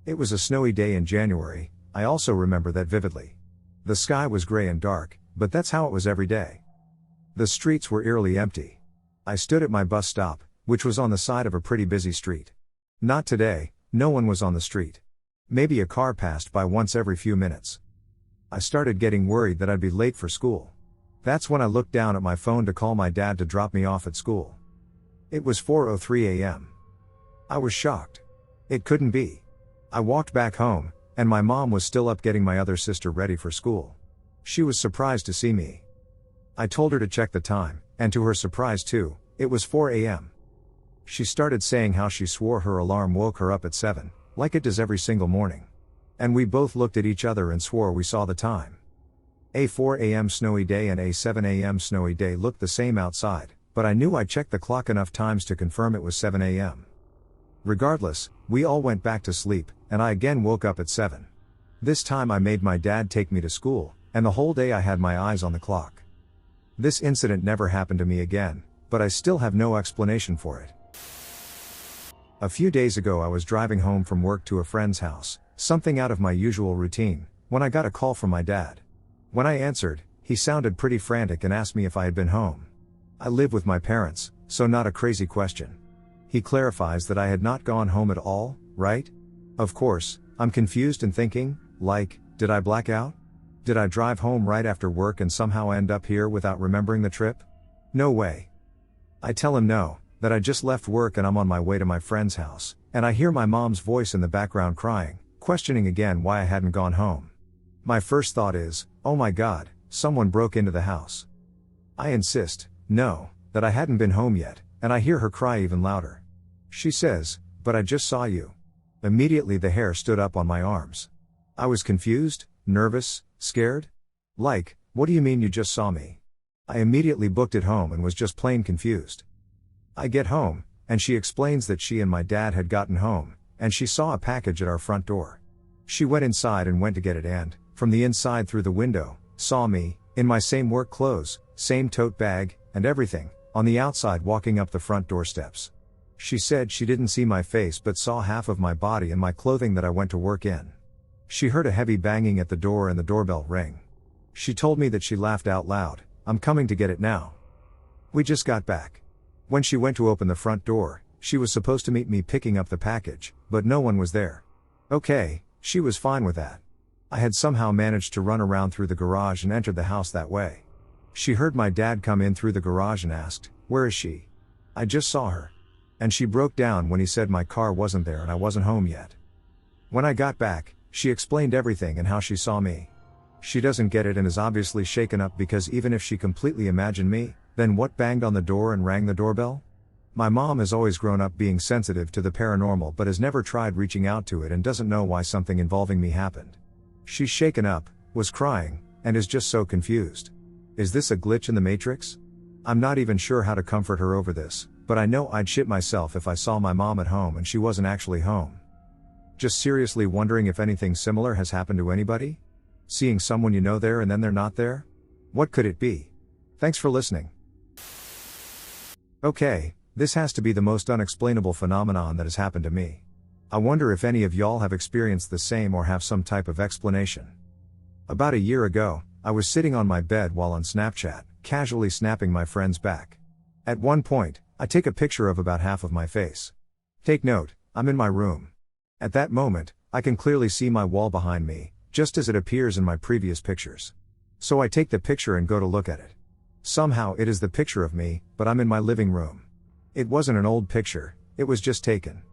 It was a snowy day in January, I also remember that vividly. The sky was gray and dark, but that's how it was every day. The streets were eerily empty. I stood at my bus stop, which was on the side of a pretty busy street. Not today, no one was on the street. Maybe a car passed by once every few minutes. I started getting worried that I'd be late for school. That's when I looked down at my phone to call my dad to drop me off at school. It was 4:03 a.m. I was shocked. It couldn't be. I walked back home, and my mom was still up getting my other sister ready for school. She was surprised to see me. I told her to check the time, and to her surprise too, it was 4 a.m. She started saying how she swore her alarm woke her up at 7, like it does every single morning. And we both looked at each other and swore we saw the time. A 4 a.m. snowy day and a 7 a.m. snowy day looked the same outside, but I knew I checked the clock enough times to confirm it was 7 a.m. Regardless, we all went back to sleep, and I again woke up at 7. This time I made my dad take me to school, and the whole day I had my eyes on the clock. This incident never happened to me again, but I still have no explanation for it. A few days ago I was driving home from work to a friend's house, something out of my usual routine, when I got a call from my dad. When I answered, he sounded pretty frantic and asked me if I had been home. I live with my parents, so not a crazy question. He clarifies that I had not gone home at all, right? Of course, I'm confused and thinking, like, did I black out? Did I drive home right after work and somehow end up here without remembering the trip? No way. I tell him no, that I just left work and I'm on my way to my friend's house, and I hear my mom's voice in the background crying, questioning again why I hadn't gone home. My first thought is, oh my God, someone broke into the house. I insist, no, that I hadn't been home yet, and I hear her cry even louder. She says, but I just saw you. Immediately the hair stood up on my arms. I was confused, nervous, scared. Like, what do you mean you just saw me? I immediately booked it home and was just plain confused. I get home, and she explains that she and my dad had gotten home, and she saw a package at our front door. She went inside and went to get it and, from the inside through the window, saw me, in my same work clothes, same tote bag, and everything, on the outside walking up the front door steps. She said she didn't see my face but saw half of my body and my clothing that I went to work in. She heard a heavy banging at the door and the doorbell ring. She told me that she laughed out loud, I'm coming to get it now. We just got back. When she went to open the front door, she was supposed to meet me picking up the package, but no one was there. Okay, she was fine with that. I had somehow managed to run around through the garage and entered the house that way. She heard my dad come in through the garage and asked, where is she? I just saw her. And she broke down when he said my car wasn't there and I wasn't home yet. When I got back, she explained everything and how she saw me. She doesn't get it and is obviously shaken up because even if she completely imagined me, then what banged on the door and rang the doorbell? My mom has always grown up being sensitive to the paranormal but has never tried reaching out to it and doesn't know why something involving me happened. She's shaken up, was crying, and is just so confused. Is this a glitch in the Matrix? I'm not even sure how to comfort her over this, but I know I'd shit myself if I saw my mom at home and she wasn't actually home. Just seriously wondering if anything similar has happened to anybody? Seeing someone you know there and then they're not there? What could it be? Thanks for listening. Okay, this has to be the most unexplainable phenomenon that has happened to me. I wonder if any of y'all have experienced the same or have some type of explanation. About a year ago, I was sitting on my bed while on Snapchat, casually snapping my friend's back. At one point, I take a picture of about half of my face. Take note, I'm in my room. At that moment, I can clearly see my wall behind me, just as it appears in my previous pictures. So I take the picture and go to look at it. Somehow it is the picture of me, but I'm in my living room. It wasn't an old picture, it was just taken.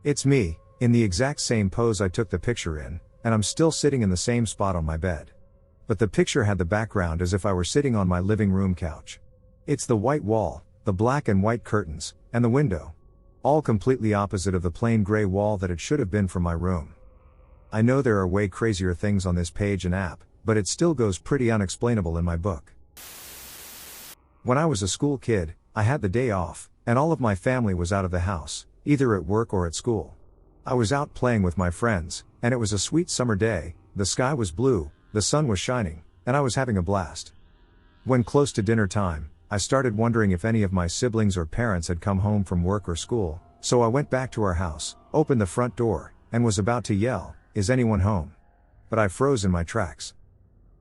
It's me, in the exact same pose I took the picture in, and I'm still sitting in the same spot on my bed. But the picture had the background as if I were sitting on my living room couch. It's the white wall, the black and white curtains, and the window. All completely opposite of the plain gray wall that it should have been for my room. I know there are way crazier things on this page and app, but it still goes pretty unexplainable in my book. When I was a school kid, I had the day off, and all of my family was out of the house, either at work or at school. I was out playing with my friends, and it was a sweet summer day, the sky was blue, the sun was shining, and I was having a blast. When close to dinner time, I started wondering if any of my siblings or parents had come home from work or school, so I went back to our house, opened the front door, and was about to yell, "Is anyone home?" But I froze in my tracks.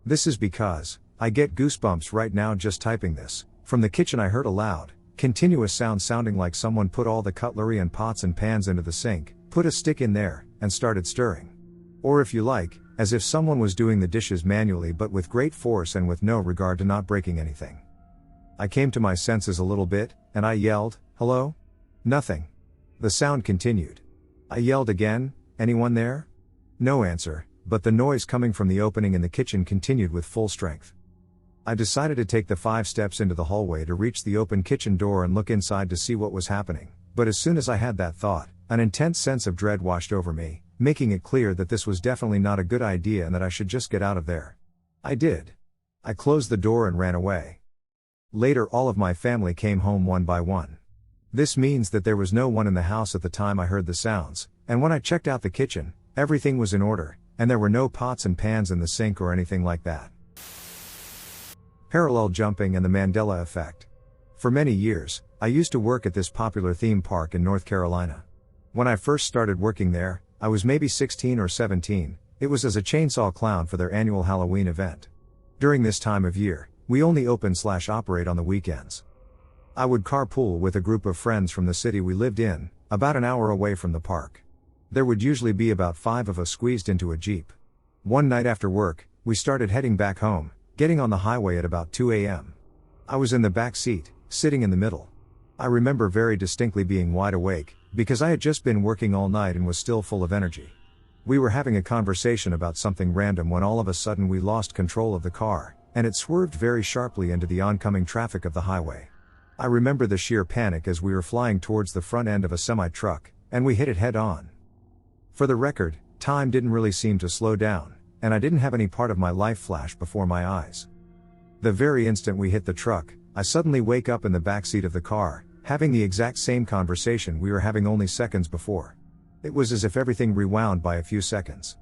This is because, I get goosebumps right now just typing this. From the kitchen I heard a loud, continuous sound sounding like someone put all the cutlery and pots and pans into the sink, put a stick in there, and started stirring. Or if you like, as if someone was doing the dishes manually but with great force and with no regard to not breaking anything. I came to my senses a little bit, and I yelled, "Hello?" Nothing. The sound continued. I yelled again, "Anyone there?" No answer, but the noise coming from the opening in the kitchen continued with full strength. I decided to take the 5 steps into the hallway to reach the open kitchen door and look inside to see what was happening, but as soon as I had that thought, an intense sense of dread washed over me, making it clear that this was definitely not a good idea and that I should just get out of there. I did. I closed the door and ran away. Later all of my family came home one by one. This means that there was no one in the house at the time I heard the sounds, and when I checked out the kitchen, everything was in order, and there were no pots and pans in the sink or anything like that. Parallel jumping and the Mandela effect. For many years, I used to work at this popular theme park in North Carolina. When I first started working there, I was maybe 16 or 17, it was as a chainsaw clown for their annual Halloween event. During this time of year, we only open/operate on the weekends. I would carpool with a group of friends from the city we lived in, about an hour away from the park. There would usually be about 5 of us squeezed into a Jeep. One night after work, we started heading back home, getting on the highway at about 2 a.m. I was in the back seat, sitting in the middle. I remember very distinctly being wide awake, because I had just been working all night and was still full of energy. We were having a conversation about something random when all of a sudden we lost control of the car, and it swerved very sharply into the oncoming traffic of the highway. I remember the sheer panic as we were flying towards the front end of a semi-truck, and we hit it head on. For the record, time didn't really seem to slow down, and I didn't have any part of my life flash before my eyes. The very instant we hit the truck, I suddenly wake up in the backseat of the car, having the exact same conversation we were having only seconds before. It was as if everything rewound by a few seconds.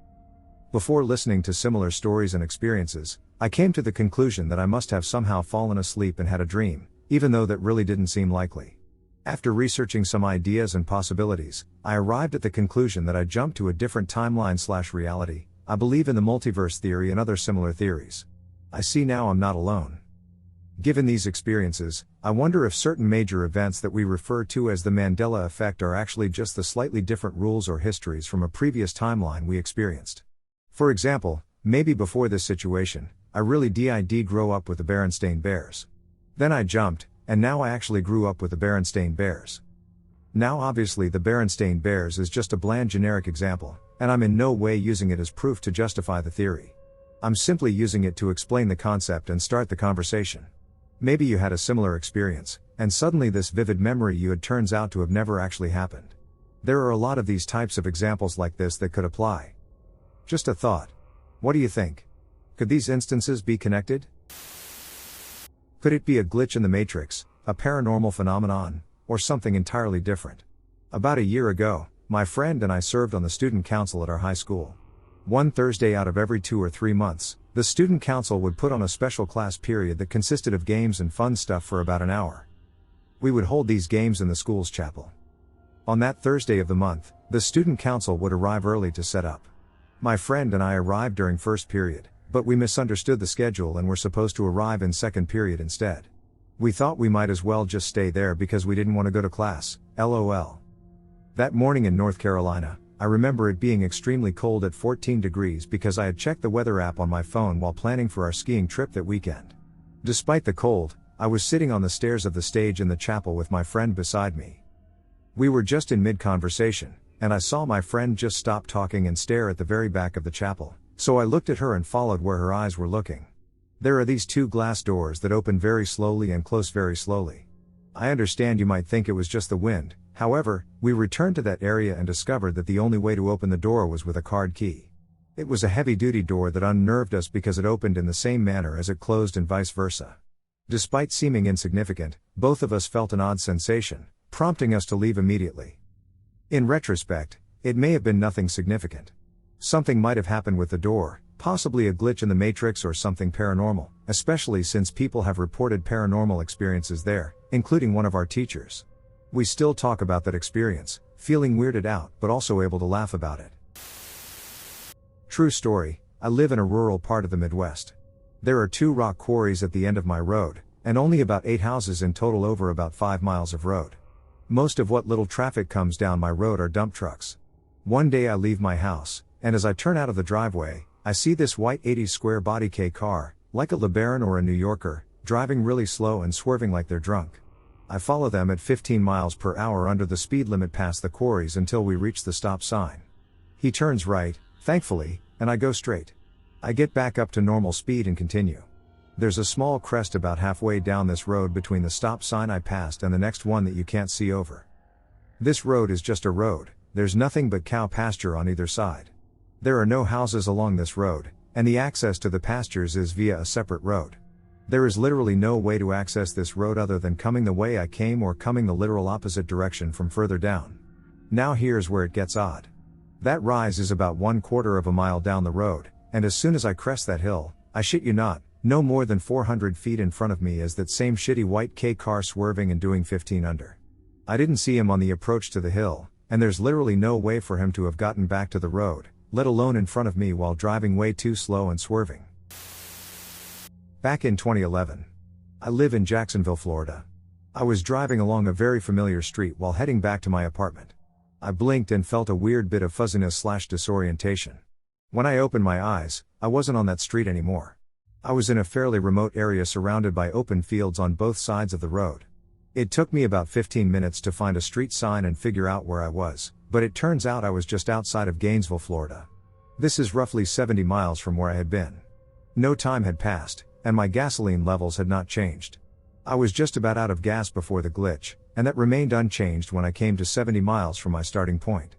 Before listening to similar stories and experiences, I came to the conclusion that I must have somehow fallen asleep and had a dream, even though that really didn't seem likely. After researching some ideas and possibilities, I arrived at the conclusion that I jumped to a different timeline/reality. I believe in the multiverse theory and other similar theories. I see now I'm not alone. Given these experiences, I wonder if certain major events that we refer to as the Mandela effect are actually just the slightly different rules or histories from a previous timeline we experienced. For example, maybe before this situation, I really did grow up with the Berenstain Bears. Then I jumped, and now I actually grew up with the Berenstain Bears. Now obviously the Berenstain Bears is just a bland generic example, and I'm in no way using it as proof to justify the theory. I'm simply using it to explain the concept and start the conversation. Maybe you had a similar experience, and suddenly this vivid memory you had turns out to have never actually happened. There are a lot of these types of examples like this that could apply. Just a thought. What do you think? Could these instances be connected? Could it be a glitch in the matrix, a paranormal phenomenon, or something entirely different? About a year ago, my friend and I served on the student council at our high school. One Thursday out of every 2 or 3 months, the student council would put on a special class period that consisted of games and fun stuff for about an hour. We would hold these games in the school's chapel. On that Thursday of the month, the student council would arrive early to set up. My friend and I arrived during first period, but we misunderstood the schedule and were supposed to arrive in second period instead. We thought we might as well just stay there because we didn't want to go to class, lol. That morning in North Carolina, I remember it being extremely cold at 14 degrees because I had checked the weather app on my phone while planning for our skiing trip that weekend. Despite the cold, I was sitting on the stairs of the stage in the chapel with my friend beside me. We were just in mid-conversation, and I saw my friend just stop talking and stare at the very back of the chapel, so I looked at her and followed where her eyes were looking. There are these 2 glass doors that open very slowly and close very slowly. I understand you might think it was just the wind. However, we returned to that area and discovered that the only way to open the door was with a card key. It was a heavy-duty door that unnerved us because it opened in the same manner as it closed and vice versa. Despite seeming insignificant, both of us felt an odd sensation, prompting us to leave immediately. In retrospect, It may have been nothing significant. Something might have happened with the door, possibly a glitch in the matrix or something paranormal, especially since people have reported paranormal experiences there, including one of our teachers. We still talk about that experience, feeling weirded out but also able to laugh about it. True story, I live in a rural part of the Midwest. There are 2 rock quarries at the end of my road, and only about 8 houses in total over about 5 miles of road. Most of what little traffic comes down my road are dump trucks. One day I leave my house, and as I turn out of the driveway, I see this white 80s square body K car, like a LeBaron or a New Yorker, driving really slow and swerving like they're drunk. I follow them at 15 miles per hour under the speed limit past the quarries until we reach the stop sign. He turns right, thankfully, and I go straight. I get back up to normal speed and continue. There's a small crest about halfway down this road between the stop sign I passed and the next one that you can't see over. This road is just a road, there's nothing but cow pasture on either side. There are no houses along this road, and the access to the pastures is via a separate road. There is literally no way to access this road other than coming the way I came or coming the literal opposite direction from further down. Now here's where it gets odd. That rise is about 1/4 of a mile down the road, and as soon as I crest that hill, I shit you not, no more than 400 feet in front of me is that same shitty white K car swerving and doing 15 under. I didn't see him on the approach to the hill, and there's literally no way for him to have gotten back to the road, let alone in front of me while driving way too slow and swerving. Back in 2011. I live in Jacksonville, Florida. I was driving along a very familiar street while heading back to my apartment. I blinked and felt a weird bit of fuzziness/disorientation. When I opened my eyes, I wasn't on that street anymore. I was in a fairly remote area surrounded by open fields on both sides of the road. It took me about 15 minutes to find a street sign and figure out where I was, but it turns out I was just outside of Gainesville, Florida. This is roughly 70 miles from where I had been. No time had passed, and my gasoline levels had not changed. I was just about out of gas before the glitch, and that remained unchanged when I came to 70 miles from my starting point.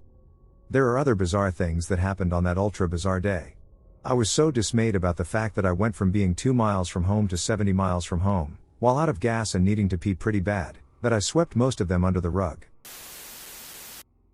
There are other bizarre things that happened on that ultra bizarre day. I was so dismayed about the fact that I went from being 2 miles from home to 70 miles from home, while out of gas and needing to pee pretty bad, that I swept most of them under the rug.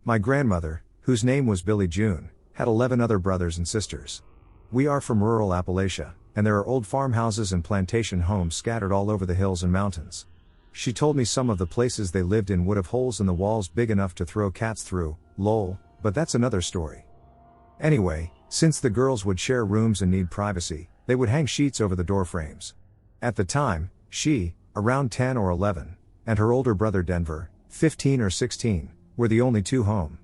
My grandmother, whose name was Billie June, had 11 other brothers and sisters. We are from rural Appalachia, and there are old farmhouses and plantation homes scattered all over the hills and mountains. She told me some of the places they lived in would have holes in the walls big enough to throw cats through, lol, but that's another story. Anyway, since the girls would share rooms and need privacy, they would hang sheets over the door frames. At the time, she, around 10 or 11, and her older brother Denver, 15 or 16, were the only 2 home.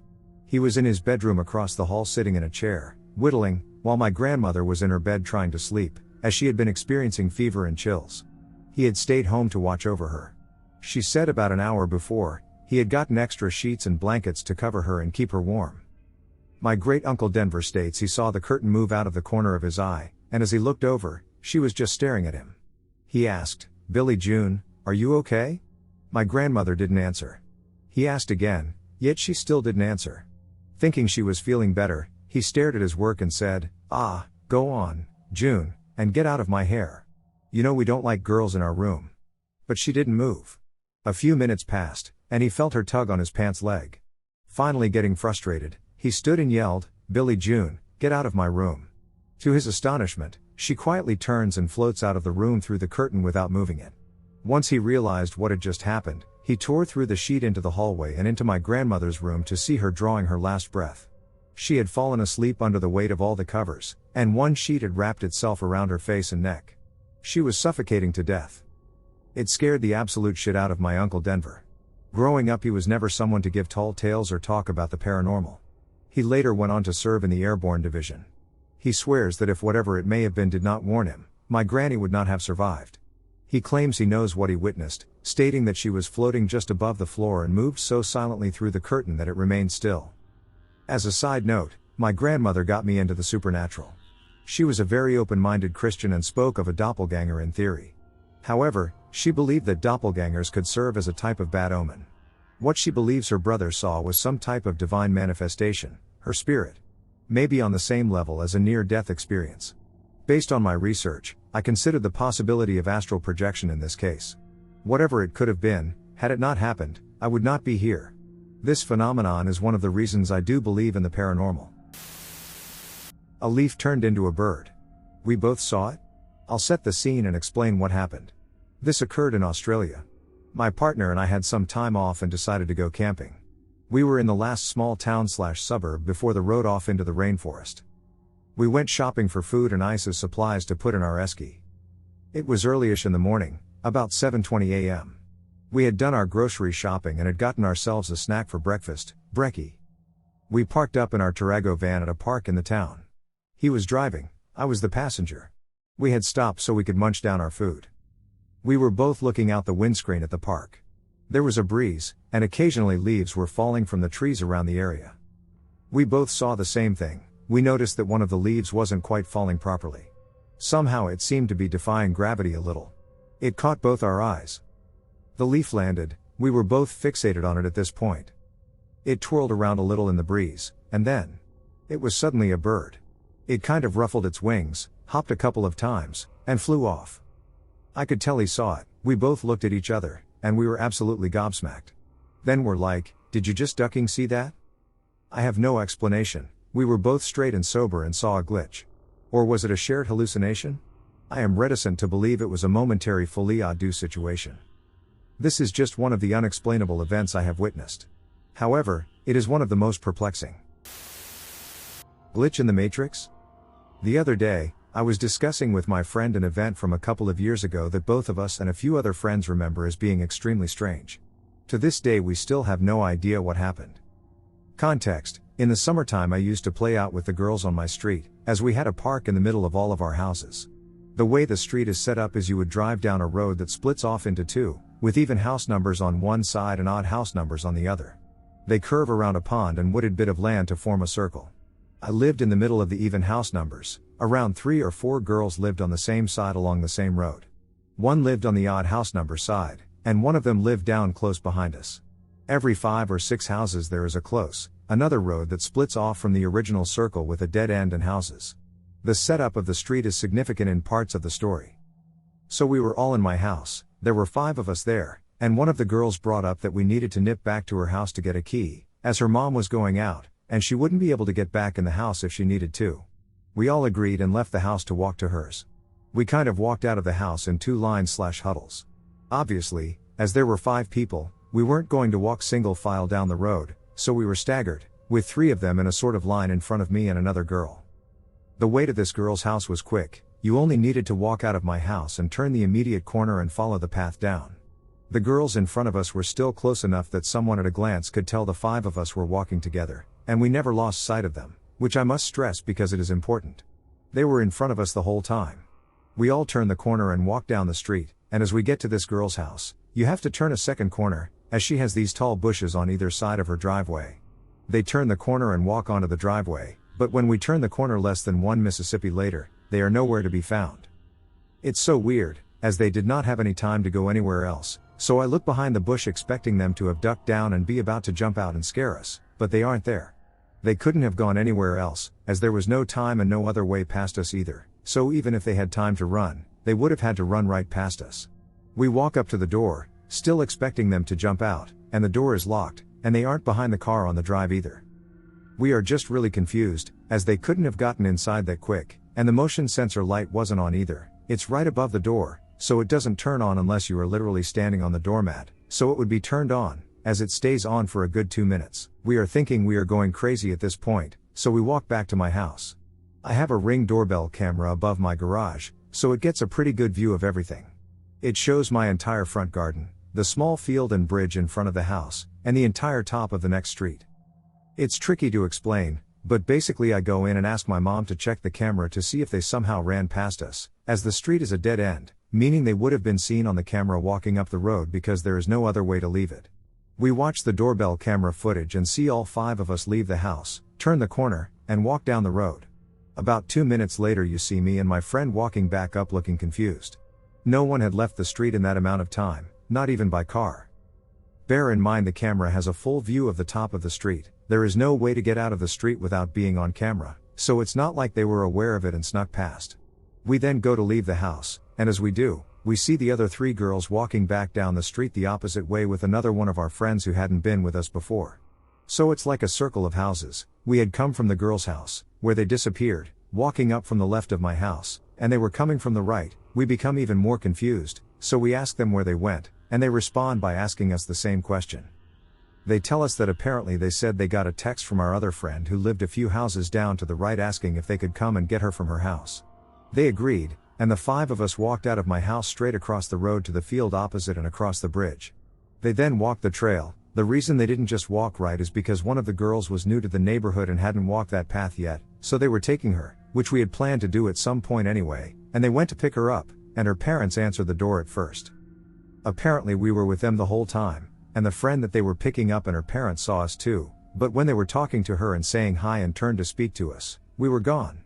He was in his bedroom across the hall sitting in a chair, whittling, while my grandmother was in her bed trying to sleep, as she had been experiencing fever and chills. He had stayed home to watch over her. She said about an hour before, he had gotten extra sheets and blankets to cover her and keep her warm. My great-uncle Denver states he saw the curtain move out of the corner of his eye, and as he looked over, she was just staring at him. He asked, "Billie June, are you okay?" My grandmother didn't answer. He asked again, yet she still didn't answer. Thinking she was feeling better, he stared at his work and said, "Go on, June, and get out of my hair. You know we don't like girls in our room." But she didn't move. A few minutes passed, and he felt her tug on his pants leg. Finally getting frustrated, he stood and yelled, "Billie June, get out of my room." To his astonishment, she quietly turns and floats out of the room through the curtain without moving it. Once he realized what had just happened, he tore through the sheet into the hallway and into my grandmother's room to see her drawing her last breath. She had fallen asleep under the weight of all the covers, and one sheet had wrapped itself around her face and neck. She was suffocating to death. It scared the absolute shit out of my Uncle Denver. Growing up, he was never someone to give tall tales or talk about the paranormal. He later went on to serve in the Airborne Division. He swears that if whatever it may have been did not warn him, my granny would not have survived. He claims he knows what he witnessed, stating that she was floating just above the floor and moved so silently through the curtain that it remained still. As a side note, my grandmother got me into the supernatural. She was a very open-minded Christian and spoke of a doppelganger in theory. However, she believed that doppelgangers could serve as a type of bad omen. What she believes her brother saw was some type of divine manifestation, her spirit. Maybe on the same level as a near-death experience. Based on my research, I considered the possibility of astral projection in this case. Whatever it could have been, had it not happened, I would not be here. This phenomenon is one of the reasons I do believe in the paranormal. A leaf turned into a bird. We both saw it? I'll set the scene and explain what happened. This occurred in Australia. My partner and I had some time off and decided to go camping. We were in the last small town/suburb before the road off into the rainforest. We went shopping for food and ice as supplies to put in our esky. It was earlyish in the morning, about 7:20 a.m. We had done our grocery shopping and had gotten ourselves a snack for breakfast, brekkie. We parked up in our Tarago van at a park in the town. He was driving, I was the passenger. We had stopped so we could munch down our food. We were both looking out the windscreen at the park. There was a breeze, and occasionally leaves were falling from the trees around the area. We both saw the same thing. We noticed that one of the leaves wasn't quite falling properly. Somehow it seemed to be defying gravity a little. It caught both our eyes. The leaf landed, we were both fixated on it at this point. It twirled around a little in the breeze, and then it was suddenly a bird. It kind of ruffled its wings, hopped a couple of times, and flew off. I could tell he saw it. We both looked at each other, and we were absolutely gobsmacked. Then we're like, "Did you just ducking see that?" I have no explanation. We were both straight and sober and saw a glitch. Or was it a shared hallucination? I am reticent to believe it was a momentary folie à deux situation. This is just one of the unexplainable events I have witnessed. However, it is one of the most perplexing. Glitch in the Matrix? The other day, I was discussing with my friend an event from a couple of years ago that both of us and a few other friends remember as being extremely strange. To this day we still have no idea what happened. Context: in the summertime I used to play out with the girls on my street, as we had a park in the middle of all of our houses. The way the street is set up is you would drive down a road that splits off into two, with even house numbers on one side and odd house numbers on the other. They curve around a pond and wooded bit of land to form a circle. I lived in the middle of the even house numbers. Around 3 or 4 girls lived on the same side along the same road. One lived on the odd house number side, and one of them lived down close behind us. Every 5 or 6 houses there is another road that splits off from the original circle with a dead end and houses. The setup of the street is significant in parts of the story. So we were all in my house, there were 5 of us there, and one of the girls brought up that we needed to nip back to her house to get a key, as her mom was going out, and she wouldn't be able to get back in the house if she needed to. We all agreed and left the house to walk to hers. We kind of walked out of the house in 2 lines/huddles. Obviously, as there were 5 people, we weren't going to walk single file down the road, so we were staggered, with 3 of them in a sort of line in front of me and another girl. The way to this girl's house was quick. You only needed to walk out of my house and turn the immediate corner and follow the path down. The girls in front of us were still close enough that someone at a glance could tell the 5 of us were walking together, and we never lost sight of them, which I must stress because it is important. They were in front of us the whole time. We all turn the corner and walk down the street, and as we get to this girl's house, you have to turn a second corner, as she has these tall bushes on either side of her driveway. They turn the corner and walk onto the driveway, but when we turn the corner less than 1 Mississippi later, they are nowhere to be found. It's so weird, as they did not have any time to go anywhere else, so I look behind the bush expecting them to have ducked down and be about to jump out and scare us, but they aren't there. They couldn't have gone anywhere else, as there was no time and no other way past us either, so even if they had time to run, they would have had to run right past us. We walk up to the door, still expecting them to jump out, and the door is locked, and they aren't behind the car on the drive either. We are just really confused, as they couldn't have gotten inside that quick, and the motion sensor light wasn't on either. It's right above the door, so it doesn't turn on unless you are literally standing on the doormat, so it would be turned on, as it stays on for a good 2 minutes. We are thinking we are going crazy at this point, so we walk back to my house. I have a Ring doorbell camera above my garage, so it gets a pretty good view of everything. It shows my entire front garden, the small field and bridge in front of the house, and the entire top of the next street. It's tricky to explain, but basically I go in and ask my mom to check the camera to see if they somehow ran past us, as the street is a dead end, meaning they would have been seen on the camera walking up the road because there is no other way to leave it. We watch the doorbell camera footage and see all 5 of us leave the house, turn the corner, and walk down the road. About 2 minutes later you see me and my friend walking back up looking confused. No one had left the street in that amount of time, not even by car. Bear in mind the camera has a full view of the top of the street. There is no way to get out of the street without being on camera, so it's not like they were aware of it and snuck past. We then go to leave the house, and as we do, we see the other 3 girls walking back down the street the opposite way with another one of our friends who hadn't been with us before. So it's like a circle of houses. We had come from the girl's house, where they disappeared, walking up from the left of my house, and they were coming from the right. We become even more confused, so we ask them where they went, and they respond by asking us the same question. They tell us that apparently they said they got a text from our other friend who lived a few houses down to the right asking if they could come and get her from her house. They agreed, and the 5 of us walked out of my house straight across the road to the field opposite and across the bridge. They then walked the trail. The reason they didn't just walk right is because one of the girls was new to the neighborhood and hadn't walked that path yet, so they were taking her, which we had planned to do at some point anyway, and they went to pick her up, and her parents answered the door at first. Apparently we were with them the whole time, and the friend that they were picking up and her parents saw us too, but when they were talking to her and saying hi and turned to speak to us, we were gone.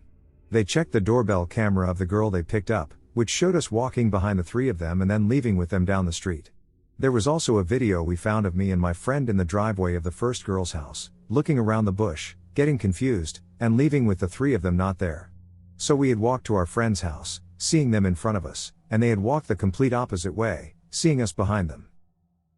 They checked the doorbell camera of the girl they picked up, which showed us walking behind the 3 of them and then leaving with them down the street. There was also a video we found of me and my friend in the driveway of the first girl's house, looking around the bush, getting confused, and leaving with the 3 of them not there. So we had walked to our friend's house, seeing them in front of us, and they had walked the complete opposite way, seeing us behind them.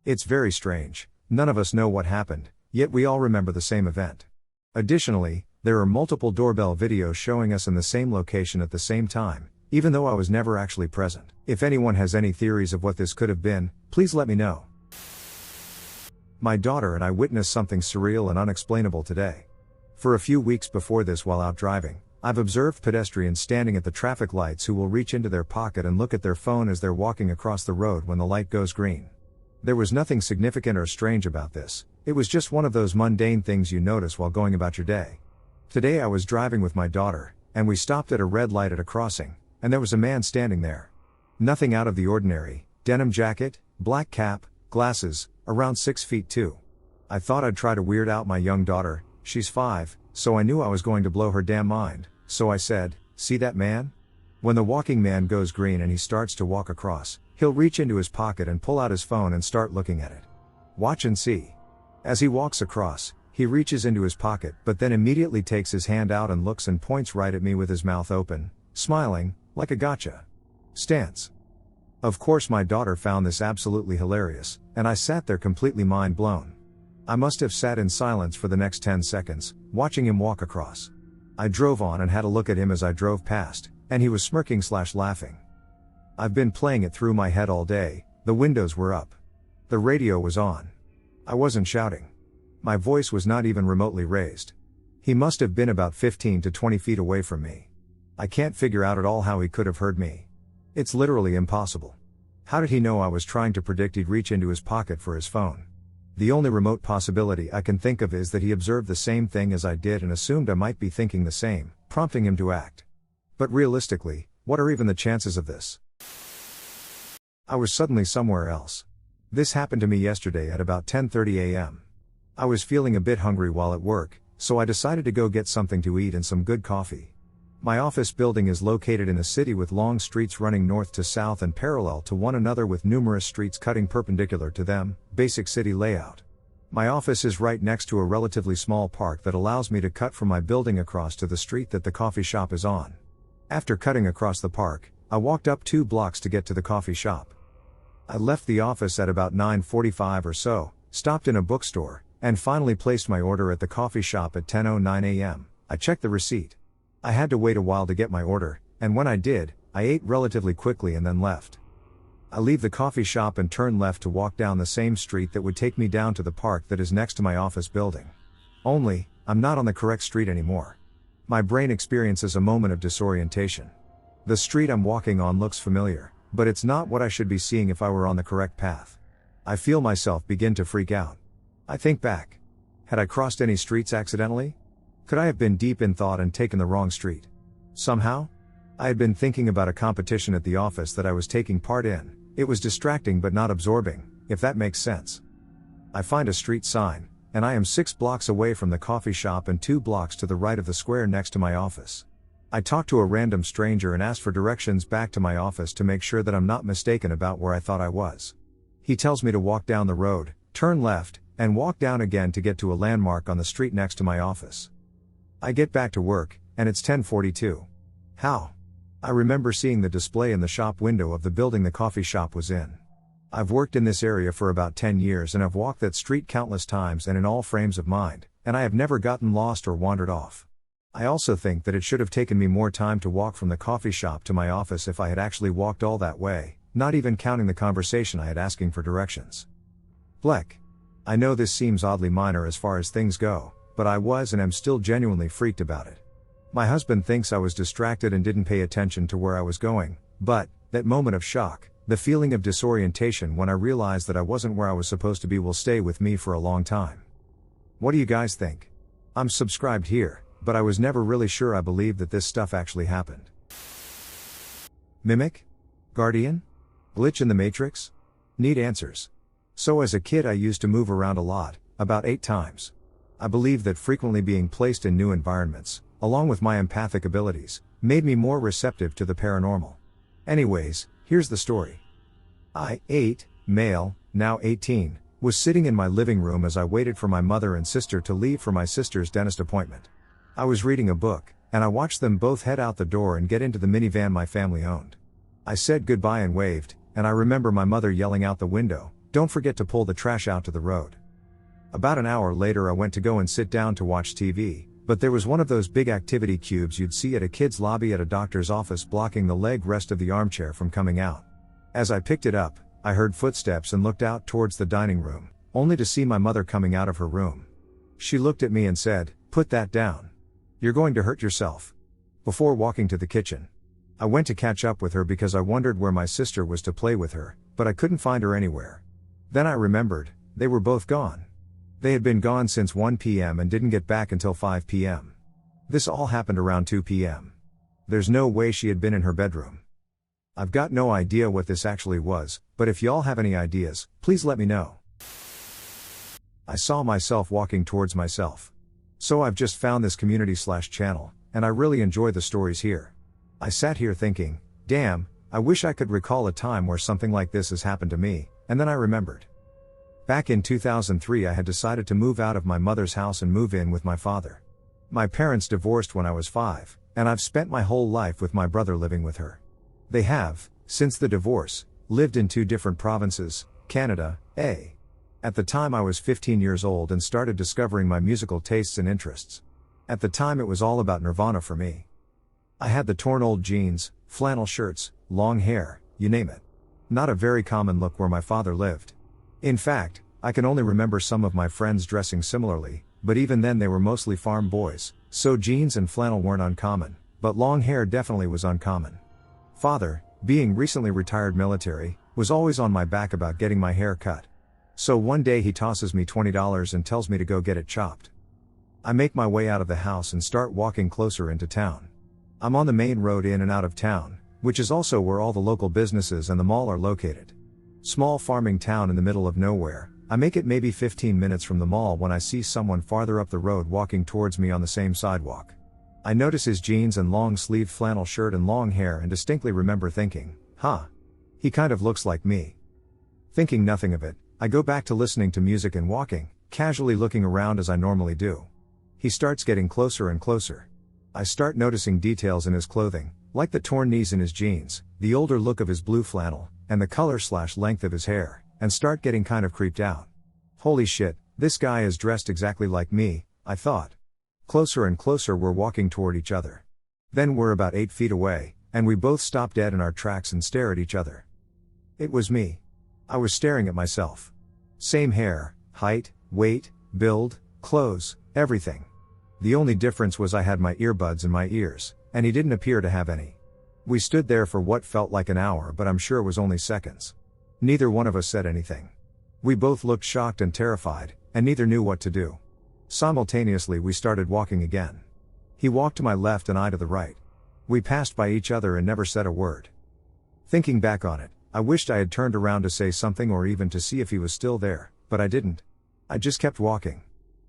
It's very strange. None of us know what happened, yet we all remember the same event. Additionally, there are multiple doorbell videos showing us in the same location at the same time, even though I was never actually present. If anyone has any theories of what this could have been, please let me know. My daughter and I witnessed something surreal and unexplainable today. For a few weeks before this, while out driving, I've observed pedestrians standing at the traffic lights who will reach into their pocket and look at their phone as they're walking across the road when the light goes green. There was nothing significant or strange about this. It was just one of those mundane things you notice while going about your day. Today I was driving with my daughter, and we stopped at a red light at a crossing, and there was a man standing there. Nothing out of the ordinary, denim jacket, black cap, glasses, around 6 feet 2. I thought I'd try to weird out my young daughter, she's 5, so I knew I was going to blow her damn mind, so I said, "See that man? When the walking man goes green and he starts to walk across, he'll reach into his pocket and pull out his phone and start looking at it. Watch and see." As he walks across, he reaches into his pocket but then immediately takes his hand out and looks and points right at me with his mouth open, smiling, like a gotcha stance. Of course my daughter found this absolutely hilarious, and I sat there completely mind blown. I must have sat in silence for the next 10 seconds, watching him walk across. I drove on and had a look at him as I drove past, and he was smirking/laughing. I've been playing it through my head all day. The windows were up. The radio was on. I wasn't shouting. My voice was not even remotely raised. He must have been about 15 to 20 feet away from me. I can't figure out at all how he could have heard me. It's literally impossible. How did he know I was trying to predict he'd reach into his pocket for his phone? The only remote possibility I can think of is that he observed the same thing as I did and assumed I might be thinking the same, prompting him to act. But realistically, what are even the chances of this? I was suddenly somewhere else. This happened to me yesterday at about 10:30 a.m. I was feeling a bit hungry while at work, so I decided to go get something to eat and some good coffee. My office building is located in a city with long streets running north to south and parallel to one another with numerous streets cutting perpendicular to them, basic city layout. My office is right next to a relatively small park that allows me to cut from my building across to the street that the coffee shop is on. After cutting across the park, I walked up 2 blocks to get to the coffee shop. I left the office at about 9:45 or so, stopped in a bookstore, and finally placed my order at the coffee shop at 10:09 a.m. I checked the receipt. I had to wait a while to get my order, and when I did, I ate relatively quickly and then left. I leave the coffee shop and turn left to walk down the same street that would take me down to the park that is next to my office building. Only, I'm not on the correct street anymore. My brain experiences a moment of disorientation. The street I'm walking on looks familiar, but it's not what I should be seeing if I were on the correct path. I feel myself begin to freak out. I think back. Had I crossed any streets accidentally? Could I have been deep in thought and taken the wrong street? Somehow? I had been thinking about a competition at the office that I was taking part in. It was distracting but not absorbing, if that makes sense. I find a street sign, and I am 6 blocks away from the coffee shop and 2 blocks to the right of the square next to my office. I talk to a random stranger and ask for directions back to my office to make sure that I'm not mistaken about where I thought I was. He tells me to walk down the road, turn left, and walk down again to get to a landmark on the street next to my office. I get back to work, and it's 10:42. How? I remember seeing the display in the shop window of the building the coffee shop was in. I've worked in this area for about 10 years and have walked that street countless times and in all frames of mind, and I have never gotten lost or wandered off. I also think that it should have taken me more time to walk from the coffee shop to my office if I had actually walked all that way, not even counting the conversation I had asking for directions. Bleck. I know this seems oddly minor as far as things go, but I was and am still genuinely freaked about it. My husband thinks I was distracted and didn't pay attention to where I was going, but that moment of shock, the feeling of disorientation when I realized that I wasn't where I was supposed to be, will stay with me for a long time. What do you guys think? I'm subscribed here, but I was never really sure I believed that this stuff actually happened. Mimic? Guardian? Glitch in the Matrix? Need answers. So as a kid I used to move around a lot, about 8 times. I believe that frequently being placed in new environments, along with my empathic abilities, made me more receptive to the paranormal. Anyways, here's the story. I, 8, male, now 18, was sitting in my living room as I waited for my mother and sister to leave for my sister's dentist appointment. I was reading a book, and I watched them both head out the door and get into the minivan my family owned. I said goodbye and waved, and I remember my mother yelling out the window, "Don't forget to pull the trash out to the road." About an hour later I went to go and sit down to watch TV, but there was one of those big activity cubes you'd see at a kid's lobby at a doctor's office blocking the leg rest of the armchair from coming out. As I picked it up, I heard footsteps and looked out towards the dining room, only to see my mother coming out of her room. She looked at me and said, "Put that down. You're going to hurt yourself," before walking to the kitchen. I went to catch up with her because I wondered where my sister was to play with her, but I couldn't find her anywhere. Then I remembered, they were both gone. They had been gone since 1 p.m. and didn't get back until 5 p.m. This all happened around 2 p.m. There's no way she had been in her bedroom. I've got no idea what this actually was, but if y'all have any ideas, please let me know. I saw myself walking towards myself. So I've just found this community/channel, and I really enjoy the stories here. I sat here thinking, damn, I wish I could recall a time where something like this has happened to me, and then I remembered. Back in 2003 I had decided to move out of my mother's house and move in with my father. My parents divorced when I was 5, and I've spent my whole life with my brother living with her. They have, since the divorce, lived in 2 different provinces, Canada, At the time I was 15 years old and started discovering my musical tastes and interests. At the time it was all about Nirvana for me. I had the torn old jeans, flannel shirts, long hair, you name it. Not a very common look where my father lived. In fact, I can only remember some of my friends dressing similarly, but even then they were mostly farm boys, so jeans and flannel weren't uncommon, but long hair definitely was uncommon. Father, being recently retired military, was always on my back about getting my hair cut. So one day he tosses me $20 and tells me to go get it chopped. I make my way out of the house and start walking closer into town. I'm on the main road in and out of town, which is also where all the local businesses and the mall are located. Small farming town in the middle of nowhere. I make it maybe 15 minutes from the mall when I see someone farther up the road walking towards me on the same sidewalk. I notice his jeans and long-sleeved flannel shirt and long hair and distinctly remember thinking, he kind of looks like me. Thinking nothing of it, I go back to listening to music and walking, casually looking around as I normally do. He starts getting closer and closer. I start noticing details in his clothing, like the torn knees in his jeans, the older look of his blue flannel, and the color/length of his hair, and start getting kind of creeped out. Holy shit, this guy is dressed exactly like me, I thought. Closer and closer we're walking toward each other. Then we're about 8 feet away, and we both stop dead in our tracks and stare at each other. It was me. I was staring at myself. Same hair, height, weight, build, clothes, everything. The only difference was I had my earbuds in my ears, and he didn't appear to have any. We stood there for what felt like an hour, but I'm sure it was only seconds. Neither one of us said anything. We both looked shocked and terrified, and neither knew what to do. Simultaneously we started walking again. He walked to my left and I to the right. We passed by each other and never said a word. Thinking back on it, I wished I had turned around to say something or even to see if he was still there, but I didn't. I just kept walking.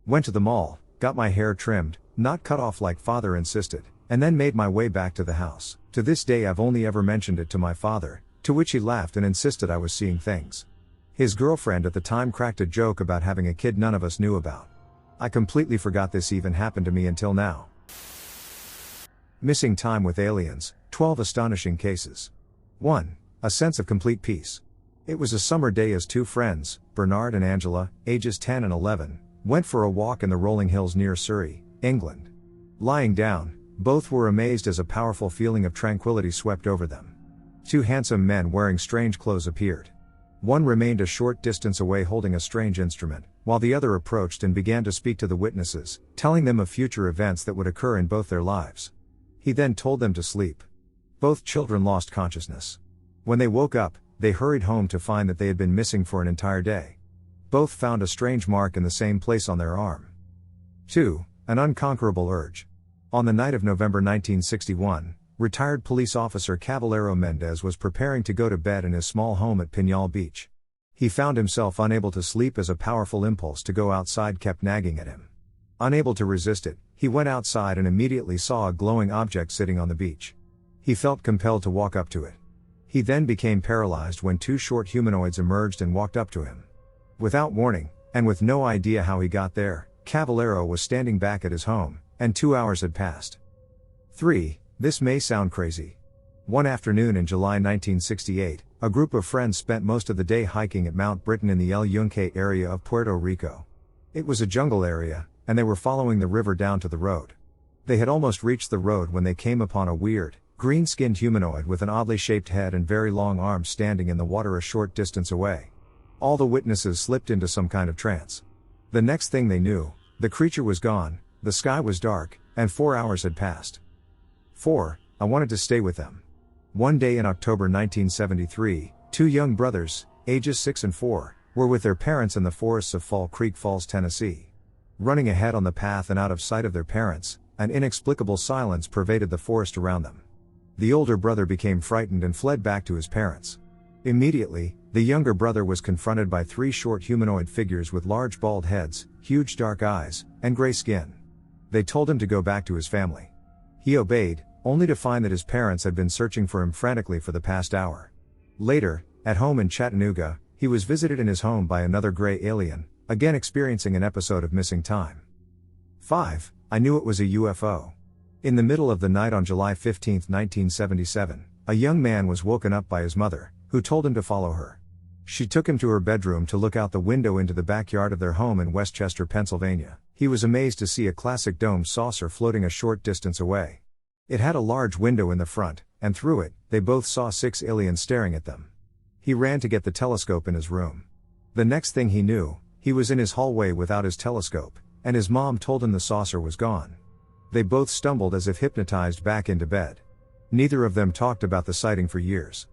Went to the mall, got my hair trimmed, not cut off like father insisted, and then made my way back to the house. To this day I've only ever mentioned it to my father, to which he laughed and insisted I was seeing things. His girlfriend at the time cracked a joke about having a kid none of us knew about. I completely forgot this even happened to me until now. Missing time with aliens, 12 astonishing cases. 1. A sense of complete peace. It was a summer day as two friends, Bernard and Angela, ages 10 and 11, went for a walk in the rolling hills near Surrey, England. Lying down, both were amazed as a powerful feeling of tranquility swept over them. Two handsome men wearing strange clothes appeared. One remained a short distance away holding a strange instrument, while the other approached and began to speak to the witnesses, telling them of future events that would occur in both their lives. He then told them to sleep. Both children lost consciousness. When they woke up, they hurried home to find that they had been missing for an entire day. Both found a strange mark in the same place on their arm. 2. An unconquerable urge. On the night of November 1961, retired police officer Caballero Mendez was preparing to go to bed in his small home at Pinhal Beach. He found himself unable to sleep as a powerful impulse to go outside kept nagging at him. Unable to resist it, he went outside and immediately saw a glowing object sitting on the beach. He felt compelled to walk up to it. He then became paralyzed when two short humanoids emerged and walked up to him. Without warning, and with no idea how he got there, Caballero was standing back at his home, and 2 hours had passed. 3. This may sound crazy. One afternoon in July 1968, a group of friends spent most of the day hiking at Mount Britain in the El Yunque area of Puerto Rico. It was a jungle area, and they were following the river down to the road. They had almost reached the road when they came upon a weird, green-skinned humanoid with an oddly shaped head and very long arms standing in the water a short distance away. All the witnesses slipped into some kind of trance. The next thing they knew, the creature was gone, the sky was dark, and 4 hours had passed. 4. I wanted to stay with them. One day in October 1973, two young brothers, ages 6 and 4, were with their parents in the forests of Fall Creek Falls, Tennessee. Running ahead on the path and out of sight of their parents, an inexplicable silence pervaded the forest around them. The older brother became frightened and fled back to his parents. Immediately, the younger brother was confronted by three short humanoid figures with large bald heads, huge dark eyes, and gray skin. They told him to go back to his family. He obeyed, only to find that his parents had been searching for him frantically for the past hour. Later, at home in Chattanooga, he was visited in his home by another gray alien, again experiencing an episode of missing time. 5. I knew it was a UFO. In the middle of the night on July 15, 1977, a young man was woken up by his mother, who told him to follow her. She took him to her bedroom to look out the window into the backyard of their home in Westchester, Pennsylvania. He was amazed to see a classic domed saucer floating a short distance away. It had a large window in the front, and through it, they both saw 6 aliens staring at them. He ran to get the telescope in his room. The next thing he knew, he was in his hallway without his telescope, and his mom told him the saucer was gone. They both stumbled as if hypnotized back into bed. Neither of them talked about the sighting for years.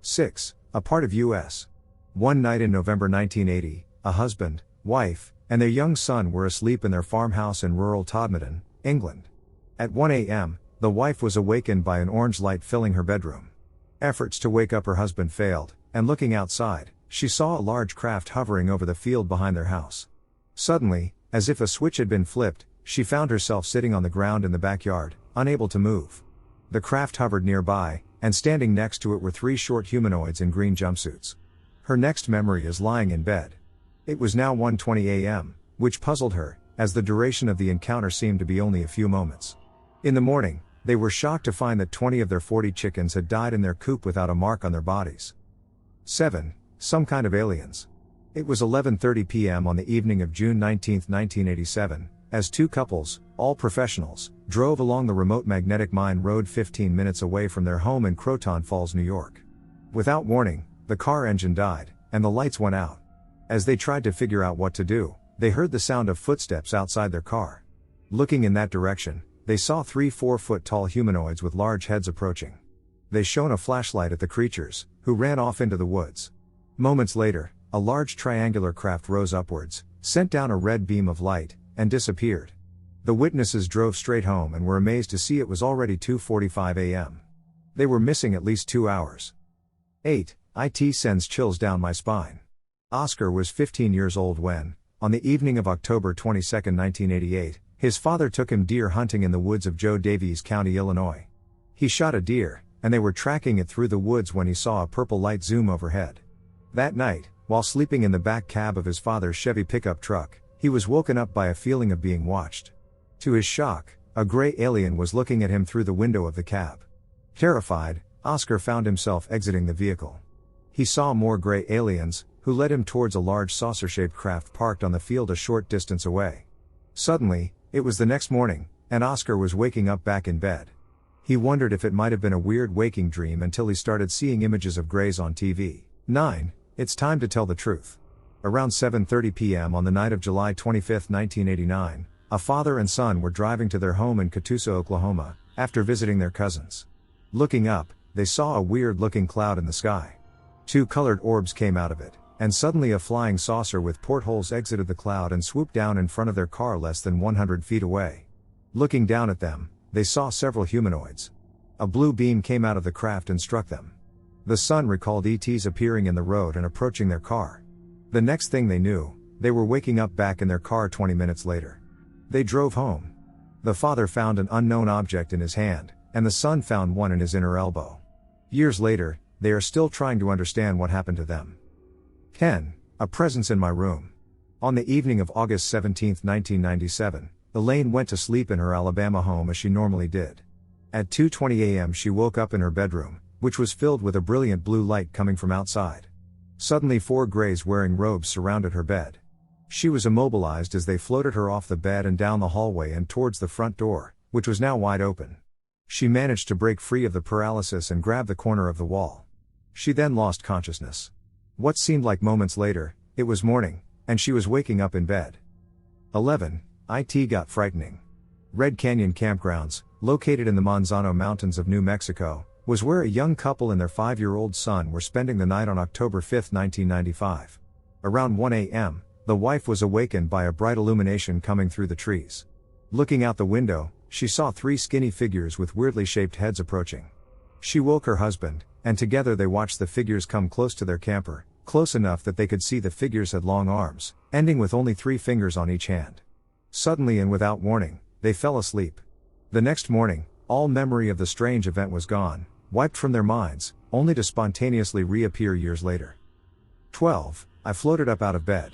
6. A part of U.S. One night in November 1980, a husband, wife, and their young son were asleep in their farmhouse in rural Todmorden, England. At 1 a.m., the wife was awakened by an orange light filling her bedroom. Efforts to wake up her husband failed, and looking outside, she saw a large craft hovering over the field behind their house. Suddenly, as if a switch had been flipped, she found herself sitting on the ground in the backyard, unable to move. The craft hovered nearby, and standing next to it were 3 short humanoids in green jumpsuits. Her next memory is lying in bed. It was now 1:20 a.m., which puzzled her, as the duration of the encounter seemed to be only a few moments. In the morning, they were shocked to find that 20 of their 40 chickens had died in their coop without a mark on their bodies. 7. Some kind of aliens. It was 11:30 p.m. on the evening of June 19, 1987, as two couples, all professionals, drove along the remote Magnetic Mine Road 15 minutes away from their home in Croton Falls, New York. Without warning, the car engine died, and the lights went out. As they tried to figure out what to do, they heard the sound of footsteps outside their car. Looking in that direction, they saw 3 4-foot-tall humanoids with large heads approaching. They shone a flashlight at the creatures, who ran off into the woods. Moments later, a large triangular craft rose upwards, sent down a red beam of light, and disappeared. The witnesses drove straight home and were amazed to see it was already 2:45 a.m. They were missing at least 2 hours. 8. It sends chills down my spine. Oscar was 15 years old when, on the evening of October 22, 1988, his father took him deer hunting in the woods of Joe Daviess County, Illinois. He shot a deer, and they were tracking it through the woods when he saw a purple light zoom overhead. That night, while sleeping in the back cab of his father's Chevy pickup truck, he was woken up by a feeling of being watched. To his shock, a gray alien was looking at him through the window of the cab. Terrified, Oscar found himself exiting the vehicle. He saw more gray aliens, who led him towards a large saucer-shaped craft parked on the field a short distance away. Suddenly, it was the next morning, and Oscar was waking up back in bed. He wondered if it might have been a weird waking dream until he started seeing images of grays on TV. 9. It's time to tell the truth. Around 7:30 p.m. on the night of July 25, 1989, a father and son were driving to their home in Catoosa, Oklahoma, after visiting their cousins. Looking up, they saw a weird-looking cloud in the sky. 2 colored orbs came out of it, and suddenly a flying saucer with portholes exited the cloud and swooped down in front of their car less than 100 feet away. Looking down at them, they saw several humanoids. A blue beam came out of the craft and struck them. The son recalled ETs appearing in the road and approaching their car. The next thing they knew, they were waking up back in their car 20 minutes later. They drove home. The father found an unknown object in his hand, and the son found one in his inner elbow. Years later, they are still trying to understand what happened to them. 10. A presence in my room. On the evening of August 17, 1997, Elaine went to sleep in her Alabama home as she normally did. At 2:20 a.m. she woke up in her bedroom, which was filled with a brilliant blue light coming from outside. Suddenly 4 grays wearing robes surrounded her bed. She was immobilized as they floated her off the bed and down the hallway and towards the front door, which was now wide open. She managed to break free of the paralysis and grab the corner of the wall. She then lost consciousness. What seemed like moments later, it was morning, and she was waking up in bed. 11. It got frightening. Red Canyon Campgrounds, located in the Manzano Mountains of New Mexico, was where a young couple and their 5-year-old son were spending the night on October 5, 1995. Around 1 a.m., the wife was awakened by a bright illumination coming through the trees. Looking out the window, she saw 3 skinny figures with weirdly shaped heads approaching. She woke her husband, and together they watched the figures come close to their camper, close enough that they could see the figures had long arms, ending with only 3 fingers on each hand. Suddenly and without warning, they fell asleep. The next morning, all memory of the strange event was gone, wiped from their minds, only to spontaneously reappear years later. 12. I floated up out of bed.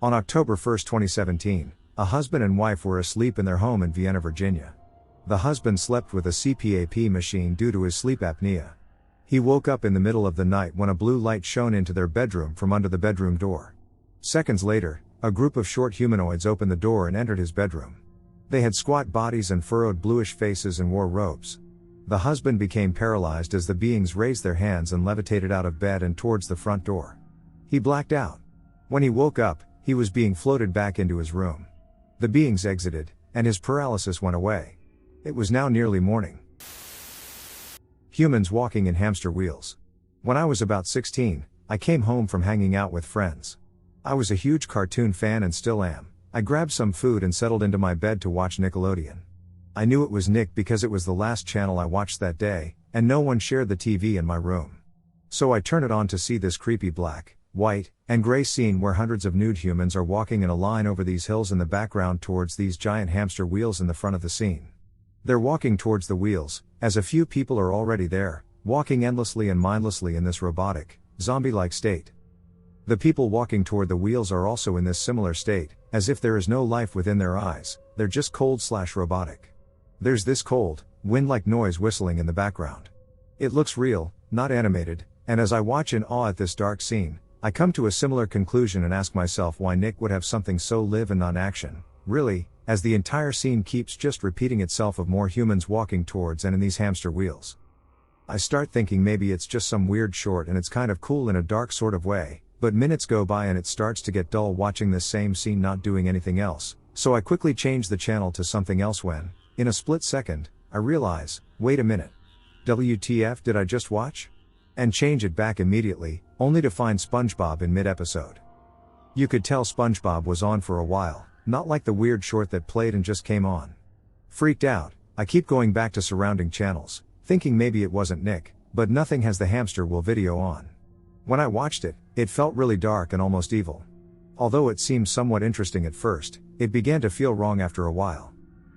On October 1, 2017, a husband and wife were asleep in their home in Vienna, Virginia. The husband slept with a CPAP machine due to his sleep apnea. He woke up in the middle of the night when a blue light shone into their bedroom from under the bedroom door. Seconds later, a group of short humanoids opened the door and entered his bedroom. They had squat bodies and furrowed bluish faces and wore robes. The husband became paralyzed as the beings raised their hands and levitated out of bed and towards the front door. He blacked out. When he woke up, he was being floated back into his room. The beings exited, and his paralysis went away. It was now nearly morning. Humans walking in hamster wheels. When I was about 16, I came home from hanging out with friends. I was a huge cartoon fan and still am. I grabbed some food and settled into my bed to watch Nickelodeon. I knew it was Nick because it was the last channel I watched that day, and no one shared the TV in my room. So I turned it on to see this creepy black, white, and gray scene where hundreds of nude humans are walking in a line over these hills in the background towards these giant hamster wheels in the front of the scene. They're walking towards the wheels, as a few people are already there, walking endlessly and mindlessly in this robotic, zombie-like state. The people walking toward the wheels are also in this similar state, as if there is no life within their eyes, they're just cold/robotic. There's this cold, wind-like noise whistling in the background. It looks real, not animated, and as I watch in awe at this dark scene, I come to a similar conclusion and ask myself why Nick would have something so live and non-action, really, as the entire scene keeps just repeating itself of more humans walking towards and in these hamster wheels. I start thinking maybe it's just some weird short and it's kind of cool in a dark sort of way, but minutes go by and it starts to get dull watching this same scene not doing anything else, so I quickly change the channel to something else when, in a split second, I realize, wait a minute. WTF did I just watch? And change it back immediately, only to find SpongeBob in mid-episode. You could tell SpongeBob was on for a while, not like the weird short that played and just came on. Freaked out, I keep going back to surrounding channels, thinking maybe it wasn't Nick, but nothing has the hamster wheel video on. When I watched it, it felt really dark and almost evil. Although it seemed somewhat interesting at first, it began to feel wrong after a while.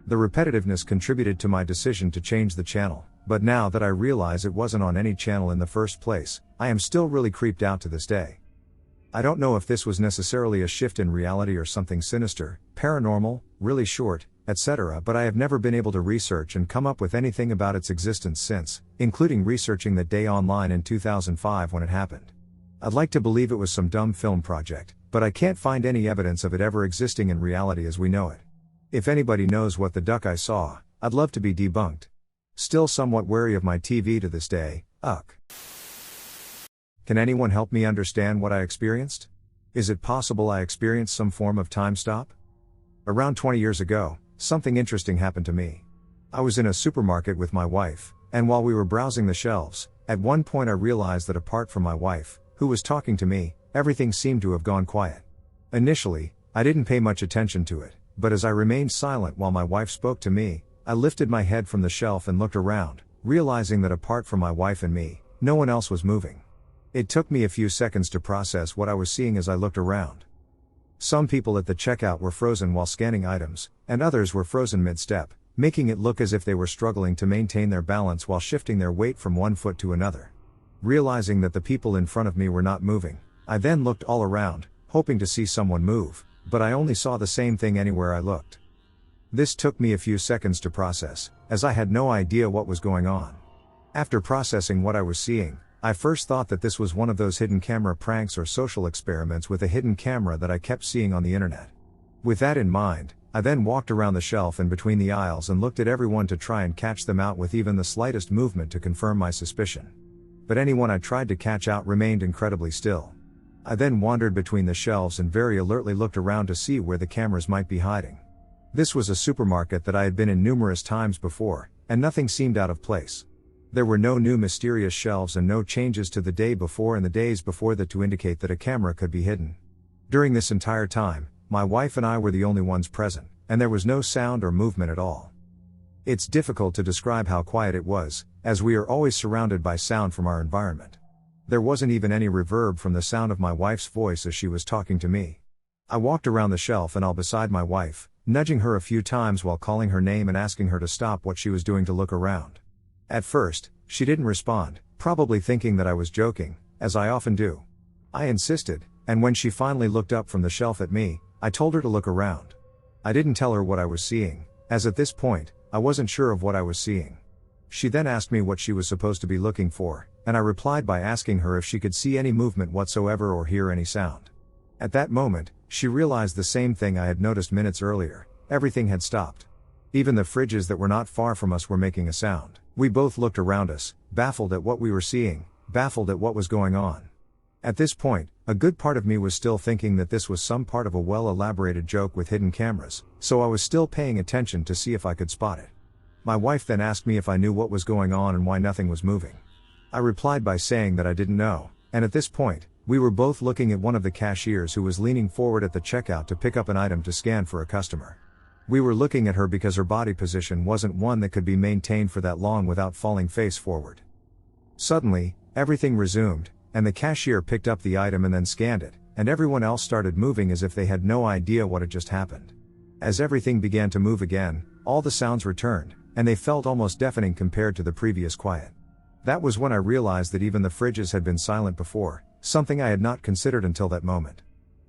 The repetitiveness contributed to my decision to change the channel, but now that I realize it wasn't on any channel in the first place, I am still really creeped out to this day. I don't know if this was necessarily a shift in reality or something sinister, paranormal, really short, etc., but I have never been able to research and come up with anything about its existence since, including researching that day online in 2005 when it happened. I'd like to believe it was some dumb film project, but I can't find any evidence of it ever existing in reality as we know it. If anybody knows what the duck I saw, I'd love to be debunked. Still somewhat wary of my TV to this day, ugh. Can anyone help me understand what I experienced? Is it possible I experienced some form of time stop? Around 20 years ago, something interesting happened to me. I was in a supermarket with my wife, and while we were browsing the shelves, at one point I realized that apart from my wife, who was talking to me, everything seemed to have gone quiet. Initially, I didn't pay much attention to it, but as I remained silent while my wife spoke to me, I lifted my head from the shelf and looked around, realizing that apart from my wife and me, no one else was moving. It took me a few seconds to process what I was seeing as I looked around. Some people at the checkout were frozen while scanning items, and others were frozen mid-step, making it look as if they were struggling to maintain their balance while shifting their weight from one foot to another. Realizing that the people in front of me were not moving, I then looked all around, hoping to see someone move, but I only saw the same thing anywhere I looked. This took me a few seconds to process, as I had no idea what was going on. After processing what I was seeing, I first thought that this was one of those hidden camera pranks or social experiments with a hidden camera that I kept seeing on the internet. With that in mind, I then walked around the shelf and between the aisles and looked at everyone to try and catch them out with even the slightest movement to confirm my suspicion. But anyone I tried to catch out remained incredibly still. I then wandered between the shelves and very alertly looked around to see where the cameras might be hiding. This was a supermarket that I had been in numerous times before, and nothing seemed out of place. There were no new mysterious shelves and no changes to the day before and the days before that to indicate that a camera could be hidden. During this entire time, my wife and I were the only ones present, and there was no sound or movement at all. It's difficult to describe how quiet it was, as we are always surrounded by sound from our environment. There wasn't even any reverb from the sound of my wife's voice as she was talking to me. I walked around the shelf and all beside my wife, nudging her a few times while calling her name and asking her to stop what she was doing to look around. At first, she didn't respond, probably thinking that I was joking, as I often do. I insisted, and when she finally looked up from the shelf at me, I told her to look around. I didn't tell her what I was seeing, as at this point, I wasn't sure of what I was seeing. She then asked me what she was supposed to be looking for, and I replied by asking her if she could see any movement whatsoever or hear any sound. At that moment, she realized the same thing I had noticed minutes earlier: everything had stopped. Even the fridges that were not far from us were making a sound. We both looked around us, baffled at what we were seeing, baffled at what was going on. At this point, a good part of me was still thinking that this was some part of a well-elaborated joke with hidden cameras, so I was still paying attention to see if I could spot it. My wife then asked me if I knew what was going on and why nothing was moving. I replied by saying that I didn't know, and at this point, we were both looking at one of the cashiers who was leaning forward at the checkout to pick up an item to scan for a customer. We were looking at her because her body position wasn't one that could be maintained for that long without falling face forward. Suddenly, everything resumed, and the cashier picked up the item and then scanned it, and everyone else started moving as if they had no idea what had just happened. As everything began to move again, all the sounds returned, and they felt almost deafening compared to the previous quiet. That was when I realized that even the fridges had been silent before, something I had not considered until that moment.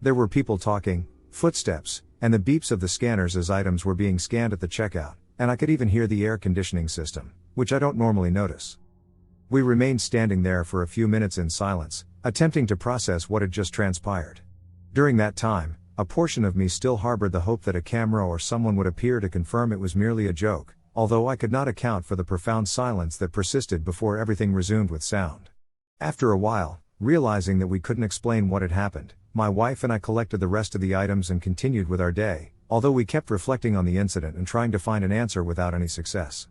There were people talking, footsteps, and the beeps of the scanners as items were being scanned at the checkout, and I could even hear the air conditioning system, which I don't normally notice. We remained standing there for a few minutes in silence, attempting to process what had just transpired. During that time, a portion of me still harbored the hope that a camera or someone would appear to confirm it was merely a joke, although I could not account for the profound silence that persisted before everything resumed with sound. After a while, realizing that we couldn't explain what had happened, my wife and I collected the rest of the items and continued with our day, although we kept reflecting on the incident and trying to find an answer without any success.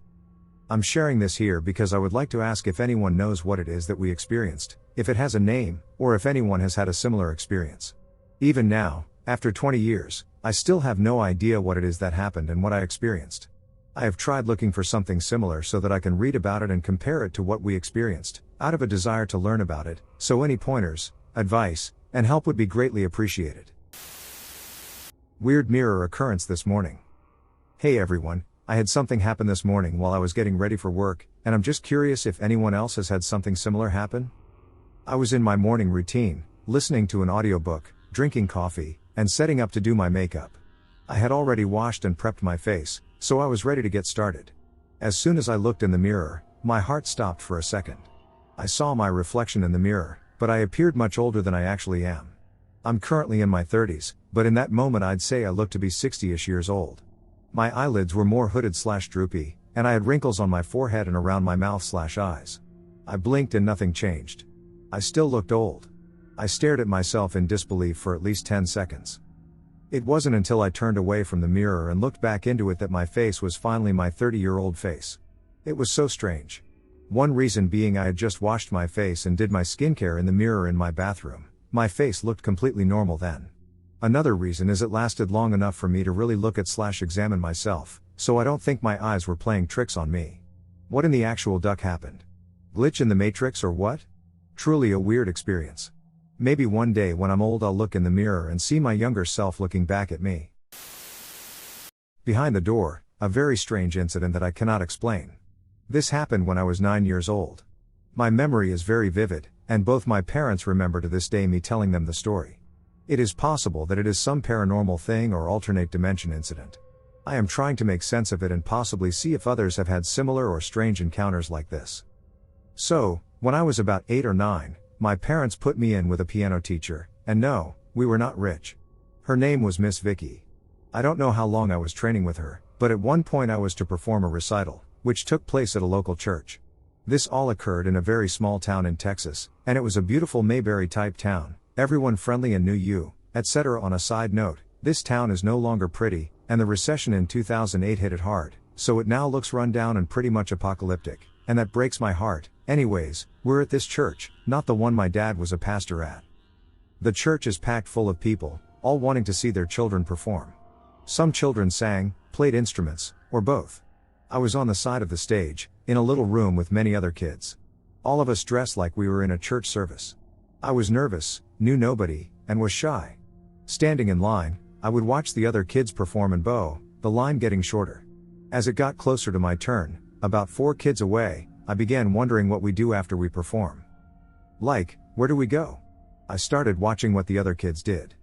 I'm sharing this here because I would like to ask if anyone knows what it is that we experienced, if it has a name, or if anyone has had a similar experience. Even now, after 20 years, I still have no idea what it is that happened and what I experienced. I have tried looking for something similar so that I can read about it and compare it to what we experienced, out of a desire to learn about it, so any pointers, advice, and help would be greatly appreciated. Weird mirror occurrence this morning. Hey everyone, I had something happen this morning while I was getting ready for work, and I'm just curious if anyone else has had something similar happen. I was in my morning routine, listening to an audiobook, drinking coffee, and setting up to do my makeup. I had already washed and prepped my face, so I was ready to get started. As soon as I looked in the mirror, my heart stopped for a second. I saw my reflection in the mirror, but I appeared much older than I actually am. I'm currently in my 30s, but in that moment I'd say I looked to be 60-ish years old. My eyelids were more hooded/droopy, and I had wrinkles on my forehead and around my mouth/eyes. I blinked and nothing changed. I still looked old. I stared at myself in disbelief for at least 10 seconds. It wasn't until I turned away from the mirror and looked back into it that my face was finally my 30-year-old face. It was so strange. One reason being I had just washed my face and did my skincare in the mirror in my bathroom. My face looked completely normal then. Another reason is it lasted long enough for me to really look at/examine myself, so I don't think my eyes were playing tricks on me. What in the actual duck happened? Glitch in the Matrix or what? Truly a weird experience. Maybe one day when I'm old I'll look in the mirror and see my younger self looking back at me. Behind the door, a very strange incident that I cannot explain. This happened when I was 9 years old. My memory is very vivid, and both my parents remember to this day me telling them the story. It is possible that it is some paranormal thing or alternate dimension incident. I am trying to make sense of it and possibly see if others have had similar or strange encounters like this. So, when I was about 8 or 9, my parents put me in with a piano teacher, and no, we were not rich. Her name was Miss Vicky. I don't know how long I was training with her, but at one point I was to perform a recital, which took place at a local church. This all occurred in a very small town in Texas, and it was a beautiful Mayberry-type town, everyone friendly and knew you, etc. On a side note, this town is no longer pretty, and the recession in 2008 hit it hard, so it now looks run down and pretty much apocalyptic, and that breaks my heart. Anyways, we're at this church, not the one my dad was a pastor at. The church is packed full of people, all wanting to see their children perform. Some children sang, played instruments, or both. I was on the side of the stage, in a little room with many other kids. All of us dressed like we were in a church service. I was nervous, knew nobody, and was shy. Standing in line, I would watch the other kids perform and the line getting shorter. As it got closer to my turn, about 4 kids away, I began wondering what we do after we perform. Like, where do we go? I started watching what the other kids did.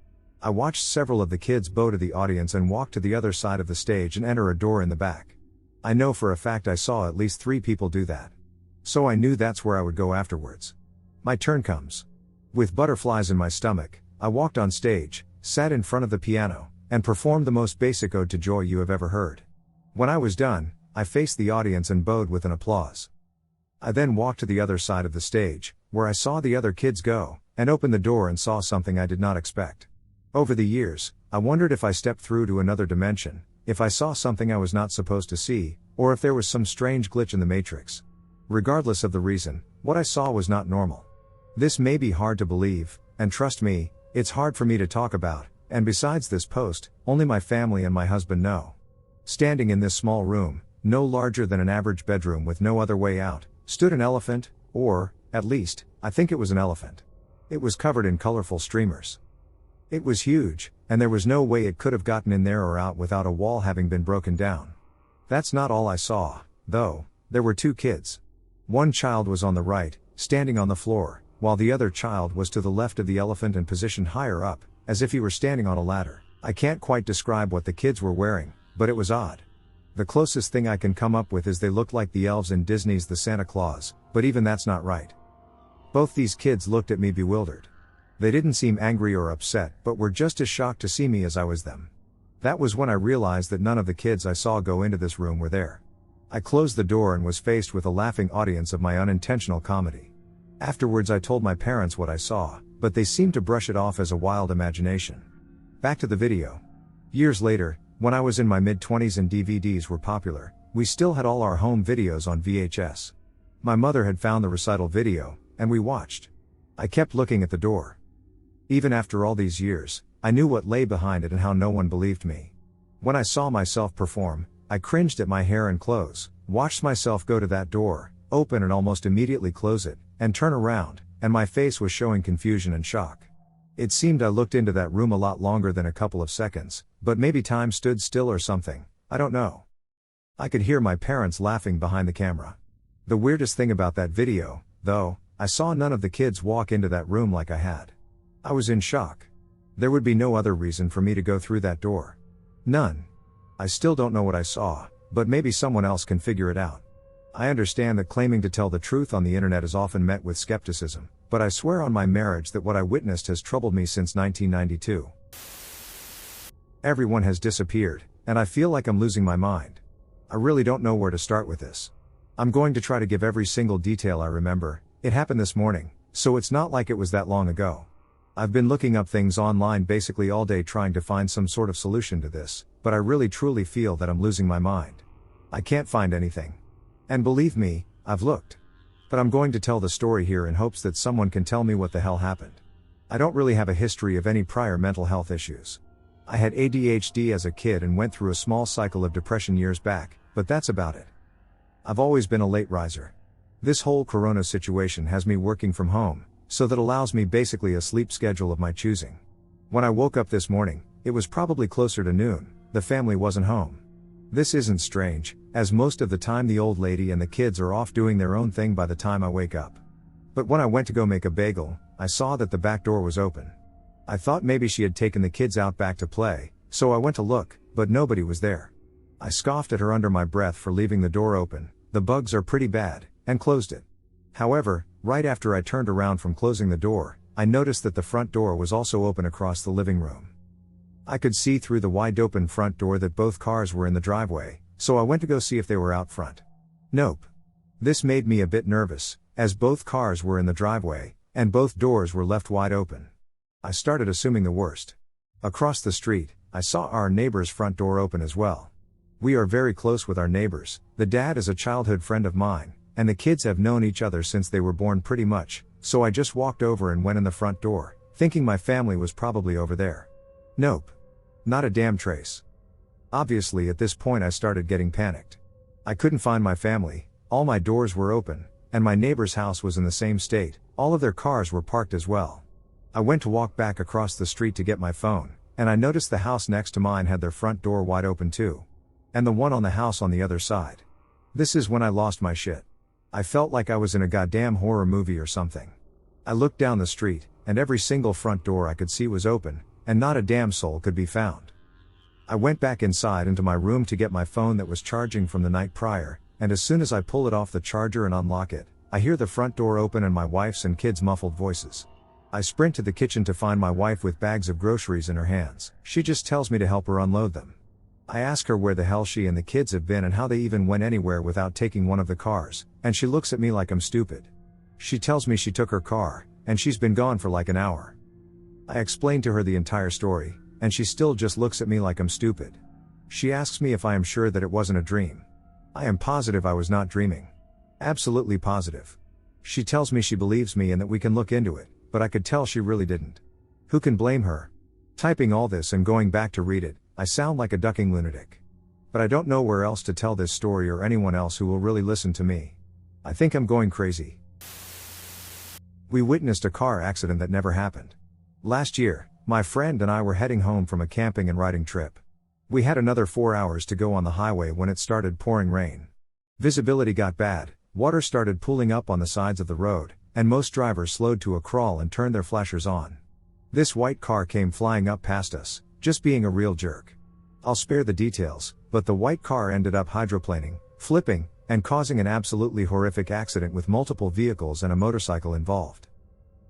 I watched several of the kids bow to the audience and walk to the other side of the stage and enter a door in the back. I know for a fact I saw at least 3 people do that. So I knew that's where I would go afterwards. My turn comes. With butterflies in my stomach, I walked on stage, sat in front of the piano, and performed the most basic ode to joy you have ever heard. When I was done, I faced the audience and bowed with an applause. I then walked to the other side of the stage, where I saw the other kids go, and opened the door and saw something I did not expect. Over the years, I wondered if I stepped through to another dimension, if I saw something I was not supposed to see, or if there was some strange glitch in the Matrix. Regardless of the reason, what I saw was not normal. This may be hard to believe, and trust me, it's hard for me to talk about, and besides this post, only my family and my husband know. Standing in this small room, no larger than an average bedroom with no other way out, stood an elephant, or, at least, I think it was an elephant. It was covered in colorful streamers. It was huge, and there was no way it could have gotten in there or out without a wall having been broken down. That's not all I saw, though. There were 2 kids. One child was on the right, standing on the floor, while the other child was to the left of the elephant and positioned higher up, as if he were standing on a ladder. I can't quite describe what the kids were wearing, but it was odd. The closest thing I can come up with is they looked like the elves in Disney's The Santa Claus, but even that's not right. Both these kids looked at me bewildered. They didn't seem angry or upset, but were just as shocked to see me as I was them. That was when I realized that none of the kids I saw go into this room were there. I closed the door and was faced with a laughing audience of my unintentional comedy. Afterwards I told my parents what I saw, but they seemed to brush it off as a wild imagination. Back to the video. Years later, when I was in my mid-20s and DVDs were popular, we still had all our home videos on VHS. My mother had found the recital video, and we watched. I kept looking at the door. Even after all these years, I knew what lay behind it and how no one believed me. When I saw myself perform, I cringed at my hair and clothes, watched myself go to that door, open and almost immediately close it, and turn around, and my face was showing confusion and shock. It seemed I looked into that room a lot longer than a couple of seconds, but maybe time stood still or something, I don't know. I could hear my parents laughing behind the camera. The weirdest thing about that video, though, I saw none of the kids walk into that room like I had. I was in shock. There would be no other reason for me to go through that door. None. I still don't know what I saw, but maybe someone else can figure it out. I understand that claiming to tell the truth on the internet is often met with skepticism, but I swear on my marriage that what I witnessed has troubled me since 1992. Everyone has disappeared, and I feel like I'm losing my mind. I really don't know where to start with this. I'm going to try to give every single detail I remember. It happened this morning, so it's not like it was that long ago. I've been looking up things online basically all day trying to find some sort of solution to this, but I really truly feel that I'm losing my mind. I can't find anything. And believe me, I've looked. But I'm going to tell the story here in hopes that someone can tell me what the hell happened. I don't really have a history of any prior mental health issues. I had ADHD as a kid and went through a small cycle of depression years back, but that's about it. I've always been a late riser. This whole corona situation has me working from home, so that allows me basically a sleep schedule of my choosing. When I woke up this morning, it was probably closer to noon. The family wasn't home. This isn't strange, as most of the time the old lady and the kids are off doing their own thing by the time I wake up. But when I went to go make a bagel, I saw that the back door was open. I thought maybe she had taken the kids out back to play, so I went to look, but nobody was there. I scoffed at her under my breath for leaving the door open. The bugs are pretty bad, and closed it. However, right after I turned around from closing the door, I noticed that the front door was also open across the living room. I could see through the wide open front door that both cars were in the driveway, so I went to go see if they were out front. Nope. This made me a bit nervous, as both cars were in the driveway, and both doors were left wide open. I started assuming the worst. Across the street, I saw our neighbor's front door open as well. We are very close with our neighbors. The dad is a childhood friend of mine, and the kids have known each other since they were born pretty much, so I just walked over and went in the front door, thinking my family was probably over there. Nope. Not a damn trace. Obviously at this point I started getting panicked. I couldn't find my family, all my doors were open, and my neighbor's house was in the same state, all of their cars were parked as well. I went to walk back across the street to get my phone, and I noticed the house next to mine had their front door wide open too. And the one on the house on the other side. This is when I lost my shit. I felt like I was in a goddamn horror movie or something. I looked down the street, and every single front door I could see was open, and not a damn soul could be found. I went back inside into my room to get my phone that was charging from the night prior, and as soon as I pull it off the charger and unlock it, I hear the front door open and my wife's and kids' muffled voices. I sprint to the kitchen to find my wife with bags of groceries in her hands. She just tells me to help her unload them. I ask her where the hell she and the kids have been and how they even went anywhere without taking one of the cars, and she looks at me like I'm stupid. She tells me she took her car, and she's been gone for like an hour. I explain to her the entire story, and she still just looks at me like I'm stupid. She asks me if I am sure that it wasn't a dream. I am positive I was not dreaming. Absolutely positive. She tells me she believes me and that we can look into it, but I could tell she really didn't. Who can blame her? Typing all this and going back to read it, I sound like a ducking lunatic. But I don't know where else to tell this story or anyone else who will really listen to me. I think I'm going crazy. We witnessed a car accident that never happened. Last year, my friend and I were heading home from a camping and riding trip. We had another 4 hours to go on the highway when it started pouring rain. Visibility got bad, water started pooling up on the sides of the road, and most drivers slowed to a crawl and turned their flashers on. This white car came flying up past us, just being a real jerk. I'll spare the details, but the white car ended up hydroplaning, flipping, and causing an absolutely horrific accident with multiple vehicles and a motorcycle involved.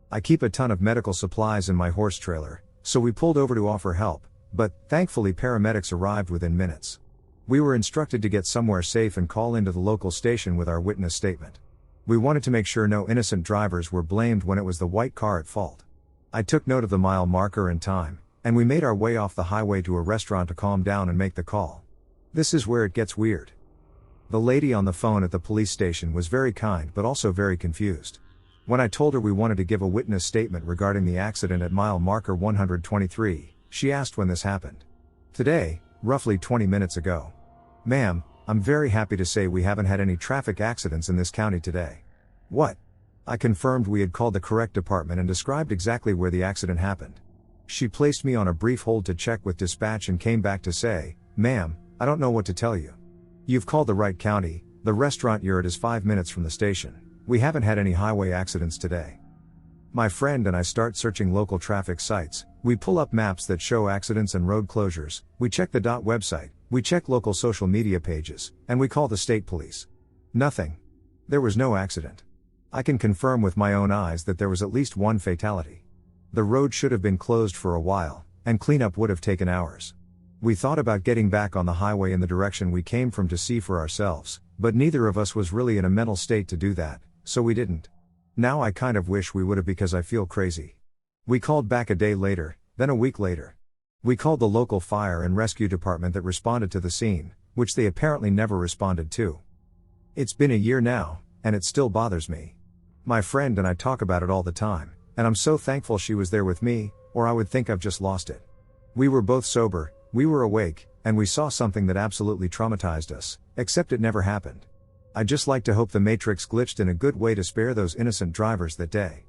I keep a ton of medical supplies in my horse trailer, so we pulled over to offer help, but thankfully paramedics arrived within minutes. We were instructed to get somewhere safe and call into the local station with our witness statement. We wanted to make sure no innocent drivers were blamed when it was the white car at fault. I took note of the mile marker and time, and we made our way off the highway to a restaurant to calm down and make the call. This is where it gets weird. The lady on the phone at the police station was very kind but also very confused. When I told her we wanted to give a witness statement regarding the accident at mile marker 123, she asked when this happened. Today, roughly 20 minutes ago. Ma'am, I'm very happy to say we haven't had any traffic accidents in this county today. What? I confirmed we had called the correct department and described exactly where the accident happened. She placed me on a brief hold to check with dispatch and came back to say, "Ma'am, I don't know what to tell you. You've called the right county, the restaurant you're at is 5 minutes from the station. We haven't had any highway accidents today." My friend and I start searching local traffic sites. We pull up maps that show accidents and road closures, we check the DOT website, we check local social media pages, and we call the state police. Nothing. There was no accident. I can confirm with my own eyes that there was at least one fatality. The road should have been closed for a while, and cleanup would have taken hours. We thought about getting back on the highway in the direction we came from to see for ourselves, but neither of us was really in a mental state to do that, so we didn't. Now I kind of wish we would have because I feel crazy. We called back a day later, then a week later. We called the local fire and rescue department that responded to the scene, which they apparently never responded to. It's been a year now, and it still bothers me. My friend and I talk about it all the time, and I'm so thankful she was there with me, or I would think I've just lost it. We were both sober, we were awake, and we saw something that absolutely traumatized us, except it never happened. I'd just like to hope the Matrix glitched in a good way to spare those innocent drivers that day.